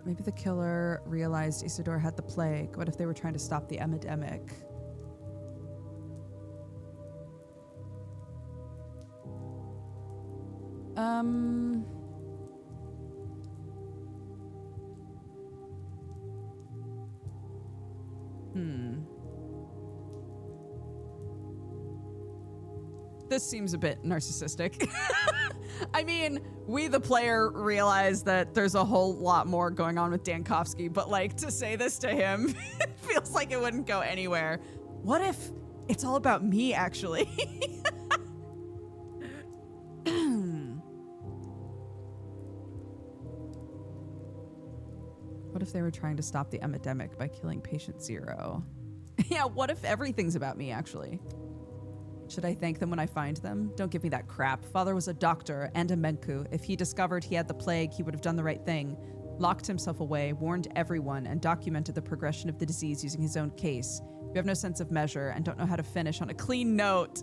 Maybe the killer realized Isidore had the plague. What if they were trying to stop the epidemic? This seems a bit narcissistic. I mean, we the player realize that there's a whole lot more going on with Dankovsky, but like to say this to him feels like it wouldn't go anywhere. What if it's all about me, actually? What if they were trying to stop the epidemic by killing patient 0? Yeah, what if everything's about me, actually? Should I thank them when I find them? Don't give me that crap. Father was a doctor and a Menku. If he discovered he had the plague, he would have done the right thing. Locked himself away, warned everyone, and documented the progression of the disease using his own case. You have no sense of measure and don't know how to finish on a clean note.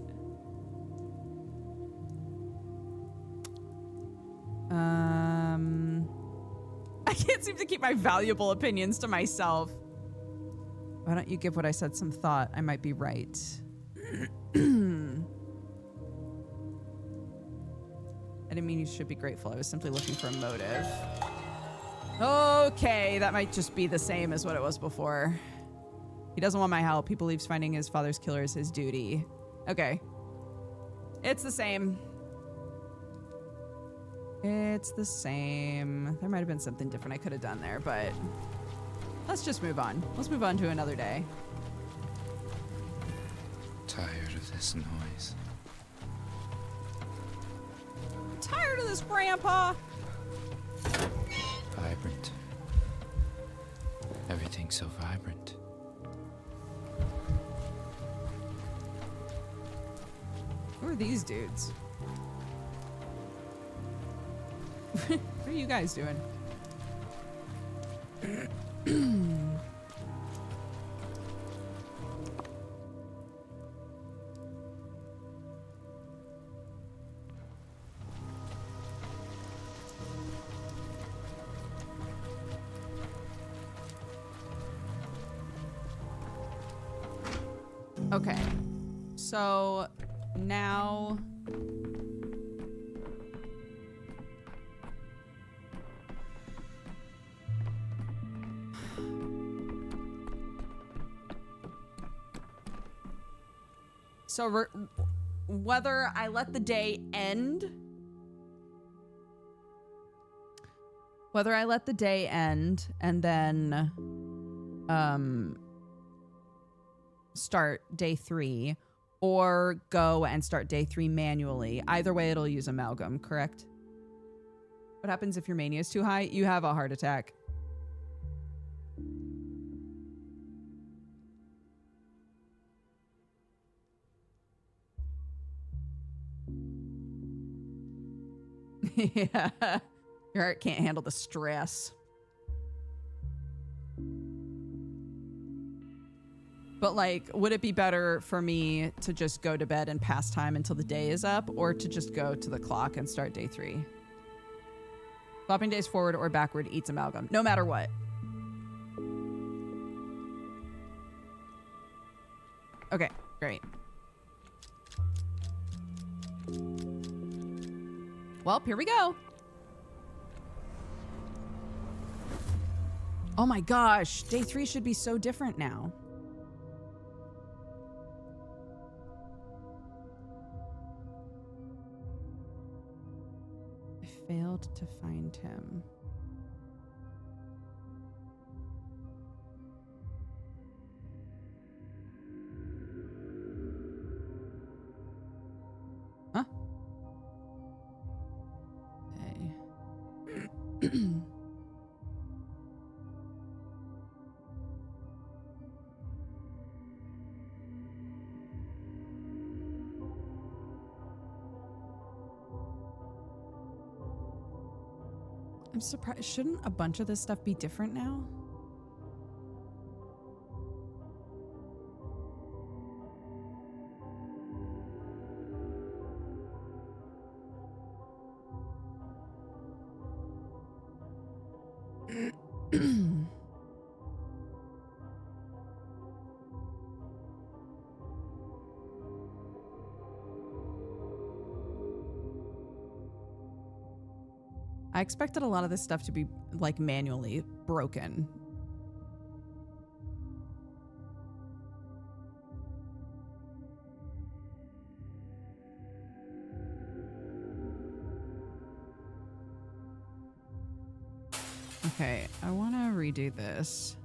I can't seem to keep my valuable opinions to myself. Why don't you give what I said some thought? I might be right. I didn't mean you should be grateful. I was simply looking for a motive. Okay, that might just be the same as what it was before. He doesn't want my help. He believes finding his father's killer is his duty. Okay. It's the same. It's the same. There might have been something different I could have done there, but let's just move on. Let's move on to another day. Tired of this noise. I'm tired of this, Grandpa. Vibrant. Everything's so vibrant. Who are these dudes? What are you guys doing? Okay, so now whether I let the day end, and then start day 3, or go and start day 3 manually. Either way, it'll use amalgam, correct? What happens if your mania is too high? You have a heart attack. Yeah, your heart can't handle the stress. But like, would it be better for me to just go to bed and pass time until the day is up, or to just go to the clock and start day 3? Swapping days forward or backward eats amalgam, no matter what. Okay, great. Well, here we go. Oh my gosh, day 3 should be so different now. I failed to find him. I'm surprised. Shouldn't a bunch of this stuff be different now? I expected a lot of this stuff to be like manually broken. Okay, I want to redo this.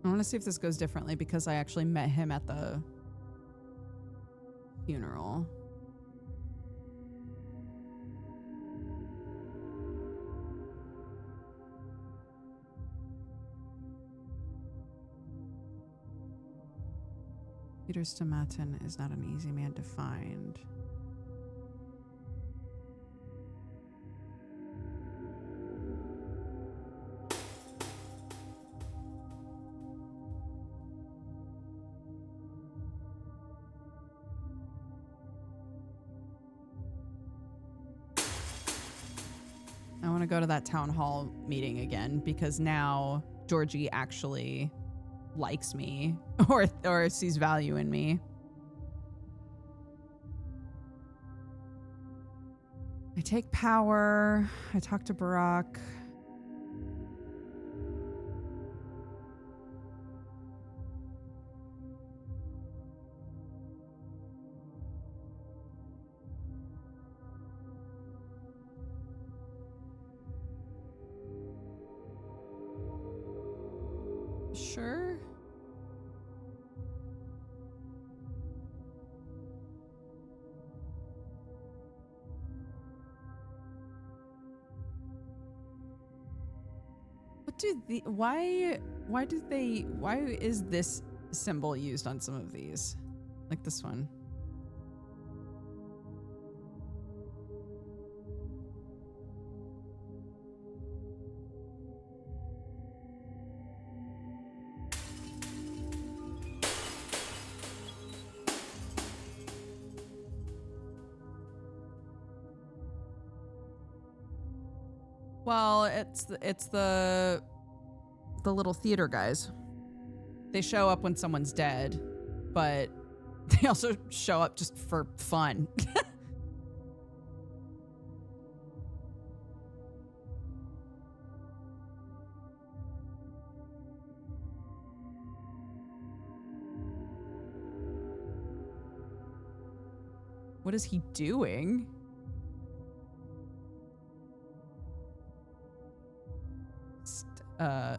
I want to see if this goes differently because I actually met him at the funeral. Peter Stomatin is not an easy man to find. I want to go to that town hall meeting again because now Georgie actually likes me or sees value in me. I take power. I talk to Barack. Sure. What do the why is this symbol used on some of these? Like this one. Well, it's the little theater guys. They show up when someone's dead, but they also show up just for fun. What is he doing?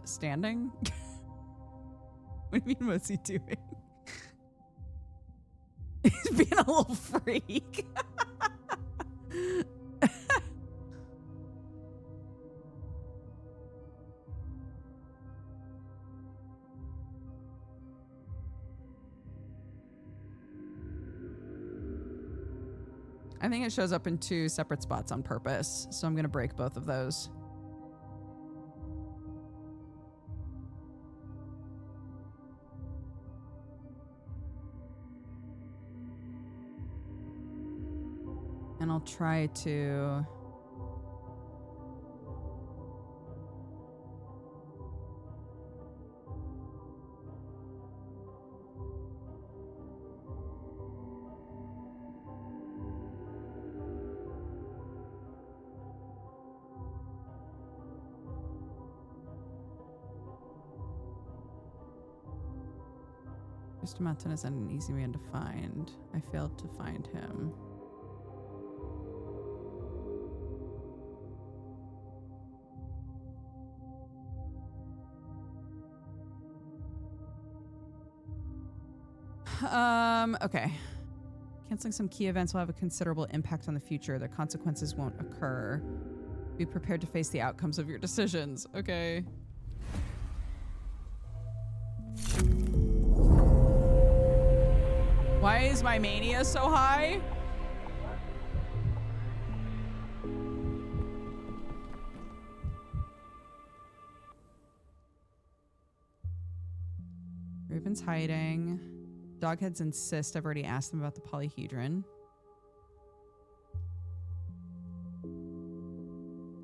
Standing? What do you mean, what's he doing? He's being a little freak. I think it shows up in 2 separate spots on purpose, so I'm going to break both of those. And I'll try to... Mr. Mountain is an easy man to find. I failed to find him. Okay. Canceling some key events will have a considerable impact on the future. Their consequences won't occur. Be prepared to face the outcomes of your decisions. Okay. Why is my mania so high? Raven's hiding. Dogheads insist. I've already asked them about the polyhedron.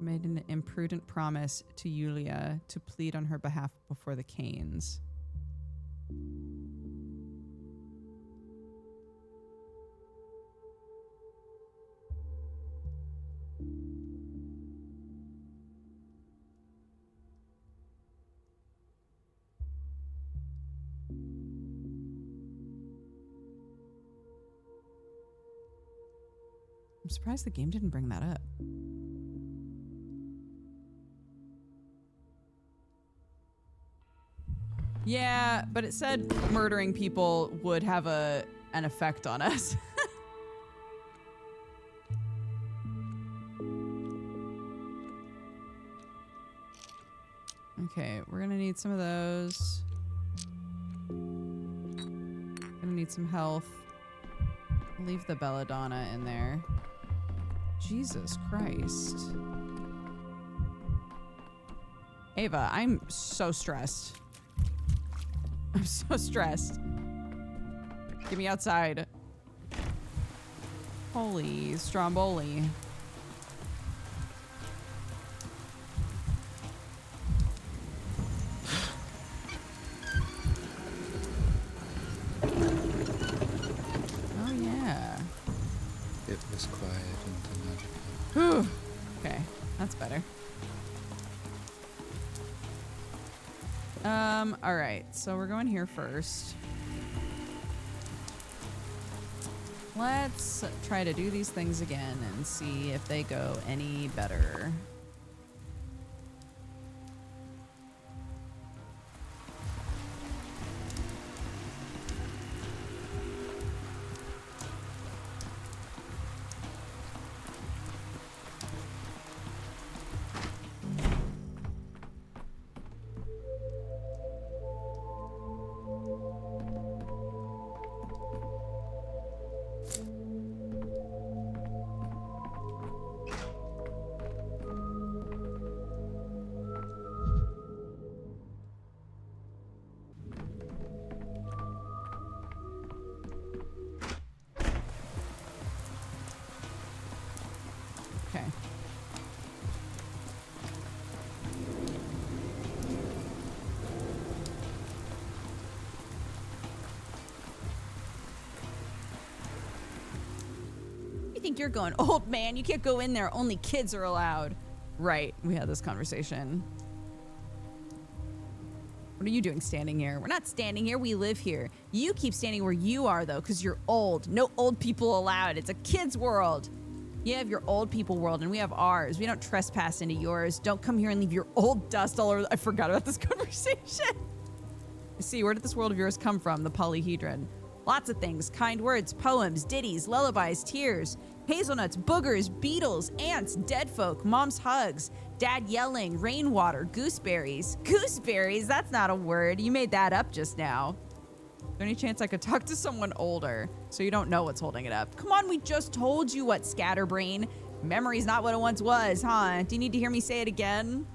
Made an imprudent promise to Yulia to plead on her behalf before the Canes. I'm surprised the game didn't bring that up. Yeah, but it said murdering people would have an effect on us. Okay, we're gonna need some of those. Gonna need some health. Leave the belladonna in there. Jesus Christ. Ava, I'm so stressed. I'm so stressed. Get me outside. Holy Stromboli. Oh yeah. It was quiet and magical. Whew. Okay, that's better. All right, so we're going here first. Let's try to do these things again and see if they go any better. Okay. You think you're going, old man, you can't go in there, only kids are allowed. Right, we had this conversation. What are you doing standing here? We're not standing here, we live here. You keep standing where you are though, because you're old. No old people allowed, it's a kid's world. You have your old people world and we have ours. We don't trespass into yours. Don't come here and leave your old dust all over. I forgot about this conversation. See, where did this world of yours come from? The polyhedron. Lots of things. Kind words, poems, ditties, lullabies, tears, hazelnuts, boogers, beetles, ants, dead folk, mom's hugs, dad yelling, rainwater, gooseberries. Gooseberries? That's not a word. You made that up just now. Is there any chance I could talk to someone older so you don't know what's holding it up? Come on, we just told you what, scatterbrain. Memory's not what it once was, huh? Do you need to hear me say it again?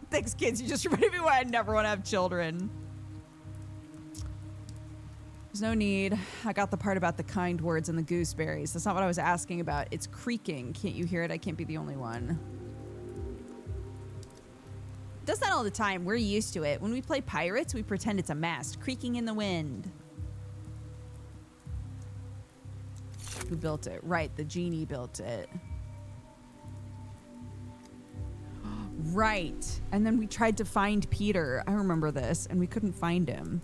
Thanks, kids. You just reminded me why I never want to have children. There's no need. I got the part about the kind words and the gooseberries. That's not what I was asking about. It's creaking. Can't you hear it? I can't be the only one. Does that all the time. We're used to it. When we play pirates, we pretend it's a mast creaking in the wind. Who built it? Right, the genie built it. Right. And then we tried to find Peter. I remember this, and we couldn't find him.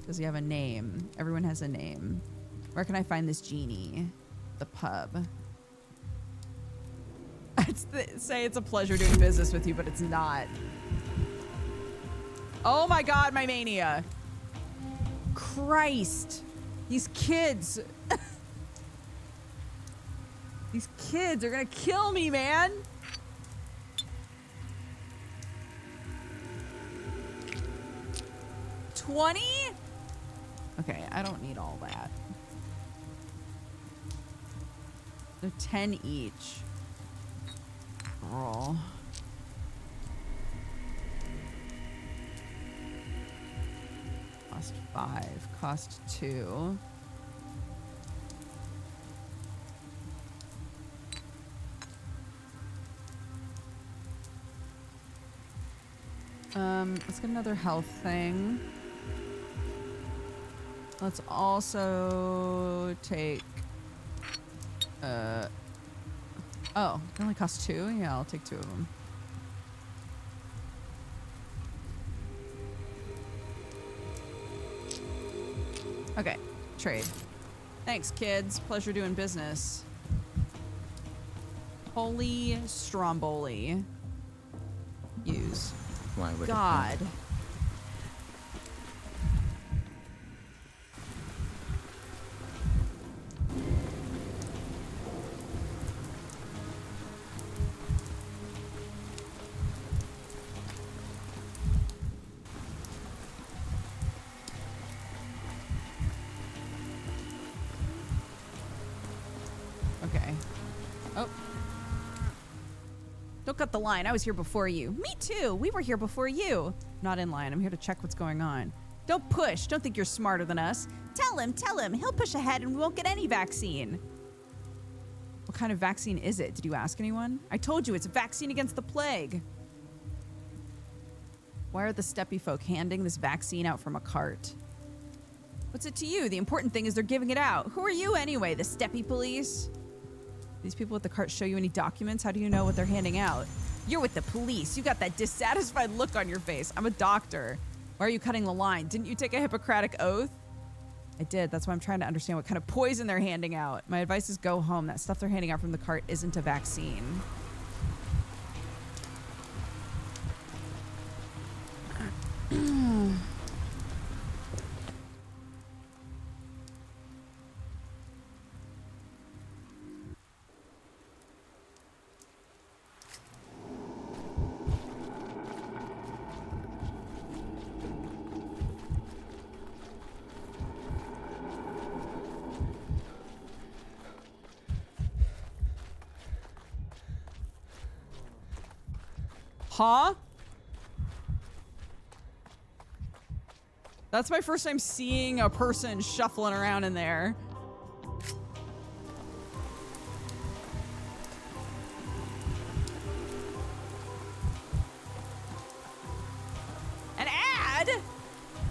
Does he have a name? Everyone has a name. Where can I find this genie? The pub. Say it's a pleasure doing business with you, but it's not. Oh my god, my mania. Christ. These kids. These kids are gonna kill me, man. $20? Okay, I don't need all that. They're 10 each. Roll. Cost 5. Cost 2. Let's get another health thing. Let's also take oh, it only costs 2? Yeah, I'll take 2 of them. Okay, trade. Thanks, kids. Pleasure doing business. Holy Stromboli. Use. Why would God. Okay. Oh. Don't cut the line. I was here before you. Me too. We were here before you. Not in line. I'm here to check what's going on. Don't push. Don't think you're smarter than us. Tell him. Tell him. He'll push ahead and we won't get any vaccine. What kind of vaccine is it? Did you ask anyone? I told you it's a vaccine against the plague. Why are the steppy folk handing this vaccine out from a cart? What's it to you? The important thing is they're giving it out. Who are you anyway? The steppy police? These people with the cart show you any documents? How do you know what they're handing out? You're with the police. You got that dissatisfied look on your face. I'm a doctor. Why are you cutting the line? Didn't you take a Hippocratic oath? I did. That's why I'm trying to understand what kind of poison they're handing out. My advice is go home. That stuff they're handing out from the cart isn't a vaccine. Huh? That's my first time seeing a person shuffling around in there. An ad?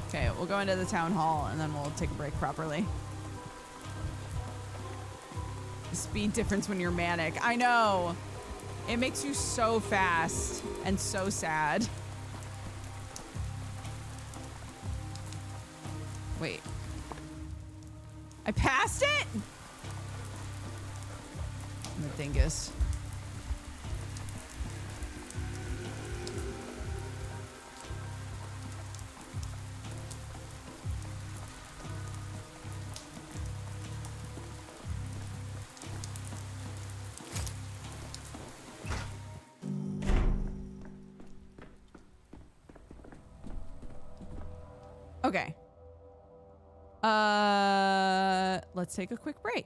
Okay, we'll go into the town hall and then we'll take a break properly. The speed difference when you're manic. I know. It makes you so fast and so sad. Wait. I passed it? I'm a dingus. Okay. Let's take a quick break.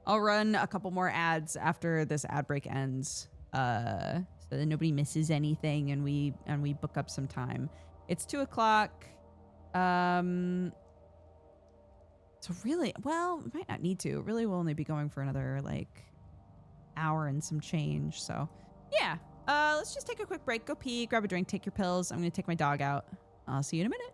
I'll run a couple more ads after this ad break ends, so that nobody misses anything and we book up some time. It's 2 o'clock. So really, well, we might not need to. Really, we'll only be going for another like hour and some change. So yeah, let's just take a quick break. Go pee, grab a drink, take your pills. I'm gonna take my dog out. I'll see you in a minute.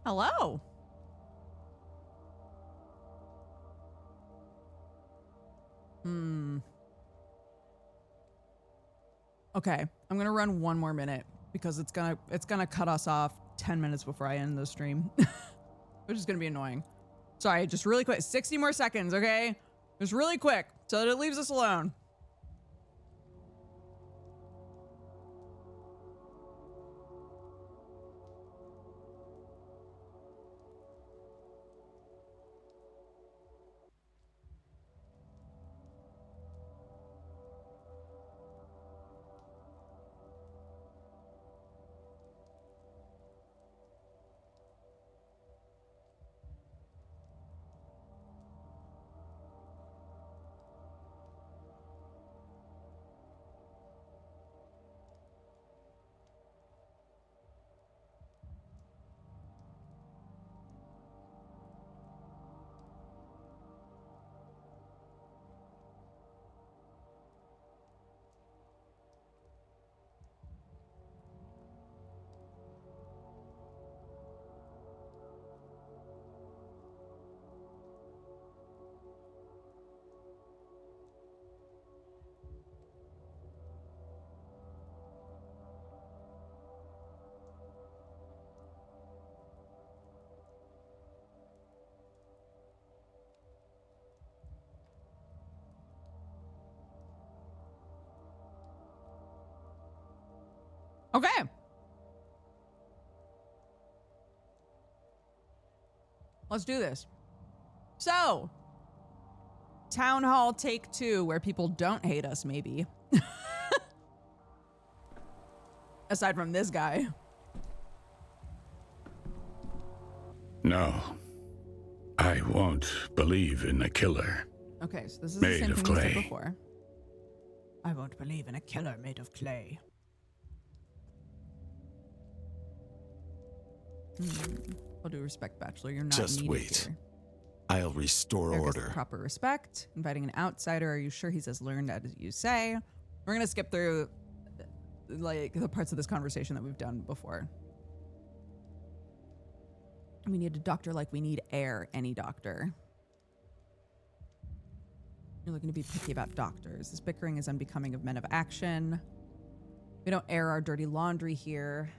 Hello. Okay, I'm gonna run one more minute because it's gonna cut us off 10 minutes before I end the stream, which is gonna be annoying. Sorry, just really quick, 60 more seconds, okay? Just really quick, so that it leaves us alone. Okay. Let's do this. So, Town Hall Take 2, where people don't hate us, maybe. Aside from this guy. No, I won't believe in a killer. Okay, so this is Made the same of thing we said clay. before. I won't believe in a killer made of clay. All due respect, Bachelor, you're not Just needed wait. here. I'll restore There goes order. the proper respect. Inviting an outsider. Are you sure he's as learned as you say? We're gonna skip through like the parts of this conversation that we've done before. We need a doctor like we need air. Any doctor. You're looking to be picky about doctors. This bickering is unbecoming of men of action. We don't air our dirty laundry here.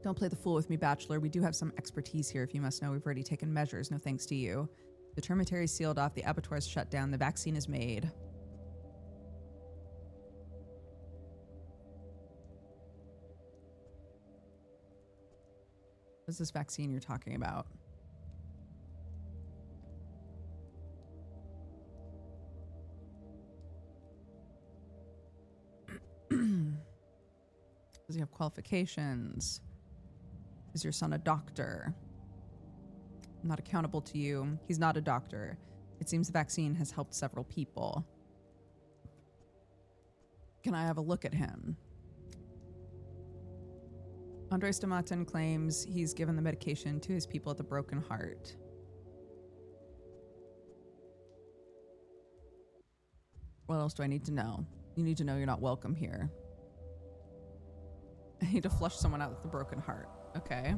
Don't play the fool with me, Bachelor. We do have some expertise here, if you must know. We've already taken measures, no thanks to you. The termitary is sealed off, the abattoir is shut down, the vaccine is made. What's this vaccine you're talking about? Does he have qualifications? Is your son a doctor? I'm not accountable to you. He's not a doctor. It seems the vaccine has helped several people. Can I have a look at him? Andres Tomatin claims he's given the medication to his people at the Broken Heart. What else do I need to know? You need to know you're not welcome here. I need to flush someone out with the Broken Heart. Okay.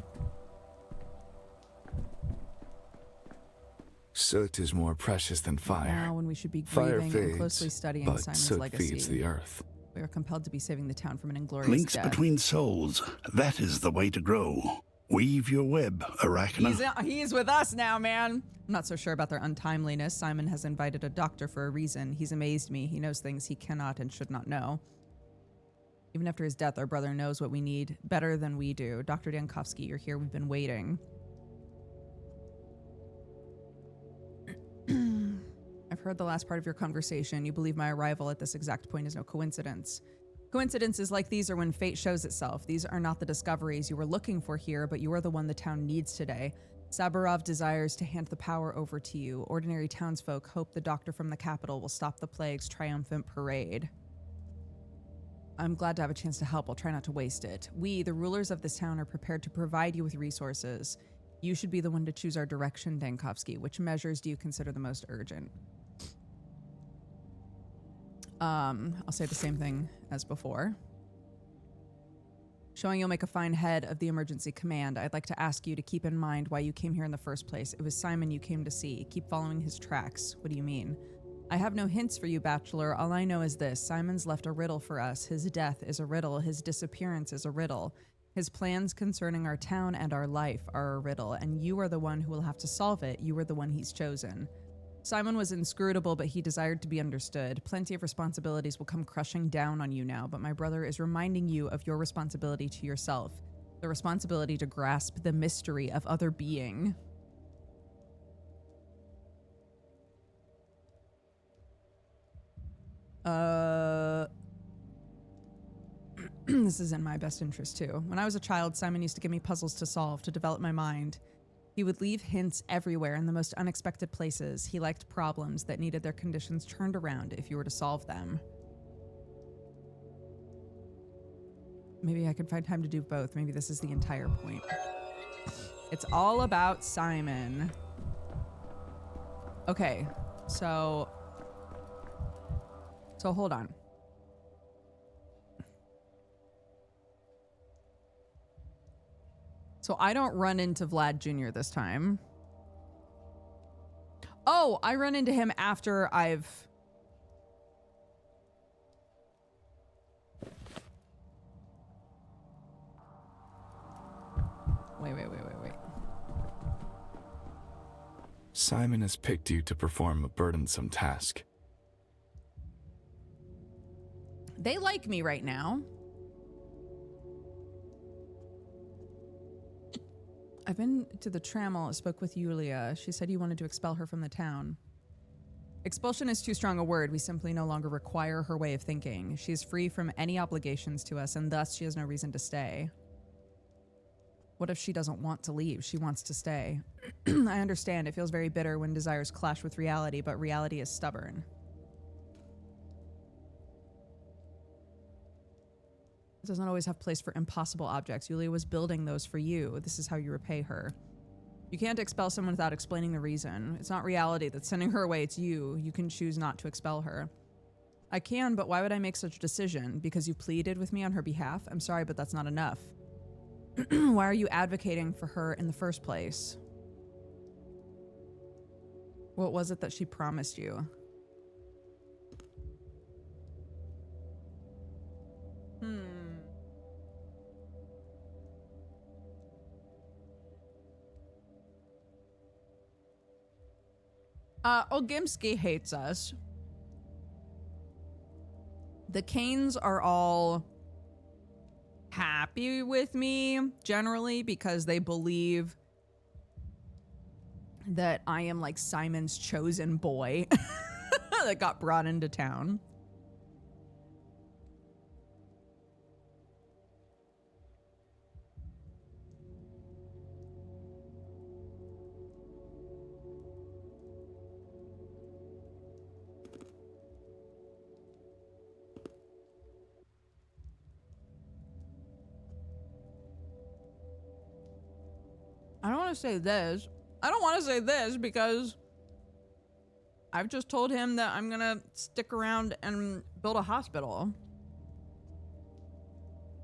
Soot is more precious than fire. Now when we should be Fire grieving fades, and closely studying but Simon's soot legacy. feeds the earth. We are compelled to be saving the town from an inglorious Links death. between souls. That is the way to grow. Weave your web, Arachna. He's with us now, man. I'm not so sure about their untimeliness. Simon has invited a doctor for a reason. He's amazed me. He knows things he cannot and should not know. Even after his death, our brother knows what we need better than we do. Dr. Dankovsky, you're here. We've been waiting. I've heard the last part of your conversation. You believe my arrival at this exact point is no coincidence. Coincidences like these are when fate shows itself. These are not the discoveries you were looking for here, but you are the one the town needs today. Saburov desires to hand the power over to you. Ordinary townsfolk hope the doctor from the capital will stop the plague's triumphant parade. I'm glad to have a chance to help. I'll try not to waste it. We, the rulers of this town, are prepared to provide you with resources. You should be the one to choose our direction, Dankovsky. Which measures do you consider the most urgent? I'll say the same thing as before. Showing you'll make a fine head of the emergency command, I'd like to ask you to keep in mind why you came here in the first place. It was Simon you came to see. Keep following his tracks. What do you mean? I have no hints for you, Bachelor. All I know is this. Simon's left a riddle for us. His death is a riddle. His disappearance is a riddle. His plans concerning our town and our life are a riddle, and you are the one who will have to solve it. You are the one he's chosen. Simon was inscrutable, but he desired to be understood. Plenty of responsibilities will come crushing down on you now, but my brother is reminding you of your responsibility to yourself, the responsibility to grasp the mystery of other being. This is in my best interest too. When I was a child, Simon used to give me puzzles to solve to develop my mind. He would leave hints everywhere in the most unexpected places. He liked problems that needed their conditions turned around if you were to solve them. Maybe I could find time to do both. Maybe this is the entire point. It's all about Simon. Okay, so hold on. So I don't run into Vlad Jr. this time. Oh, I run into him after I've... Wait. Simon has picked you to perform a burdensome task. They like me right now. I've been to the Trammel, spoke with Yulia. She said you wanted to expel her from the town. Expulsion is too strong a word. We simply no longer require her way of thinking. She is free from any obligations to us, and thus she has no reason to stay. What if she doesn't want to leave? She wants to stay. I understand. It feels very bitter when desires clash with reality, but reality is stubborn. It doesn't always have place for impossible objects. Yulia was building those for you. This is how you repay her. You can't expel someone without explaining the reason. It's not reality that's sending her away, it's you. You can choose not to expel her. I can, but why would I make such a decision? Because you pleaded with me on her behalf? I'm sorry, but that's not enough. Why are you advocating for her in the first place? What was it that she promised you? Ogimsky hates us. The Canes are all happy with me, generally, because they believe that I am like Simon's chosen boy that got brought into town. I don't want to say this. I don't want to say this because I've just told him that I'm gonna stick around and build a hospital.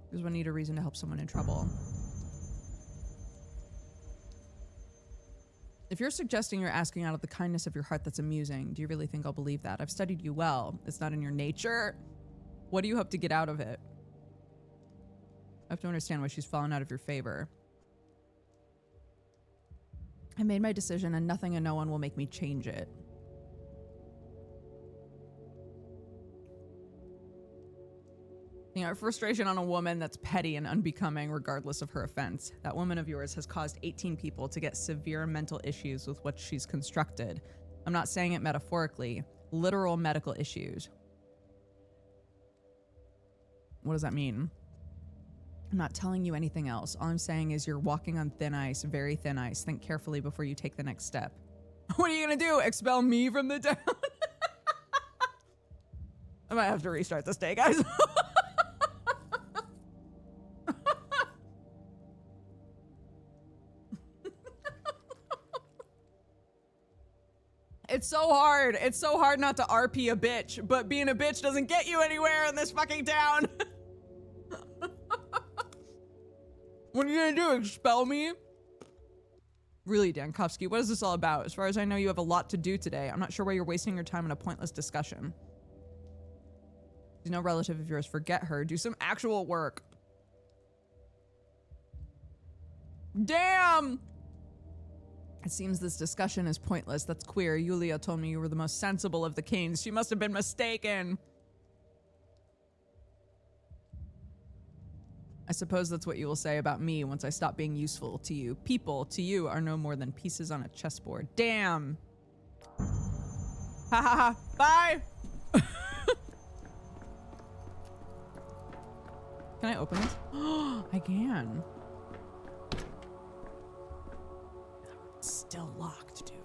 Because we need a reason to help someone in trouble. If you're suggesting you're asking out of the kindness of your heart, that's amusing. Do you really think I'll believe that? I've studied you well. It's not in your nature. What do you hope to get out of it? I have to understand why she's fallen out of your favor. I made my decision and nothing and no one will make me change it. You know, frustration on a woman that's petty and unbecoming regardless of her offense. That woman of yours has caused 18 people to get severe mental issues with what she's constructed. I'm not saying it metaphorically. Literal medical issues. What does that mean? I'm not telling you anything else. All I'm saying is you're walking on thin ice, very thin ice. Think carefully before you take the next step. What are you gonna do? Expel me from the town? I might have to restart this day, guys. It's so hard. It's so hard not to RP a bitch, but being a bitch doesn't get you anywhere in this fucking town. What are you gonna do, expel me? Really, Dankovsky, what is this all about? As far as I know, you have a lot to do today. I'm not sure why you're wasting your time on a pointless discussion. She's no relative of yours. Forget her. Do some actual work. Damn! It seems this discussion is pointless. That's queer. Yulia told me you were the most sensible of the Canes. She must have been mistaken. I suppose that's what you will say about me once I stop being useful to you. People, to you, are no more than pieces on a chessboard. Damn. Ha ha ha. Bye. Can I open this? I can. It's still locked, dude.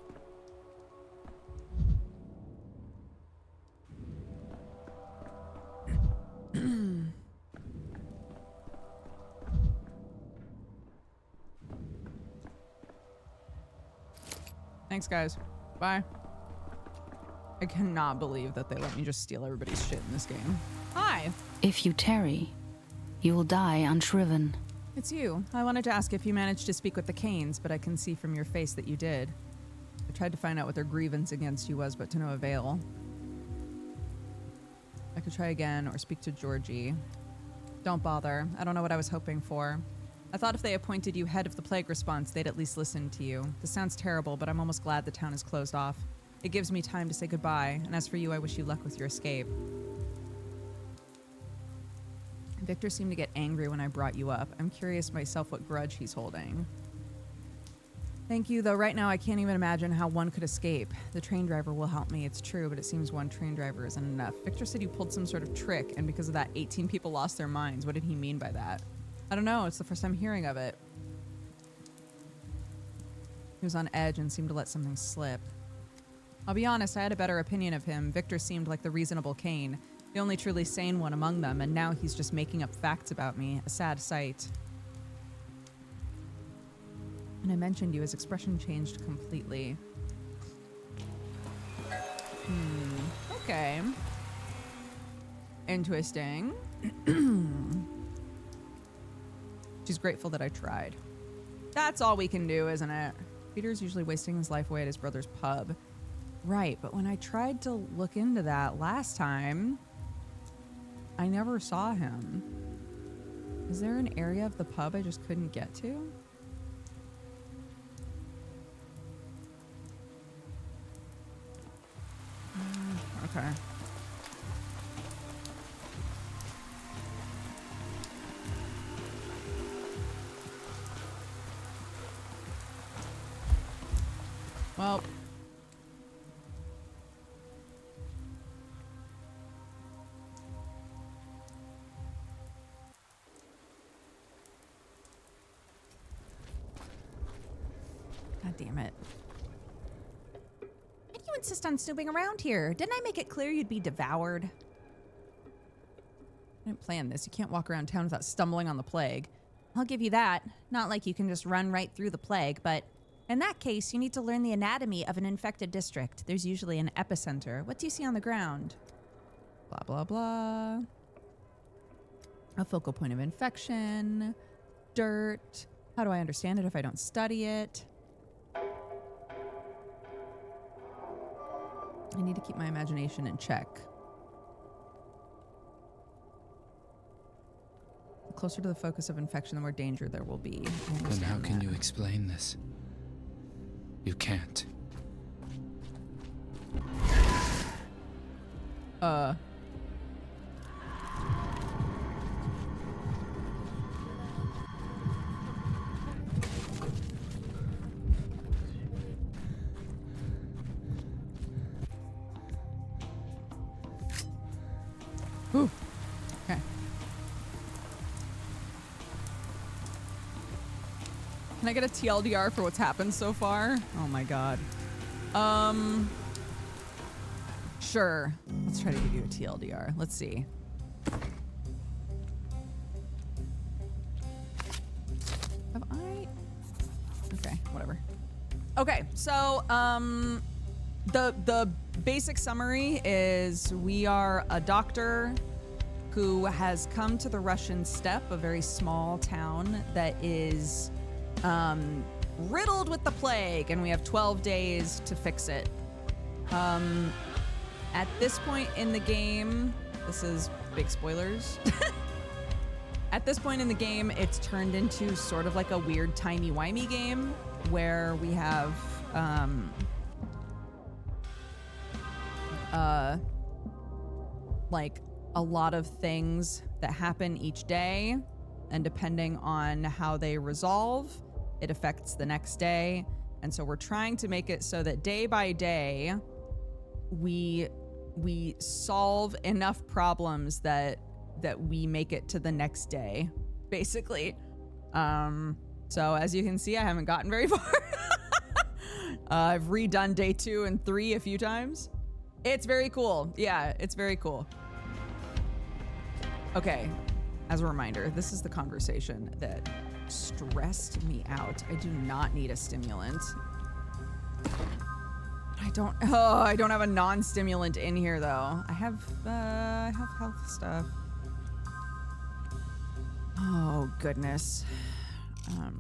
Thanks, guys. Bye. I cannot believe that they let me just steal everybody's shit in this game. Hi. If you tarry, you will die unshriven. It's you. I wanted to ask if you managed to speak with the Canes, but I can see from your face that you did. I tried to find out what their grievance against you was, but to no avail. I could try again or speak to Georgie. Don't bother. I don't know what I was hoping for. I thought if they appointed you head of the plague response, they'd at least listen to you. This sounds terrible, but I'm almost glad the town is closed off. It gives me time to say goodbye, and as for you, I wish you luck with your escape. Victor seemed to get angry when I brought you up. I'm curious myself what grudge he's holding. Thank you, though right now I can't even imagine how one could escape. The train driver will help me, it's true, but it seems one train driver isn't enough. Victor said you pulled some sort of trick, and because of that, 18 people lost their minds. What did he mean by that? I don't know, it's the first time hearing of it. He was on edge and seemed to let something slip. I'll be honest, I had a better opinion of him. Victor seemed like the reasonable Cain, the only truly sane one among them, and now he's just making up facts about me. A sad sight. When I mentioned you, his expression changed completely. Okay. Interesting. She's grateful that I tried. That's all we can do, isn't it? Peter's usually wasting his life away at his brother's pub. Right, but when I tried to look into that last time, I never saw him. Is there an area of the pub I just couldn't get to? Okay. Well. God damn it. Why do you insist on snooping around here? Didn't I make it clear you'd be devoured? I didn't plan this. You can't walk around town without stumbling on the plague. I'll give you that. Not like you can just run right through the plague, but in that case, you need to learn the anatomy of an infected district. There's usually an epicenter. What do you see on the ground? Blah, blah, blah. A focal point of infection. Dirt. How do I understand it if I don't study it? I need to keep my imagination in check. The closer to the focus of infection, the more danger there will be. Then how can you explain this? You can't. Ooh. Okay. Can I get a TLDR for what's happened so far? Oh my god. Sure. Let's try to give you a TLDR. Let's see. Have I? Okay, whatever. Okay, so, The basic summary is we are a doctor who has come to the Russian steppe, a very small town that is riddled with the plague, and we have 12 days to fix it. At this point in the game, this is big spoilers. At this point in the game, it's turned into sort of like a weird timey-wimey game where we have like a lot of things that happen each day, and depending on how they resolve, it affects the next day. And so we're trying to make it so that day by day we solve enough problems that we make it to the next day, basically. So as you can see, I haven't gotten very far. I've redone day 2 and 3 a few times. It's very cool. Yeah, it's very cool. Okay, as a reminder, this is the conversation that stressed me out. I do not need a stimulant. I don't have a non-stimulant in here though. I have health stuff. Oh goodness. Have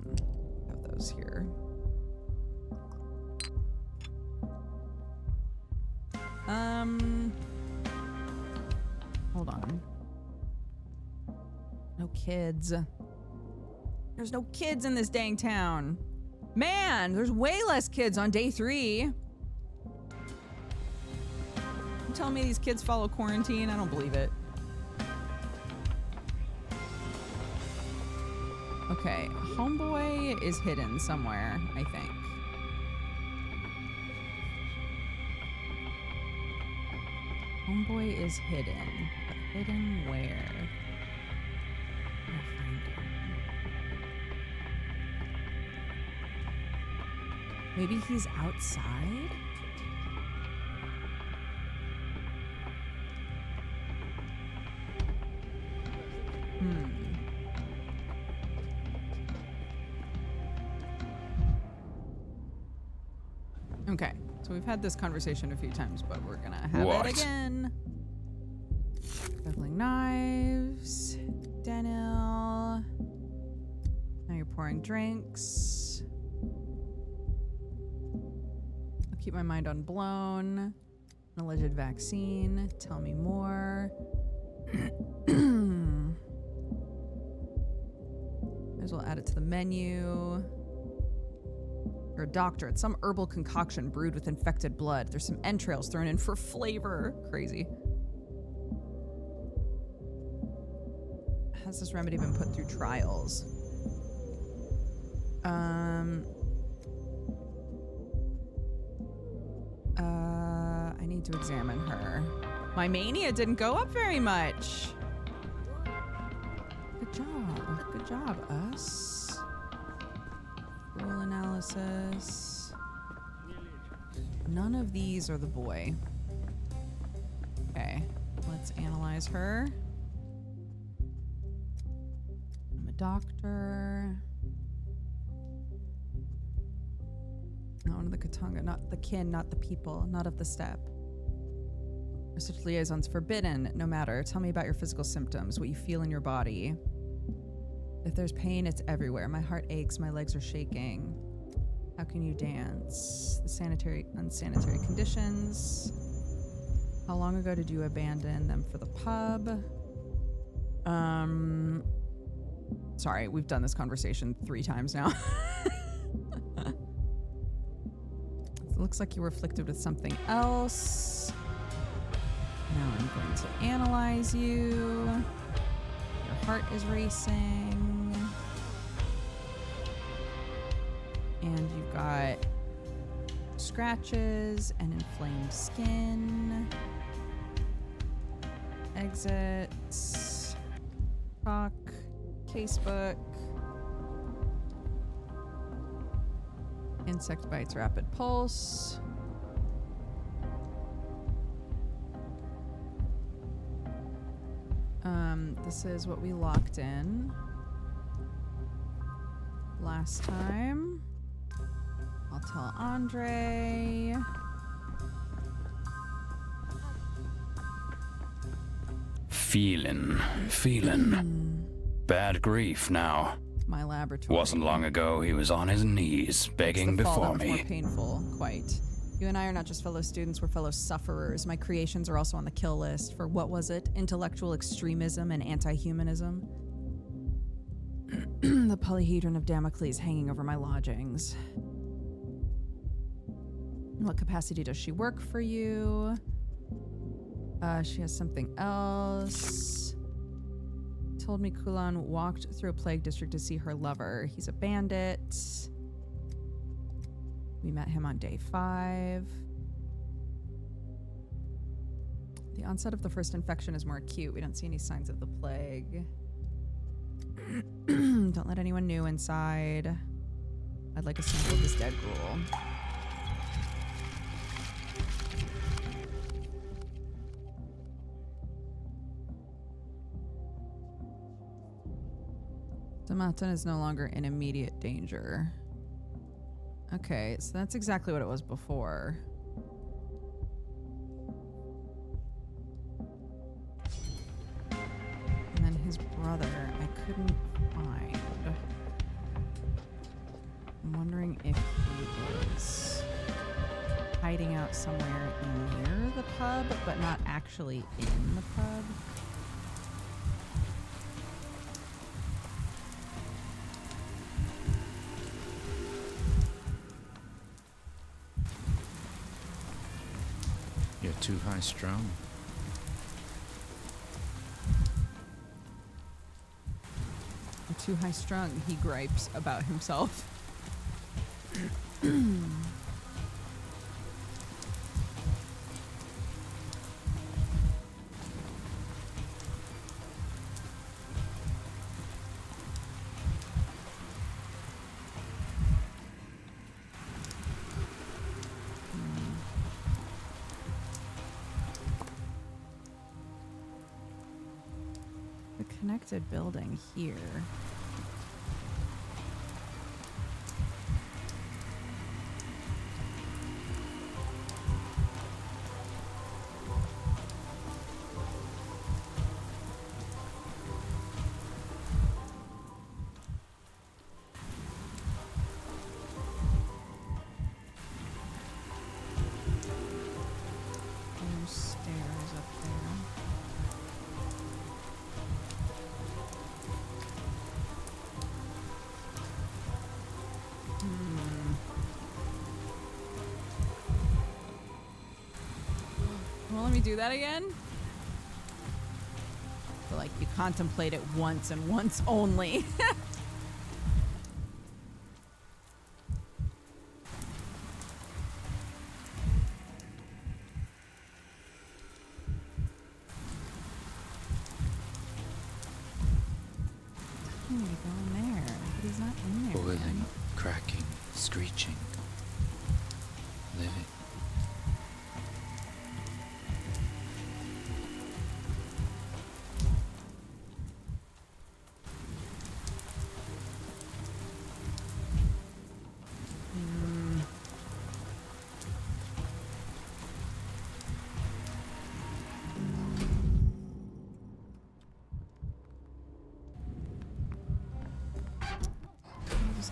those here. Hold on. No kids. There's no kids in this dang town. Man, there's way less kids on day 3. You telling me these kids follow quarantine? I don't believe it. Okay, homeboy is hidden somewhere, I think. Homeboy is hidden, but hidden where? I'll find him. Maybe he's outside? Okay, so we've had this conversation a few times, but we're gonna have it again. Juggling knives. Daniel. Now you're pouring drinks. I'll keep my mind on blown. An alleged vaccine. Tell me more. Might as well add it to the menu. You're a doctor. It's some herbal concoction brewed with infected blood. There's some entrails thrown in for flavor. Crazy. Has this remedy been put through trials? I need to examine her. My mania didn't go up very much. Good job. Good job, us. Rule analysis. None of these are the boy. Okay, let's analyze her. I'm a doctor. Not one of the Katanga, not the kin, not the people, not of the steppe. Such liaisons forbidden, no matter. Tell me about your physical symptoms, what you feel in your body. If there's pain, it's everywhere. My heart aches, my legs are shaking. How can you dance? The unsanitary conditions. How long ago did you abandon them for the pub? Sorry, we've done this conversation 3 times now. It looks like you were afflicted with something else. Now I'm going to analyze you. Your heart is racing. And you've got scratches and inflamed skin. Exits. Talk. Casebook. Insect bites, rapid pulse. This is what we locked in last time. I'll tell Andre. Feeling. Bad grief now. My laboratory. Wasn't long ago he was on his knees, begging It's the fall before that was me. more painful, quite. You and I are not just fellow students, we're fellow sufferers. My creations are also on the kill list for, what was it? Intellectual extremism and anti-humanism. The polyhedron of Damocles hanging over my lodgings. What capacity does she work for you? She has something else. Told me Kulan walked through a plague district to see her lover. He's a bandit. We met him on day 5. The onset of the first infection is more acute. We don't see any signs of the plague. Don't let anyone new inside. I'd like a sample of this dead gruel. Samatan is no longer in immediate danger. Okay, so that's exactly what it was before. And then his brother, I couldn't find. I'm wondering if he is hiding out somewhere near the pub, but not actually in the pub. You're too high strung. You're too high strung, he gripes about himself. Connected building here. There's stairs up there. Let me do that again. But like you contemplate it once and once only. He go in there, but he's not in there. Boiling, man. cracking, screeching, living.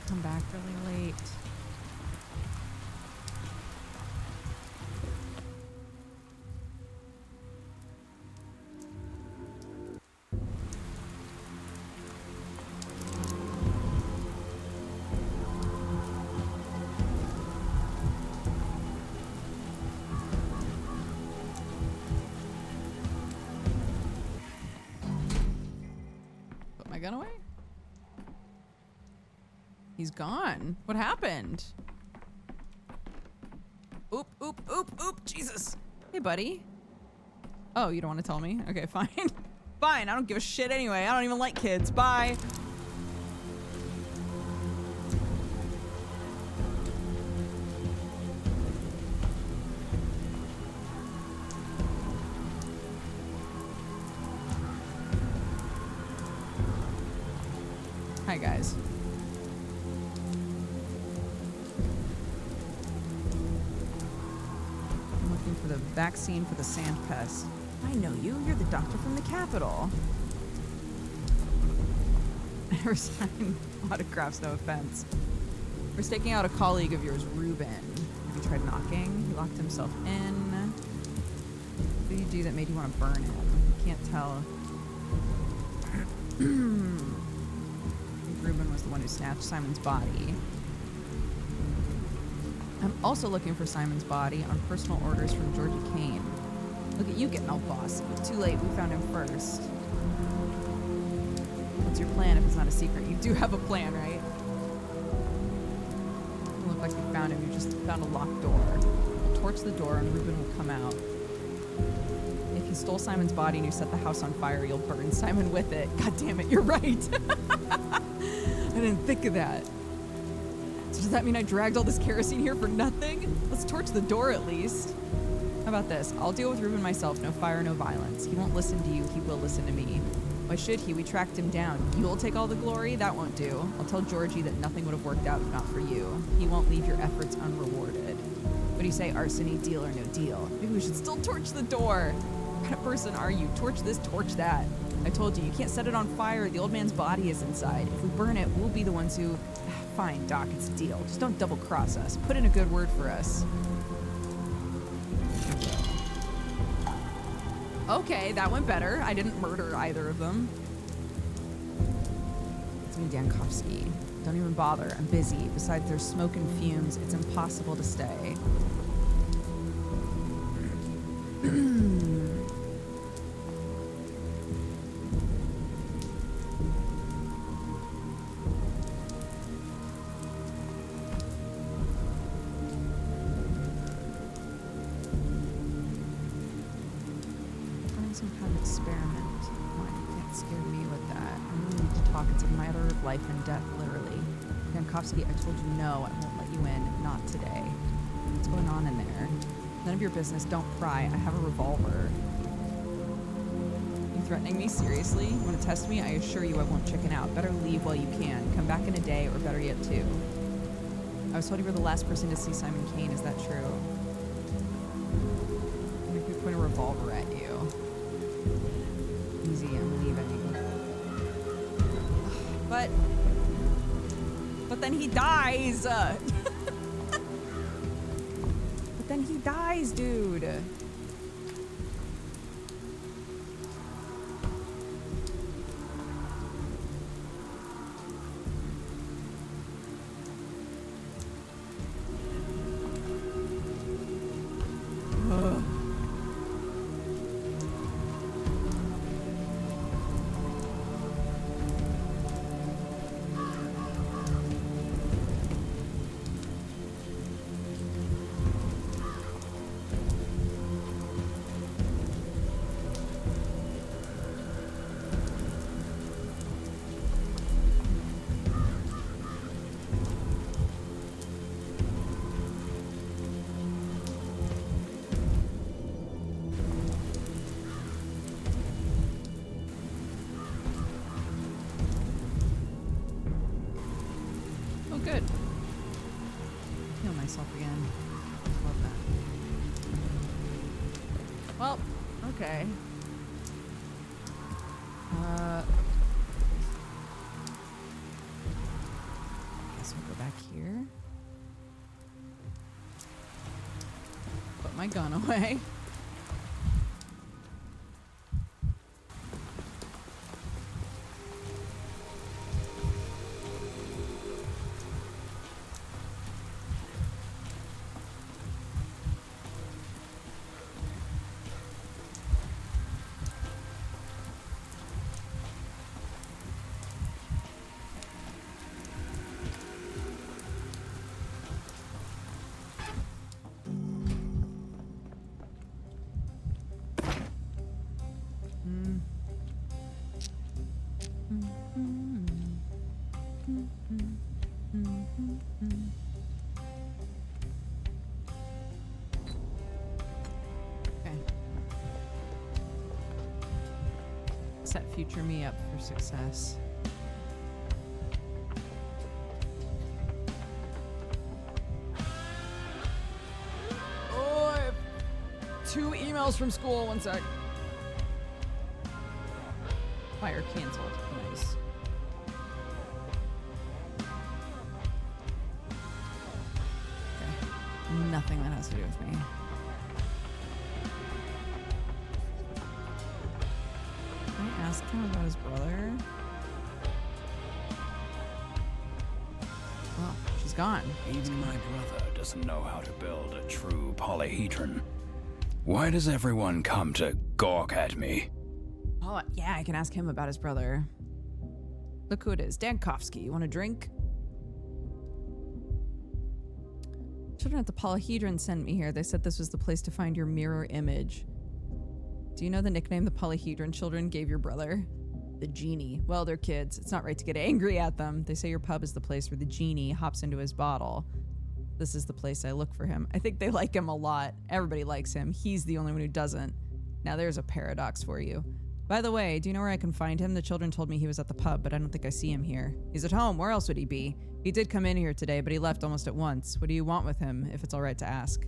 Come back really late. Put my gun away? He's gone. What happened? Oop, oop, oop, oop. Jesus. Hey, buddy. Oh, you don't want to tell me? Okay, fine. Fine. I don't give a shit anyway. I don't even like kids. Bye. Hi, guys. I'm looking for the vaccine for the sand pest. I know you. You're the doctor from the Capitol. Never signed autographs, no offense. We're staking out a colleague of yours, Ruben. Have you tried knocking? He locked himself in. What did you do that made you want to burn him? Can't tell. I think Ruben was the one who snatched Simon's body. I'm also looking for Simon's body on personal orders from Georgie Kane. Look at you getting all bossy. Too late, we found him first. What's your plan if it's not a secret? You do have a plan, right? Doesn't look like you found him, you just found a locked door. We'll torch the door and Ruben will come out. If you stole Simon's body and you set the house on fire, you'll burn Simon with it. God damn it, you're right. I didn't think of that. So does that mean I dragged all this kerosene here for nothing? Let's torch the door at least. How about this? I'll deal with Ruben myself. No fire, no violence. He won't listen to you. He will listen to me. Why should he? We tracked him down. You'll take all the glory? That won't do. I'll tell Georgie that nothing would have worked out if not for you. He won't leave your efforts unrewarded. What do you say, arsony, deal or no deal? Maybe we should still torch the door. What kind of person are you? Torch this, torch that. I told you, you can't set it on fire. The old man's body is inside. If we burn it, we'll be the ones who... Fine, Doc, it's a deal. Just don't double-cross us. Put in a good word for us. Okay, that went better. I didn't murder either of them. It's me, Dankovsky. Don't even bother. I'm busy. Besides, there's smoke and fumes. It's impossible to stay. Some kind of experiment. Why you can't scare me with that. I really need to talk. It's a matter of life and death, literally. Dankovsky, I told you no. I won't let you in. Not today. What's going on in there? None of your business. Don't pry. I have a revolver. You threatening me? Seriously? You want to test me? I assure you I won't chicken out. Better leave while you can. Come back in a day, or better yet, two. I was told you were the last person to see Simon Kane. Is that true? I'm going to point a revolver at you. Easy, I'm leaving. But then he dies. But then he dies, dude. Good. Heal myself again. Love that. Well, okay. Guess we'll go back here. Put my gun away. Set future me up for success. Oh, I have 2 emails from school. One sec. Fire canceled. Nice. Okay. Nothing that has to do with me. Can I ask him about his brother? Well, she's gone. Even my brother doesn't know how to build a true polyhedron. Why does everyone come to gawk at me? Oh, yeah, I can ask him about his brother. Look who it is. Dankovsky. You want a drink? Children at the Polyhedron sent me here. They said this was the place to find your mirror image. Do you know the nickname the Polyhedron children gave your brother? The genie. Well, they're kids. It's not right to get angry at them. They say your pub is the place where the genie hops into his bottle. This is the place I look for him. I think they like him a lot. Everybody likes him. He's the only one who doesn't. Now there's a paradox for you. By the way, do you know where I can find him? The children told me he was at the pub, but I don't think I see him here. He's at home. Where else would he be? He did come in here today, but he left almost at once. What do you want with him, if it's all right to ask?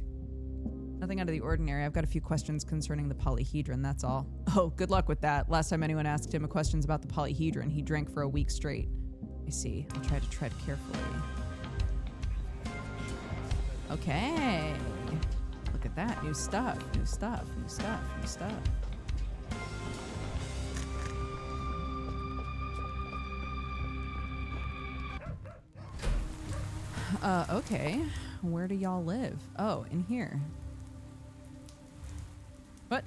Nothing out of the ordinary. I've got a few questions concerning the polyhedron, that's all. Oh, good luck with that. Last time anyone asked him questions about the polyhedron, he drank for a week straight. I see. I'll try to tread carefully. Okay. Look at that. New stuff, new stuff, new stuff, new stuff. Okay. Where do y'all live? Oh, in here. What?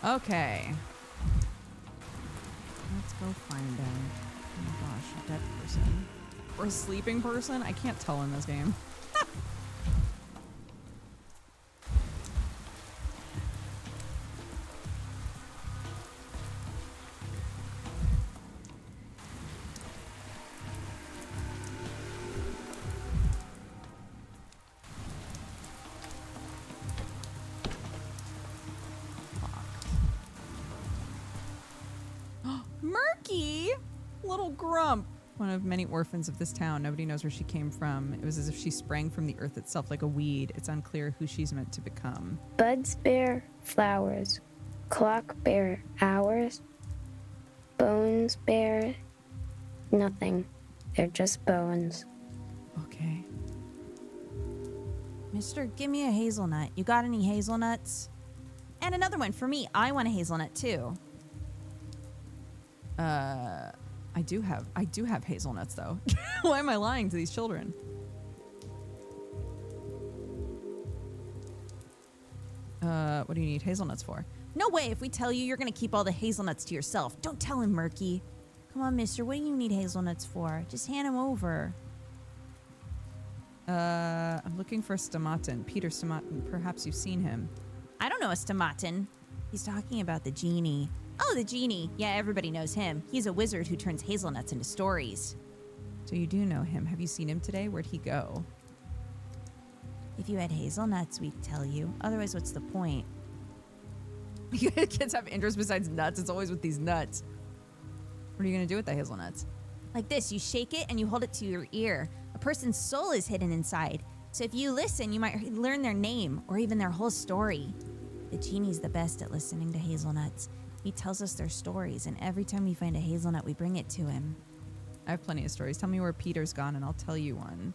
Okay. Let's go find him. Oh my gosh, a dead person. Or a sleeping person? I can't tell in this game. Murky! Little grump. One of many orphans of this town. Nobody knows where she came from. It was as if she sprang from the earth itself like a weed. It's unclear who she's meant to become. Buds bear flowers. Clock bear hours. Bones bear nothing. They're just bones. Okay. Mister, give me a hazelnut. You got any hazelnuts? And another one for me. I want a hazelnut too. I do have hazelnuts though. Why am I lying to these children? What do you need hazelnuts for? No way. If we tell you, you're gonna keep all the hazelnuts to yourself. Don't tell him, Murky. Come on, mister. What do you need hazelnuts for? Just hand them over. I'm looking for Stomatin. Peter Stomatin. Perhaps you've seen him. I don't know a Stomatin. He's talking about the genie. Oh, the genie. Yeah, everybody knows him. He's a wizard who turns hazelnuts into stories. So you do know him. Have you seen him today? Where'd he go? If you had hazelnuts, we'd tell you. Otherwise, what's the point? Kids have interests besides nuts. It's always with these nuts. What are you going to do with the hazelnuts? Like this. You shake it and you hold it to your ear. A person's soul is hidden inside. So if you listen, you might learn their name or even their whole story. The genie's the best at listening to hazelnuts. He tells us their stories, and every time we find a hazelnut, we bring it to him. I have plenty of stories. Tell me where Peter's gone, and I'll tell you one.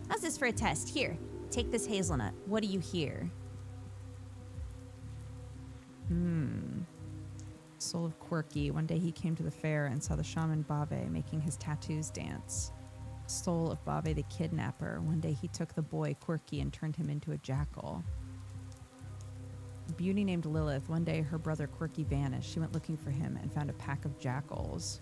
How's this for a test? Here, take this hazelnut. What do you hear? Soul of Quirky. One day he came to the fair and saw the shaman Bave making his tattoos dance. Soul of Bave the kidnapper. One day he took the boy Quirky and turned him into a jackal. A beauty named Lilith. One day her brother Quirky vanished. She went looking for him and found a pack of jackals.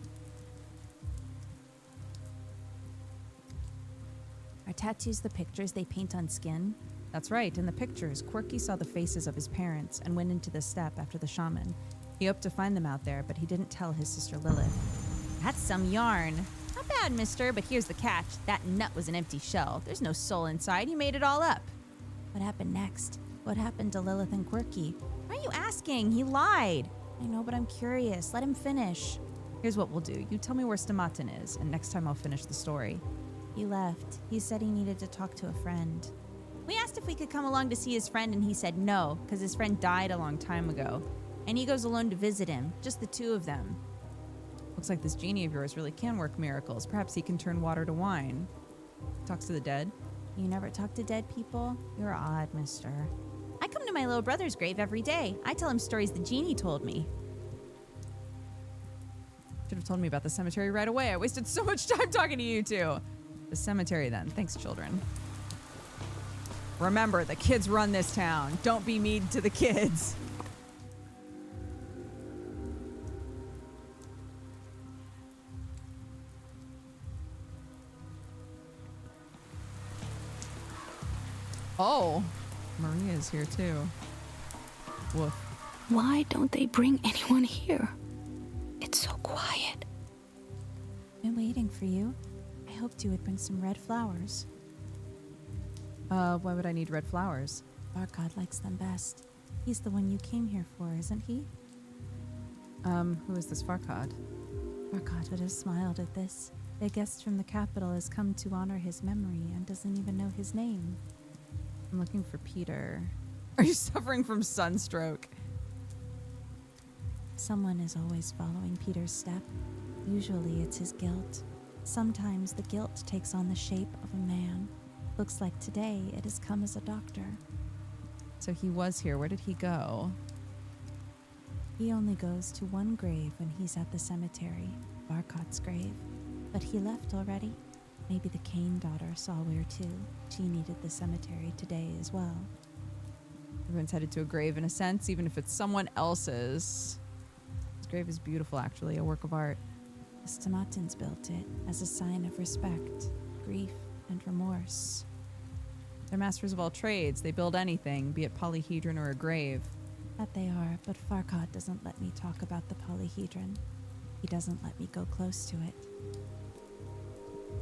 Are tattoos the pictures they paint on skin? That's right. In the pictures, Quirky saw the faces of his parents and went into the steppe after the shaman. He hoped to find them out there, but he didn't tell his sister Lilith. That's some yarn. Not bad, mister, but here's the catch. That nut was an empty shell. There's no soul inside. You made it all up. What happened next? What happened to Lilith and Quirky? Why are you asking? He lied. I know, but I'm curious. Let him finish. Here's what we'll do. You tell me where Stomatin is, and next time I'll finish the story. He left. He said he needed to talk to a friend. We asked if we could come along to see his friend, and he said no, because his friend died a long time ago. And he goes alone to visit him, just the two of them. Looks like this genie of yours really can work miracles. Perhaps he can turn water to wine. Talks to the dead. You never talk to dead people? You're odd, mister. I come to my little brother's grave every day. I tell him stories the genie told me. Should have told me about the cemetery right away. I wasted so much time talking to you two. The cemetery then. Thanks, children. Remember, the kids run this town. Don't be mean to the kids. Oh, Maria's here too. Woof. Why don't they bring anyone here? It's so quiet. Been waiting for you. I hoped you would bring some red flowers. Why would I need red flowers? Barkod likes them best. He's the one you came here for, isn't he? Who is this Farkod? Farkod would have smiled at this. A guest from the capital has come to honor his memory and doesn't even know his name. I'm looking for Peter. Are you suffering from sunstroke? Someone is always following Peter's step. Usually it's his guilt. Sometimes the guilt takes on the shape of a man. Looks like today it has come as a doctor. So he was here. Where did he go? He only goes to one grave when he's at the cemetery, Barkot's grave. But he left already. Maybe the Kane daughter saw where too. She needed the cemetery today as well. Everyone's headed to a grave in a sense, even if it's someone else's. This grave is beautiful, actually, a work of art. The Stomatins built it as a sign of respect, grief, and remorse. They're masters of all trades. They build anything, be it polyhedron or a grave. That they are, but Farkod doesn't let me talk about the polyhedron. He doesn't let me go close to it.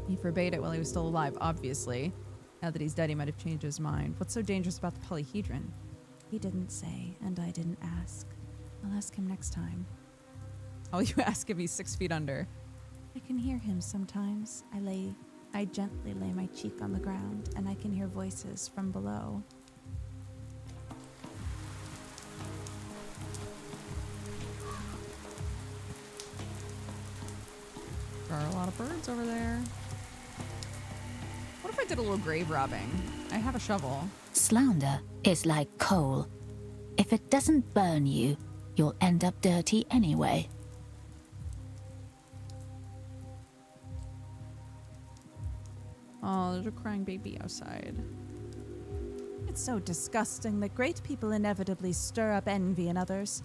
He forbade it while he was still alive, obviously. Now that he's dead, he might have changed his mind. What's so dangerous about the polyhedron? He didn't say, and I didn't ask. I'll ask him next time. Oh, you ask if he's 6 feet under. I can hear him sometimes. I gently lay my cheek on the ground, and I can hear voices from below. There are a lot of birds over there. What if I did a little grave robbing? I have a shovel. Slander is like coal. If it doesn't burn you, you'll end up dirty anyway. Oh, there's a crying baby outside. It's so disgusting that great people inevitably stir up envy in others.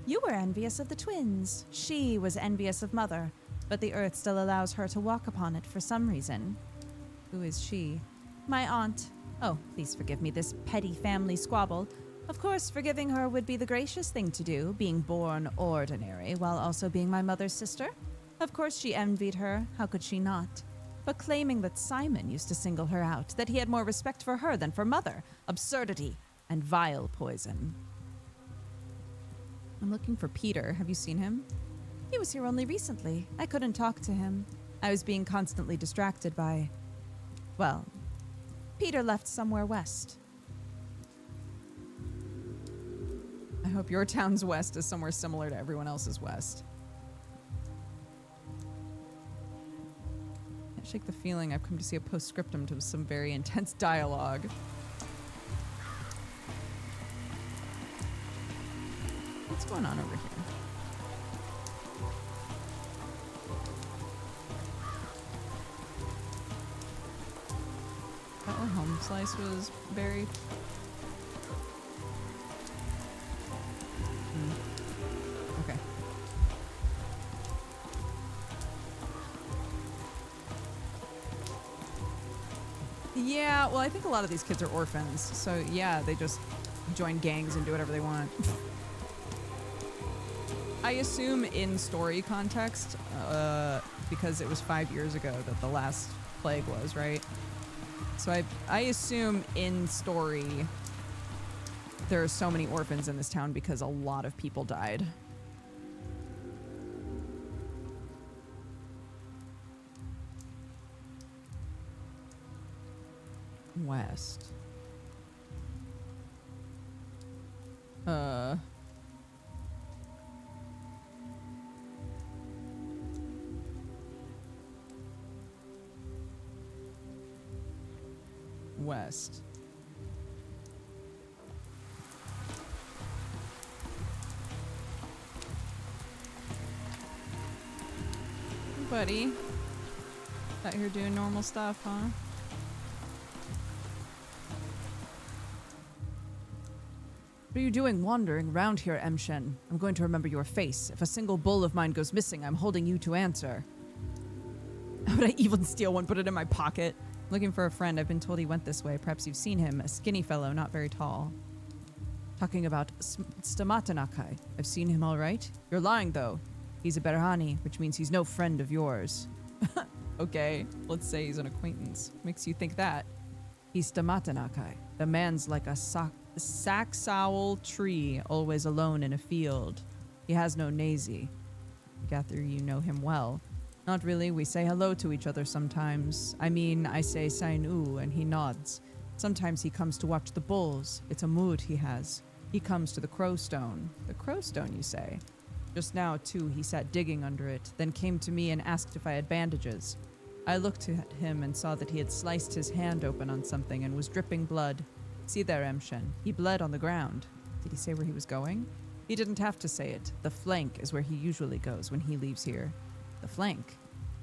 You were envious of the twins. She was envious of Mother, but the earth still allows her to walk upon it for some reason. Who is she? My aunt. Oh, please forgive me this petty family squabble. Of course, forgiving her would be the gracious thing to do, being born ordinary while also being my mother's sister. Of course she envied her. How could she not? But claiming that Simon used to single her out, that he had more respect for her than for Mother. Absurdity and vile poison. I'm looking for Peter. Have you seen him? He was here only recently. I couldn't talk to him. I was being constantly distracted by... Well, Peter left somewhere west. I hope your town's west is somewhere similar to everyone else's west. Can't shake the feeling I've come to see a postscriptum to some very intense dialogue. What's going on over here? Is that where Home Slice was buried? Okay. Yeah, well, I think a lot of these kids are orphans. So, yeah, they just join gangs and do whatever they want. I assume in story context, because it was 5 years ago that the last plague was, right? So I assume in story there are so many orphans in this town because a lot of people died. West. West. Hey, buddy. Out here doing normal stuff, huh? What are you doing wandering around here, Emshen? I'm going to remember your face. If a single bull of mine goes missing, I'm holding you to answer. How would I even steal one, put it in my pocket? Looking for a friend. I've been told he went this way. Perhaps you've seen him. A skinny fellow, not very tall. Talking about Stamatanakai. I've seen him all right. You're lying, though. He's a Berhani, which means he's no friend of yours. Okay, let's say he's an acquaintance. Makes you think that. He's Stamatanakai. The man's like a saxowl tree, always alone in a field. He has no nazi. Gather you know him well. Not really, we say hello to each other sometimes. I mean, I say Sainu and he nods. Sometimes he comes to watch the bulls. It's a mood he has. He comes to the Crowstone. The Crowstone, you say? Just now, too, he sat digging under it, then came to me and asked if I had bandages. I looked at him and saw that he had sliced his hand open on something and was dripping blood. See there, Emshen. He bled on the ground. Did he say where he was going? He didn't have to say it. The flank is where he usually goes when he leaves here. The flank?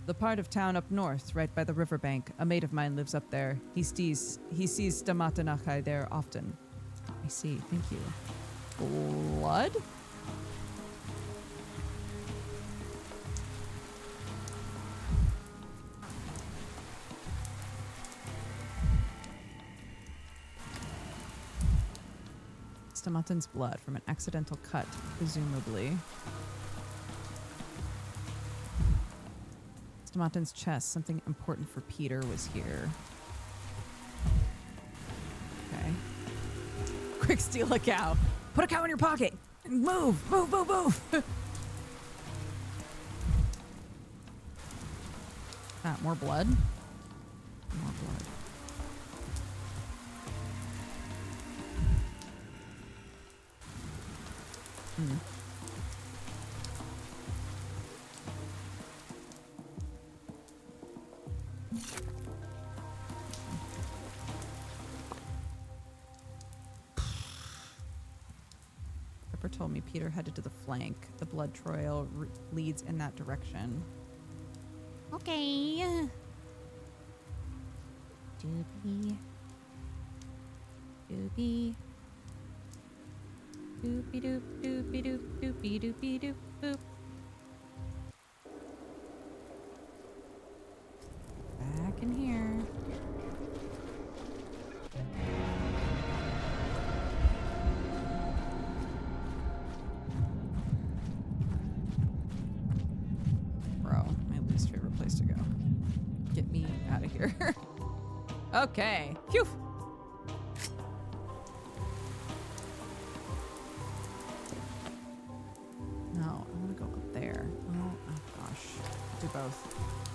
The part of town up north, right by the riverbank. A mate of mine lives up there. He sees Stamatanakai there often. I see, thank you. Blood? Stamatan's blood from an accidental cut, presumably. Stamatan's chest, something important for Peter was here. Okay. Quick, steal a cow. Put a cow in your pocket. And move, move, move, move. Ah, more blood. More blood. Pepper told me Peter headed to the flank. The blood trail leads in that direction. Okay. Doopy. Doopy. Doopy doop doopy doop doopy doopy doop boop. Back in here. Bro, my least favorite place to go. Get me out of here. Okay. Phew. No, I want to go up there. Oh gosh. I'll do both.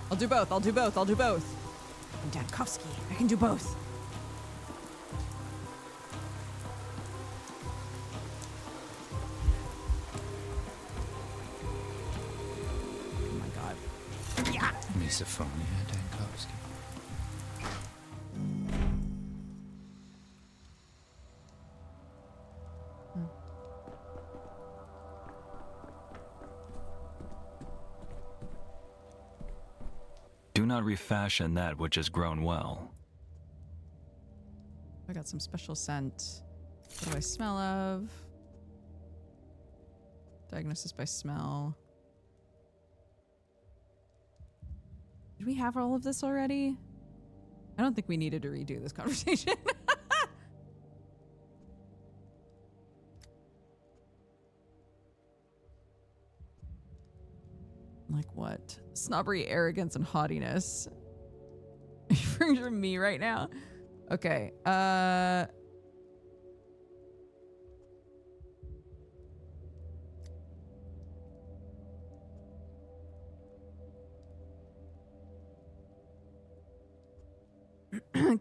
I'll do both. I'll do both. I'll do both. I'm Dankovsky. I can do both. Oh my god. Yeah. Misophonia, Dankovsky. Do not refashion that which has grown well. I got some special scent. What do I smell of? Diagnosis by smell. Did we have all of this already? I don't think we needed to redo this conversation. that. Snobbery, arrogance, and haughtiness. For me right now. Okay.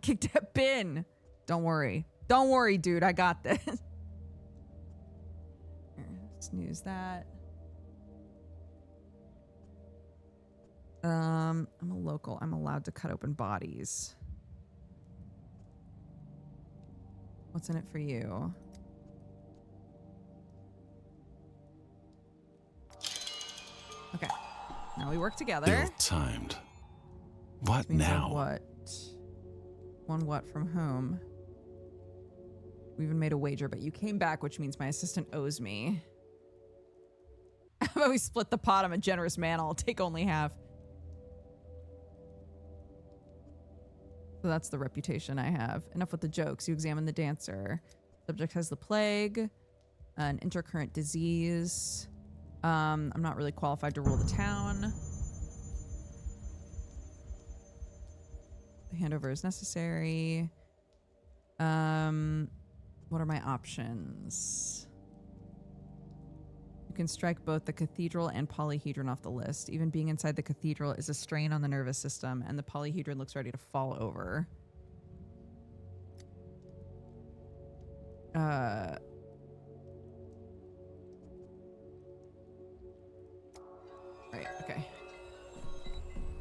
Kick that bin. Don't worry. Don't worry, dude. I got this. Snooze that. I'm a local. I'm allowed to cut open bodies. What's in it for you? Okay. Now we work together. Ill-timed. What Means now? What? One what from whom? We even made a wager, but you came back, which means my assistant owes me. How about we split the pot? I'm a generous man. I'll take only half. So that's the reputation I have. Enough with the jokes. You examine the dancer. Subject has the plague, an intercurrent disease. I'm not really qualified to rule the town. The handover is necessary. What are my options? You can strike both the cathedral and polyhedron off the list. Even being inside the cathedral is a strain on the nervous system, and the polyhedron looks ready to fall over. Right, okay.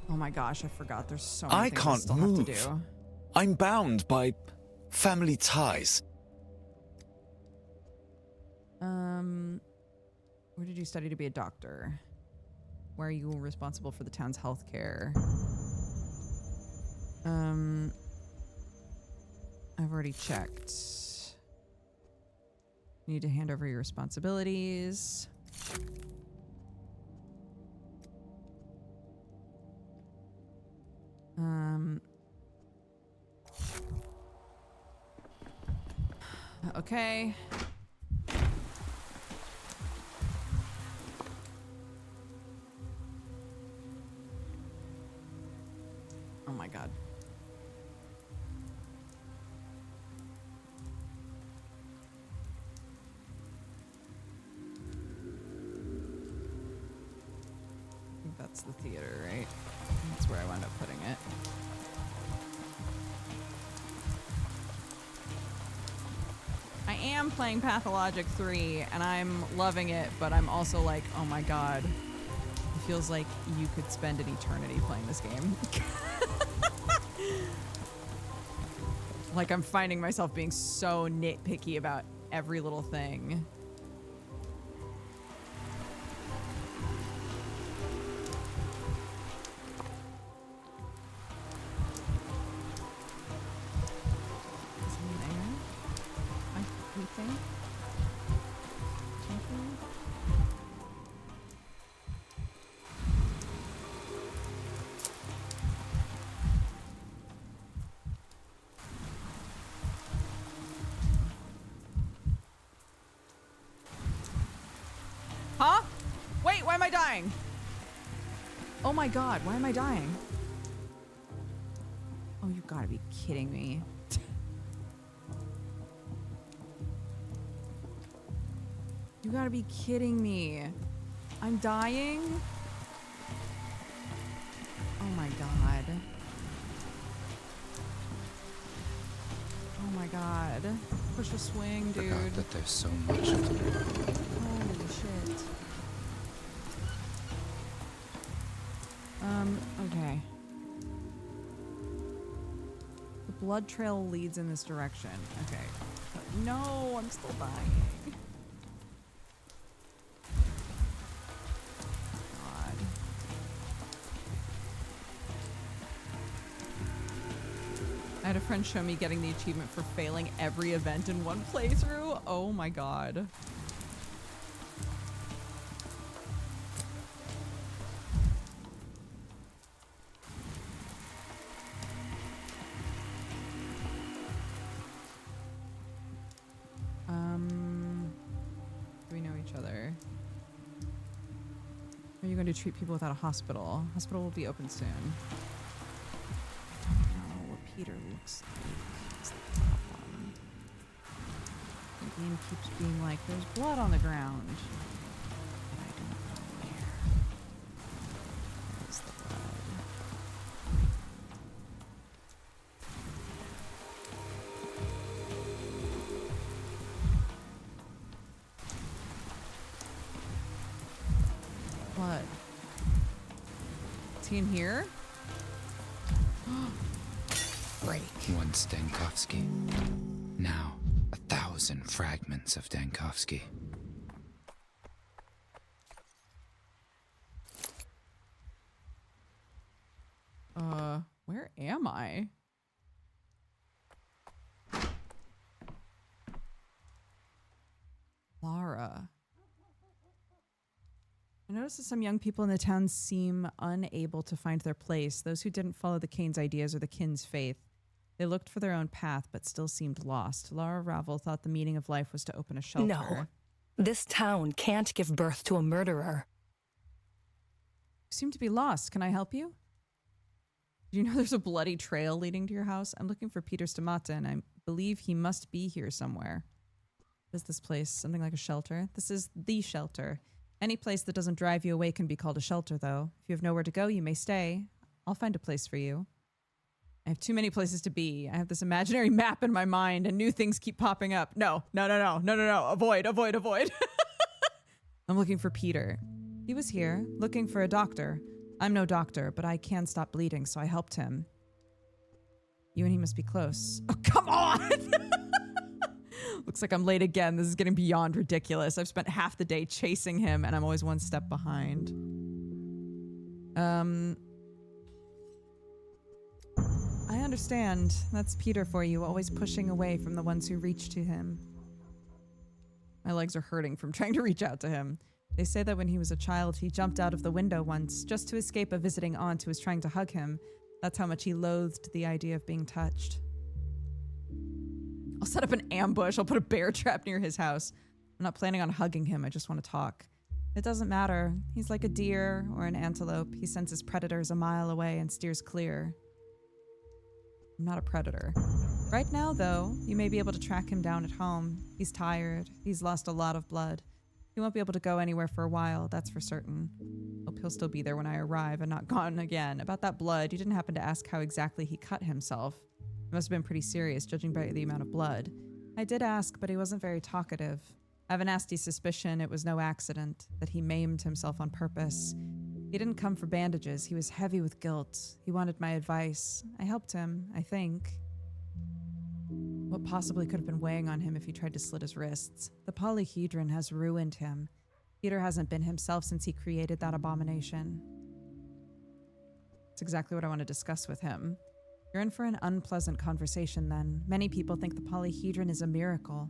Oh my gosh, I forgot. There's so many I things I can't still move. have to do. I'm bound by family ties. Where did you study to be a doctor? Where are you responsible for the town's health care? I've already checked. You need to hand over your responsibilities. Okay. Oh my god. I think that's the theater, right? That's where I wound up putting it. I am playing Pathologic 3 and I'm loving it, but I'm also like, oh my god. It feels like you could spend an eternity playing this game. Like I'm finding myself being so nitpicky about every little thing. Huh? Wait, why am I dying? Oh my god, why am I dying? Oh, you gotta be kidding me. You gotta be kidding me. I'm dying? Oh my god. Oh my god. Push a swing, dude. Forgot that there's so much of them. Holy shit. Okay. The blood trail leads in this direction. Okay. No, I'm still dying. God. I had a friend show me getting the achievement for failing every event in one playthrough. Oh my god. Do we know each other? Are you going to treat people without a hospital? Hospital will be open soon. I don't know what Peter looks like. That's the problem. The game keeps being like, there's blood on the ground. But I don't know where. Where's the blood? Blood. Is he in here? Break. One Stankovsky. Now, 1,000 fragments of Dankovsky. Where am I? Lara. I noticed that some young people in the town seem unable to find their place. Those who didn't follow the Kane's ideas or the Kin's faith. They looked for their own path, but still seemed lost. Lara Ravel thought the meaning of life was to open a shelter. No. This town can't give birth to a murderer. You seem to be lost. Can I help you? Do you know there's a bloody trail leading to your house? I'm looking for Peter Stamata, and I believe he must be here somewhere. What is this place? Something like a shelter? This is the shelter. Any place that doesn't drive you away can be called a shelter, though. If you have nowhere to go, you may stay. I'll find a place for you. I have too many places to be. I have this imaginary map in my mind, and new things keep popping up. No. Avoid. I'm looking for Peter. He was here, looking for a doctor. I'm no doctor, but I can stop bleeding, so I helped him. You and he must be close. Oh, come on! Looks like I'm late again. This is getting beyond ridiculous. I've spent half the day chasing him, and I'm always one step behind. I understand. That's Peter for you, always pushing away from the ones who reach to him. My legs are hurting from trying to reach out to him. They say that when he was a child, he jumped out of the window once just to escape a visiting aunt who was trying to hug him. That's how much he loathed the idea of being touched. I'll set up an ambush. I'll put a bear trap near his house. I'm not planning on hugging him. I just want to talk. It doesn't matter. He's like a deer or an antelope. He senses predators a mile away and steers clear. I'm not a predator. Right now, though, you may be able to track him down at home. He's tired. He's lost a lot of blood. He won't be able to go anywhere for a while, that's for certain. Hope he'll still be there when I arrive and not gone again. About that blood, you didn't happen to ask how exactly he cut himself. It must have been pretty serious, judging by the amount of blood. I did ask, but he wasn't very talkative. I have a nasty suspicion it was no accident, that he maimed himself on purpose. He didn't come for bandages. He was heavy with guilt. He wanted my advice. I helped him, I think. What possibly could have been weighing on him if he tried to slit his wrists? The polyhedron has ruined him. Peter hasn't been himself since he created that abomination. That's exactly what I want to discuss with him. You're in for an unpleasant conversation then. Many people think the polyhedron is a miracle,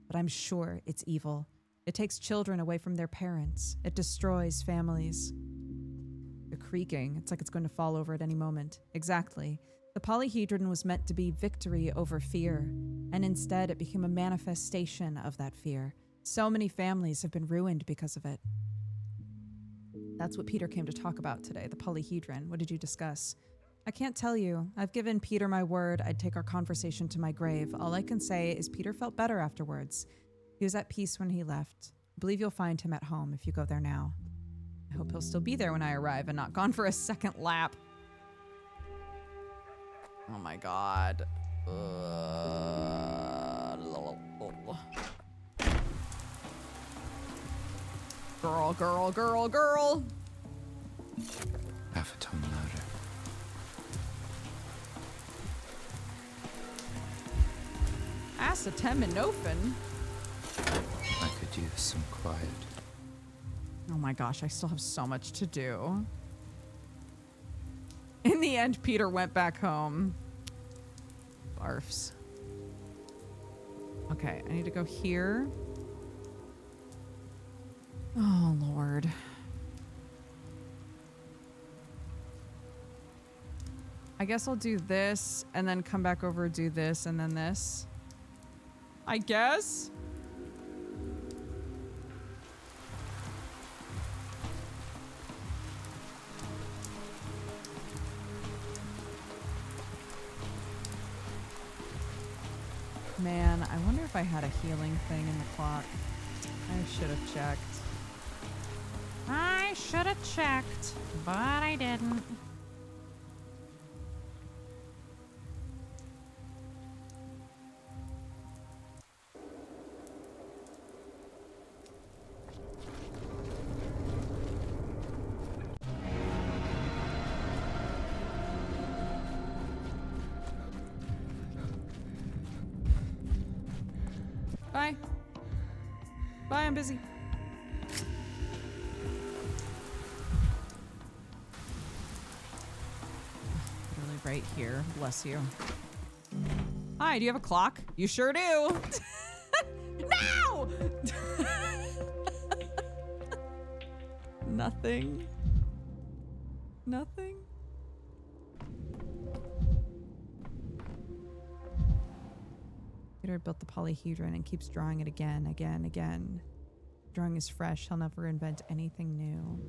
but I'm sure it's evil. It takes children away from their parents. It destroys families. You're creaking. It's like it's going to fall over at any moment. Exactly. The polyhedron was meant to be victory over fear, and instead it became a manifestation of that fear. So many families have been ruined because of it. That's what Peter came to talk about today, the polyhedron. What did you discuss? I can't tell you. I've given Peter my word I'd take our conversation to my grave. All I can say is Peter felt better afterwards. He was at peace when he left. I believe you'll find him at home if you go there now. I hope he'll still be there when I arrive and not gone for a second lap. Oh my god. Girl. Half a tone louder. Acetaminophen? I could use some quiet. Oh my gosh, I still have so much to do. In the end, Peter went back home. Barfs. Okay, I need to go here. Oh, Lord. I guess I'll do this and then come back over, do this and then this. I guess. Man, I wonder if I had a healing thing in the clock. I should have checked. I should have checked, but I didn't. Bye. Bye, I'm busy. Literally right here. Bless you. Hi, do you have a clock? You sure do. No! Nothing. Nothing. Peter built the polyhedron and keeps drawing it again, again, again. Drawing is fresh. He'll never invent anything new.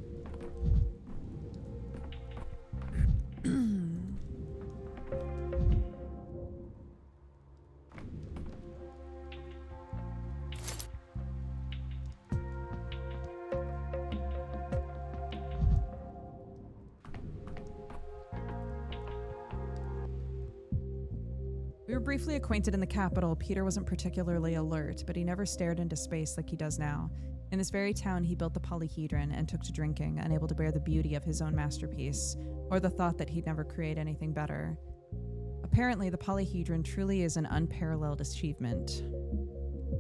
We were briefly acquainted in the capital. Peter wasn't particularly alert, but he never stared into space like he does now. In this very town, he built the polyhedron and took to drinking, unable to bear the beauty of his own masterpiece, or the thought that he'd never create anything better. Apparently, the polyhedron truly is an unparalleled achievement.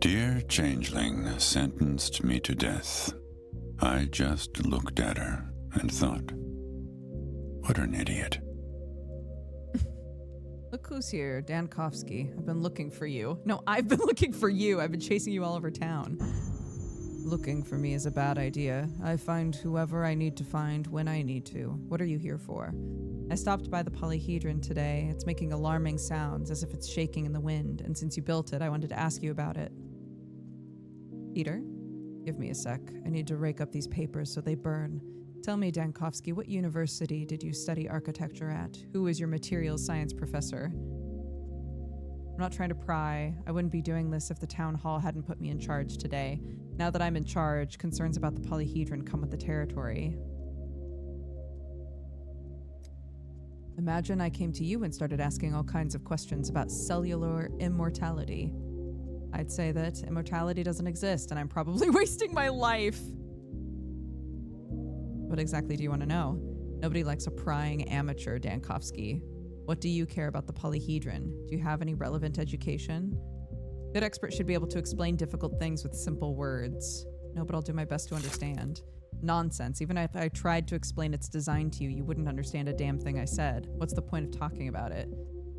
Dear changeling sentenced me to death. I just looked at her and thought, what an idiot. Look who's here, Dankovsky. I've been looking for you. No, I've been looking for you. I've been chasing you all over town. Looking for me is a bad idea. I find whoever I need to find when I need to. What are you here for? I stopped by the polyhedron today. It's making alarming sounds as if it's shaking in the wind, and since you built it, I wanted to ask you about it. Peter, give me a sec. I need to rake up these papers so they burn. Tell me, Dankovsky, what university did you study architecture at? Who is your materials science professor? I'm not trying to pry. I wouldn't be doing this if the town hall hadn't put me in charge today. Now that I'm in charge, concerns about the polyhedron come with the territory. Imagine I came to you and started asking all kinds of questions about cellular immortality. I'd say that immortality doesn't exist, and I'm probably wasting my life. What exactly do you want to know? Nobody likes a prying amateur, Dankovsky. What do you care about the polyhedron? Do you have any relevant education? Good experts should be able to explain difficult things with simple words. No, but I'll do my best to understand. Nonsense. Even if I tried to explain its design to you, you wouldn't understand a damn thing I said. What's the point of talking about it?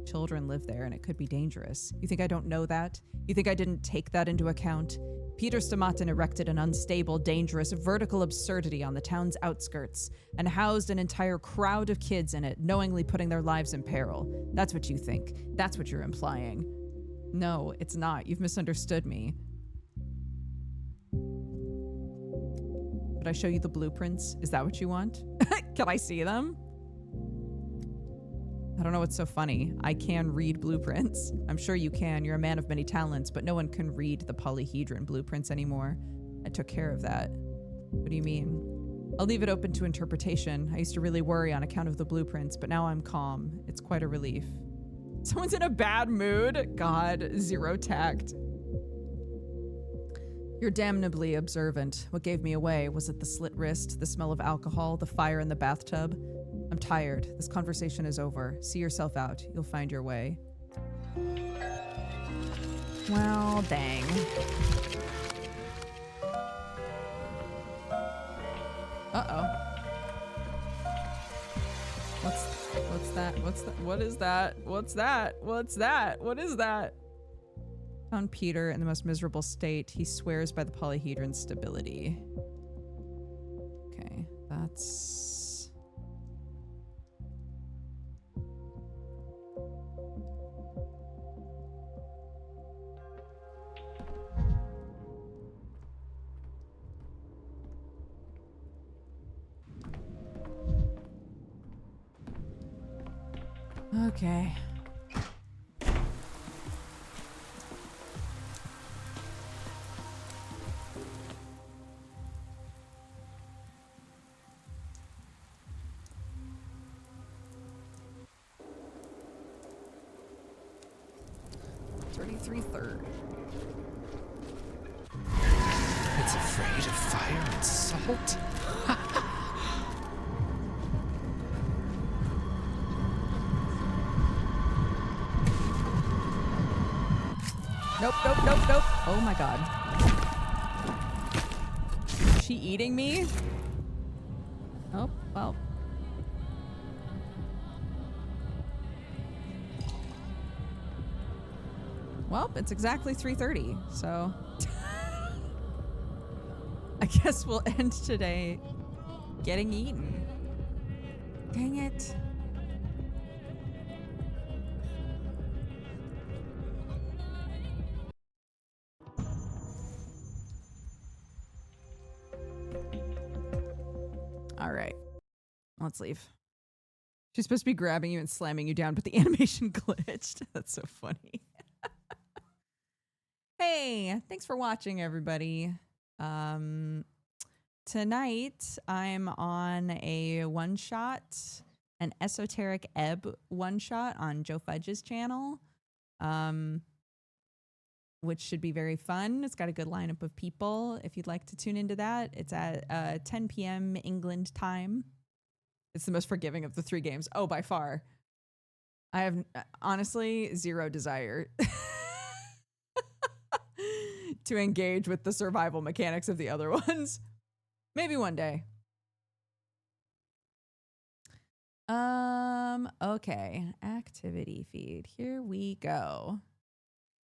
Children live there and it could be dangerous. You think I don't know that? You think I didn't take that into account? Peter Stomatin erected an unstable, dangerous, vertical absurdity on the town's outskirts and housed an entire crowd of kids in it, knowingly putting their lives in peril. That's what you think. That's what you're implying. No, it's not. You've misunderstood me. Should I show you the blueprints? Is that what you want? Can I see them? I don't know what's so funny. I can read blueprints. I'm sure you can. You're a man of many talents, but no one can read the polyhedron blueprints anymore. I took care of that. What do you mean? I'll leave it open to interpretation. I used to really worry on account of the blueprints, but now I'm calm. It's quite a relief. Someone's in a bad mood? God, zero tact. You're damnably observant. What gave me away? Was it the slit wrist, the smell of alcohol, the fire in the bathtub? I'm tired. This conversation is over. See yourself out. You'll find your way. Well, dang. Uh-oh. What's that? What is that? What's that? What is that? Found Peter in the most miserable state. He swears by the polyhedron's stability. Okay, that's... Okay. 33-3. It's afraid of fire and salt? Nope, nope, nope, nope. Oh my god. Is she eating me? Oh, well. Well, it's exactly 3:30, so I guess we'll end today getting eaten. Dang it. All right, let's leave. She's supposed to be grabbing you and slamming you down, but the animation glitched. That's so funny. Hey, thanks for watching, everybody. Tonight I'm on a one-shot, an Esoteric Ebb one-shot on Joe Fudge's channel, which should be very fun. It's got a good lineup of people. If you'd like to tune into that, it's at 10 p.m. England time. It's the most forgiving of the 3 games. Oh, by far. I have honestly zero desire to engage with the survival mechanics of the other ones. Maybe one day. Okay. Activity feed. Here we go.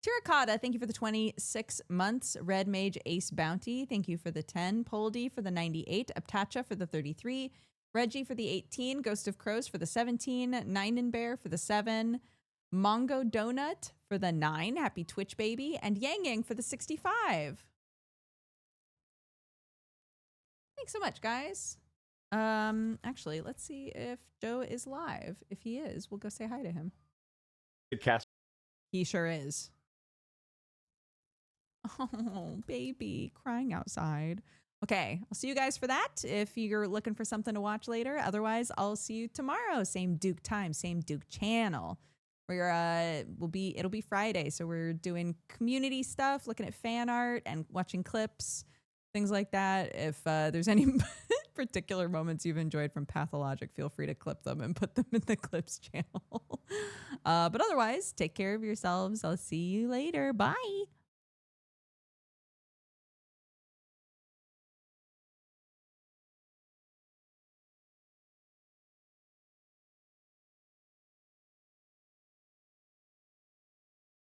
Tiracata, thank you for the 26 months. Red Mage Ace Bounty, thank you for the 10. Poldy for the 98. Aptacha for the 33. Reggie for the 18. Ghost of Crows for the 17. Ninen Bear for the 7. Mongo Donut for the 9. Happy Twitch baby. And Yang Yang for the 65. Thanks so much, guys. Actually, let's see if Joe is live. If he is, we'll go say hi to him. Good cast. He sure is. Oh, baby, crying outside. Okay, I'll see you guys for that if you're looking for something to watch later. Otherwise, I'll see you tomorrow. Same Duke time, same Duke channel. It'll be Friday, so we're doing community stuff, looking at fan art and watching clips, things like that. If there's any particular moments you've enjoyed from Pathologic, feel free to clip them and put them in the clips channel. But otherwise, take care of yourselves. I'll see you later. Bye.